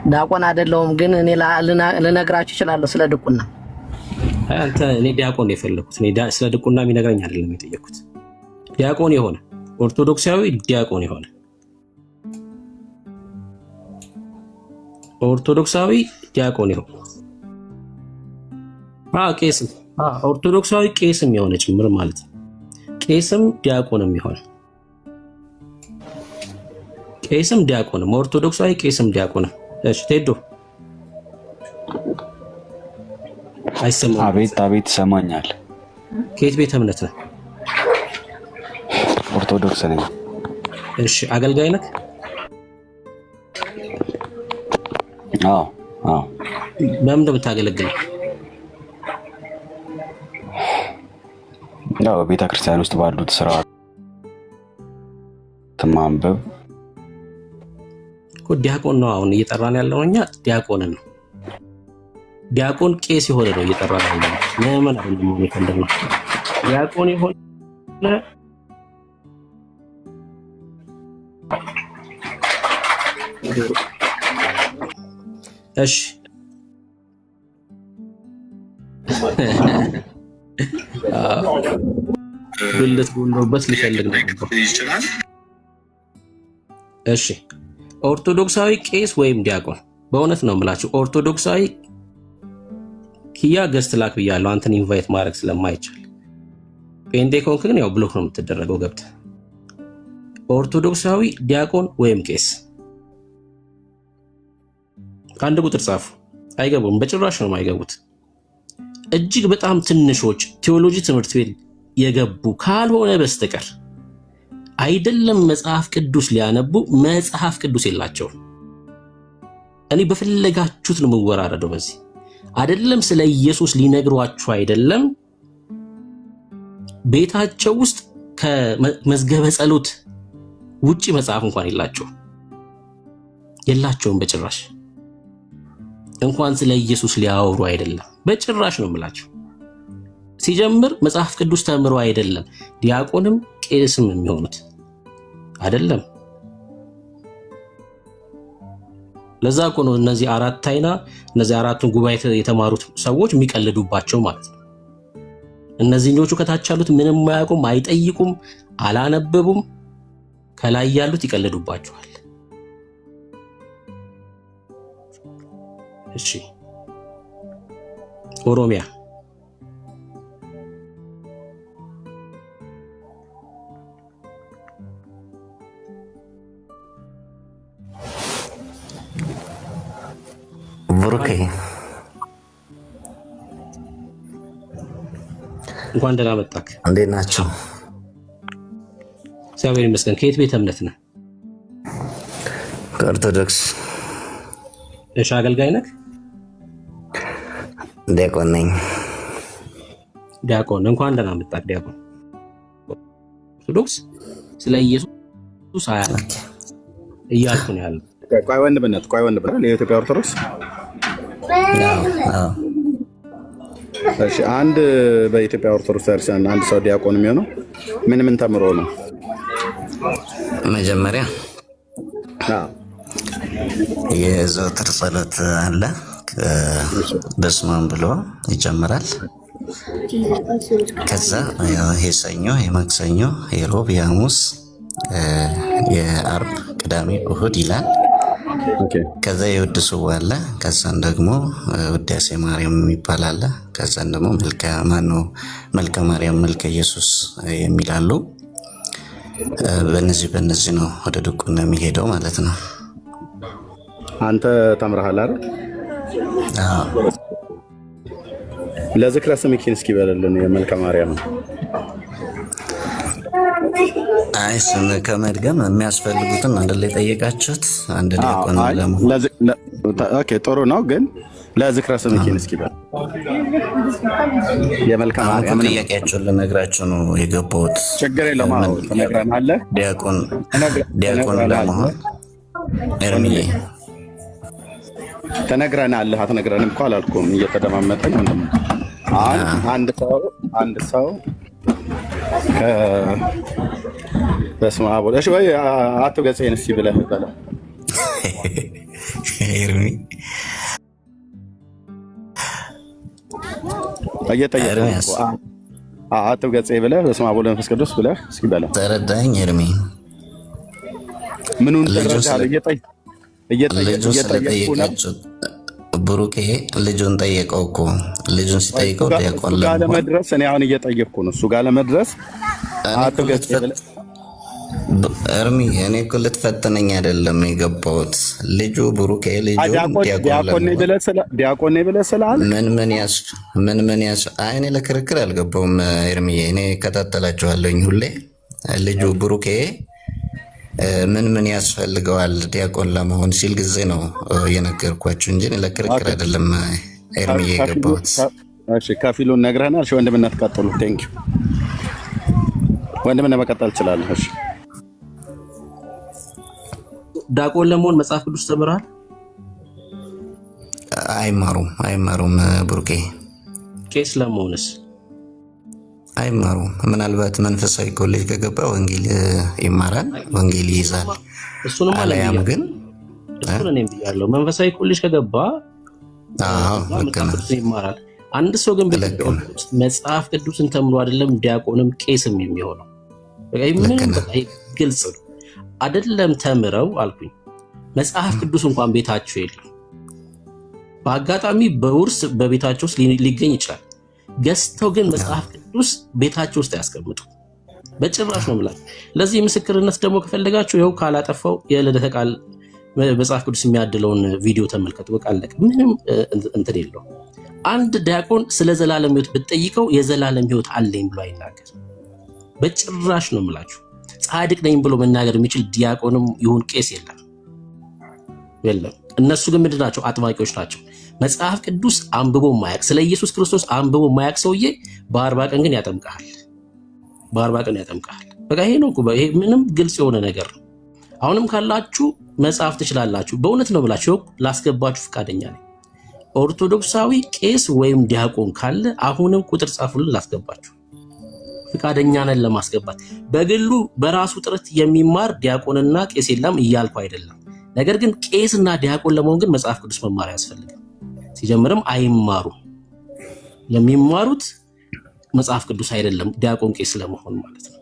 ዲያቆን አይደለሁም፣ ግን እኔ ልነግራችሁ እችላለሁ ስለ ድቁና። አንተ እኔ ዲያቆን ነው የፈለኩት። እኔ ስለ ድቁና የሚነግረኝ አይደለም የጠየኩት። ዲያቆን የሆነ ኦርቶዶክሳዊ ዲያቆን የሆነ ኦርቶዶክሳዊ ዲያቆን የሆነ ቄስም ኦርቶዶክሳዊ ቄስም የሆነ ጭምር ማለት ነው። ቄስም ዲያቆንም የሆነ ቄስም ዲያቆንም ኦርቶዶክሳዊ ቄስም ዲያቆንም። እሺ ቴዶ አይሰማም? አቤት አቤት ይሰማኛል። ከየት ቤተ እምነት ነህ? ኦርቶዶክስ ነኝ። እሺ አገልጋይ ነህ? አዎ አዎ። በምን እንደምታገለግለው? ያው ቤተ ክርስቲያን ውስጥ ባሉት ስርዓት ማንበብ እኮ ዲያቆን ነው። አሁን እየጠራን ያለው እኛ ዲያቆንን ነው። ዲያቆን ቄስ የሆነ ነው እየጠራን ያለው። ምንም አይደለም ነው የፈለግነው። ዲያቆን የሆነ እሺ ብልት ጎሎበት ሊፈልግ ነው ይችላል። እሺ ኦርቶዶክሳዊ ቄስ ወይም ዲያቆን በእውነት ነው የምላችሁ። ኦርቶዶክሳዊ ኪያ ገስት ላክ ብያለሁ አንተን ኢንቫይት ማድረግ ስለማይቻል። ጴንጤ ኮንክ ግን ያው ብሎክ ነው የምትደረገው ገብተህ። ኦርቶዶክሳዊ ዲያቆን ወይም ቄስ ከአንድ ቁጥር ጻፉ። አይገቡም፣ በጭራሽ ነው የማይገቡት። እጅግ በጣም ትንሾች ቴዎሎጂ ትምህርት ቤት የገቡ ካልሆነ በስተቀር አይደለም መጽሐፍ ቅዱስ ሊያነቡ መጽሐፍ ቅዱስ የላቸውም። እኔ በፈለጋችሁት ነው የምወራረደው። በዚህ አይደለም ስለ ኢየሱስ ሊነግሯችሁ አይደለም ቤታቸው ውስጥ ከመዝገበ ጸሎት ውጪ መጽሐፍ እንኳን የላቸውም በጭራሽ። እንኳን ስለ ኢየሱስ ሊያወሩ አይደለም በጭራሽ ነው የምላችሁ። ሲጀምር መጽሐፍ ቅዱስ ተምሮ አይደለም ዲያቆንም ቄስም የሚሆኑት አይደለም። ለዛ እኮ ነው እነዚህ አራት አይና እነዚህ አራቱን ጉባኤ የተማሩት ሰዎች የሚቀልዱባቸው ማለት ነው። እነዚህኞቹ ከታች ያሉት ምንም ማያውቁም፣ አይጠይቁም፣ አላነበቡም። ከላይ ያሉት ይቀልዱባቸዋል። እሺ ኦሮሚያ ብሩኬ እንኳን ደህና መጣክ። እንዴት ናቸው? እግዚአብሔር ይመስገን። ከየት ቤተ እምነት ነህ? ከኦርቶዶክስ። እሺ አገልጋይ ነህ? ዲያቆን ነኝ። ዲያቆን እንኳን ደህና መጣክ። ዲያቆን ኦርቶዶክስ ስለ ኢየሱስ አያውቅም እያልኩ ነው ያለው። ቆይ ወንድምነት የኢትዮጵያ ኦርቶዶክስ እሺ። አንድ በኢትዮጵያ ኦርቶዶክስ ክርስቲያን አንድ ሰው ዲያቆን የሚሆነው ምን ተምሮ ነው? መጀመሪያ የዘወትር ጸሎት አለ። በስመ አብ ብሎ ይጀምራል። ከዛ ይሄ ሰኞ፣ የማክሰኞ፣ የሮብ፣ የሐሙስ የአርብ ቅዳሜ እሁድ ይላል። ከዛ የውድ ጽዋ አለ። ከዛን ደግሞ ውዳሴ ማርያም የሚባል አለ። ከዛን ደግሞ መልከ ማርያም መልከ ኢየሱስ የሚላሉ። በእነዚህ ነው ወደ ድቁና የሚሄደው ማለት ነው። አንተ ተምረሃል አይደል? ለዝክረ ስምኪን እስኪ በለልን የመልከ ማርያም። አይ ስም ከመድገም የሚያስፈልጉትን አይደል የጠየቃችሁት? አንድ ዲያቆን ኦኬ ጥሩ ነው፣ ግን ለዝክረ ስምኪን እስኪ በል የመልከ ማርያም ጥያቄያችሁን ልነግራችሁ ነው የገባሁት። ችግር የለውም። አዎ ትነግረናለህ። ዲያቆን ለመሆን ኤርሚዬ ትነግረናለህ። አትነግረንም እኮ አላልኩም። እየተደማመጠን ወንድም አንድ ሰው በስመ አብ ወልድ ወይ አቶ ገጽህን እስኪ ብለህ በለው ኤርሚ እየጠየቀህ አቶ ገጽህ ብለህ በስመ አብ ወወልድ ወመንፈስ ቅዱስ ብለህ እስኪ በለው። ተረዳኸኝ ኤርሚ? ምኑን ተረዳኸኝ? እየጠየቃችሁ ብሩኬ ልጁን ጠየቀው እኮ። ልጁን ሲጠይቀው ዲያቆን ጋር ለመድረስ እኔ አሁን እየጠየቅኩ ነው። እሱ ጋር ለመድረስ እርሚ እኔ እኮ ልትፈትነኝ አይደለም የገባሁት። ልጁ ብሩኬ ዲያቆን ብለህ ስላል ምን ያስ እኔ ለክርክር አልገባውም። እርሚ እኔ እከታተላችኋለሁኝ ሁሌ። ልጁ ብሩኬ ምን ያስፈልገዋል ዲያቆን ለመሆን ሲል ጊዜ ነው የነገርኳችሁ እንጂ ለክርክር አይደለም ኤርሚ የገባሁት። እሺ ከፊሉን ነግረናል። እሺ ወንድምነት ቀጥሉ። ቴንክ ዩ ወንድምነት መቀጠል ትችላለህ። እሺ ዲያቆን ለመሆን መጽሐፍ ቅዱስ ተምረሃል? አይማሩም። ብሩኬ ቄስ ለመሆንስ? አይማሩም። ምናልባት መንፈሳዊ ኮሌጅ ከገባ ወንጌል ይማራል፣ ወንጌል ይይዛል። እሱንም አለያም ግን እኔም ብያለሁ መንፈሳዊ ኮሌጅ ከገባ ይማራል። አንድ ሰው ግን መጽሐፍ ቅዱስን ተምሮ አይደለም ዲያቆንም ቄስም የሚሆነው። ምንም ግልጽ ነው አይደለም። ተምረው አልኩኝ መጽሐፍ ቅዱስ እንኳን ቤታቸው የለም። በአጋጣሚ በውርስ በቤታቸው ውስጥ ሊገኝ ይችላል። ገዝተው ግን መጽሐፍ ቅዱስ ቤታቸው ውስጥ ያስቀምጡ በጭራሽ ነው የምላቸው። ለዚህ ምስክርነት ደግሞ ከፈለጋችሁ ይኸው ካላጠፋው የልደተ ቃል መጽሐፍ ቅዱስ የሚያድለውን ቪዲዮ ተመልከቱ። በቃ አለቀ። ምንም እንትን የለው። አንድ ዲያቆን ስለ ዘላለም ሕይወት ብትጠይቀው የዘላለም ሕይወት አለኝ ብሎ አይናገር በጭራሽ ነው የምላችሁ። ጻድቅ ነኝ ብሎ መናገር የሚችል ዲያቆንም ይሁን ቄስ የለም። እነሱ ግን ምንድን ናቸው? አጥባቂዎች ናቸው። መጽሐፍ ቅዱስ አንብቦ ማያቅ፣ ስለ ኢየሱስ ክርስቶስ አንብቦ ማያቅ ሰውዬ በ40 ቀን ግን ያጠምቃል። በቃ ይሄ ነው። ይሄ ምንም ግልጽ የሆነ ነገር ነው። አሁንም ካላችሁ መጽሐፍ ትችላላችሁ። በእውነት ነው ብላችሁ ላስገባችሁ ፈቃደኛ ነኝ። ኦርቶዶክሳዊ ቄስ ወይም ዲያቆን ካለ አሁንም ቁጥር ጻፉልን፣ ላስገባችሁ ፈቃደኛ ነን ለማስገባት። በግሉ በራሱ ጥረት የሚማር ዲያቆንና ቄስ የለም እያልኩ አይደለም። ነገር ግን ቄስና ዲያቆን ለመሆን ግን መጽሐፍ ቅዱስ መማር ያስፈልጋል። ሲጀምርም አይማሩም። የሚማሩት መጽሐፍ ቅዱስ አይደለም ዲያቆን ቄስ ለመሆን ማለት ነው።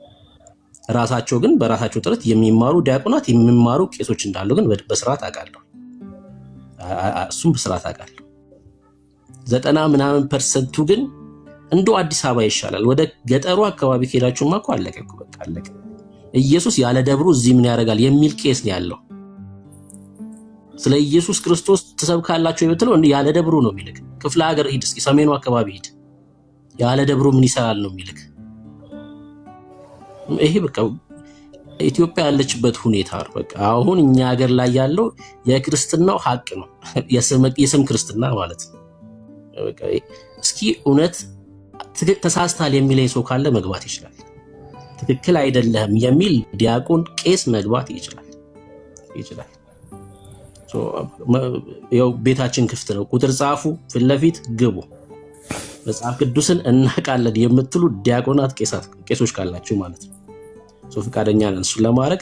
ራሳቸው ግን በራሳቸው ጥረት የሚማሩ ዲያቆናት የሚማሩ ቄሶች እንዳሉ ግን በስርዓት አውቃለሁ። እሱም በስርዓት አውቃለሁ። 90% ግን እንደው አዲስ አበባ ይሻላል። ወደ ገጠሩ አካባቢ ከሄዳችሁማ እኮ አለቀ እኮ በቃ አለቀ። ኢየሱስ ያለ ደብሩ እዚህ ምን ያደርጋል የሚል ቄስ ነው ያለው። ስለ ኢየሱስ ክርስቶስ ትሰብካላችሁ የምትለው ያለ ደብሩ ነው የሚልክ። ክፍለ ሀገር ሂድ እስኪ፣ ሰሜኑ አካባቢ ሂድ፣ ያለ ደብሩ ምን ይሰራል ነው የሚልክ። ይሄ በቃ ኢትዮጵያ ያለችበት ሁኔታ ነው። በቃ አሁን እኛ ሀገር ላይ ያለው የክርስትናው ሀቅ ነው፣ የስም ክርስትና ማለት ነው። በቃ እስኪ እውነት ተሳስታል የሚለኝ ሰው ካለ መግባት ይችላል። ትክክል አይደለም የሚል ዲያቆን ቄስ መግባት ይችላል። ያው ቤታችን ክፍት ነው። ቁጥር ጻፉ፣ ፊት ለፊት ግቡ። መጽሐፍ ቅዱስን እናውቃለን የምትሉ ዲያቆናት፣ ቄሶች ካላችሁ ማለት ነው ፈቃደኛ ነን እሱን ለማድረግ።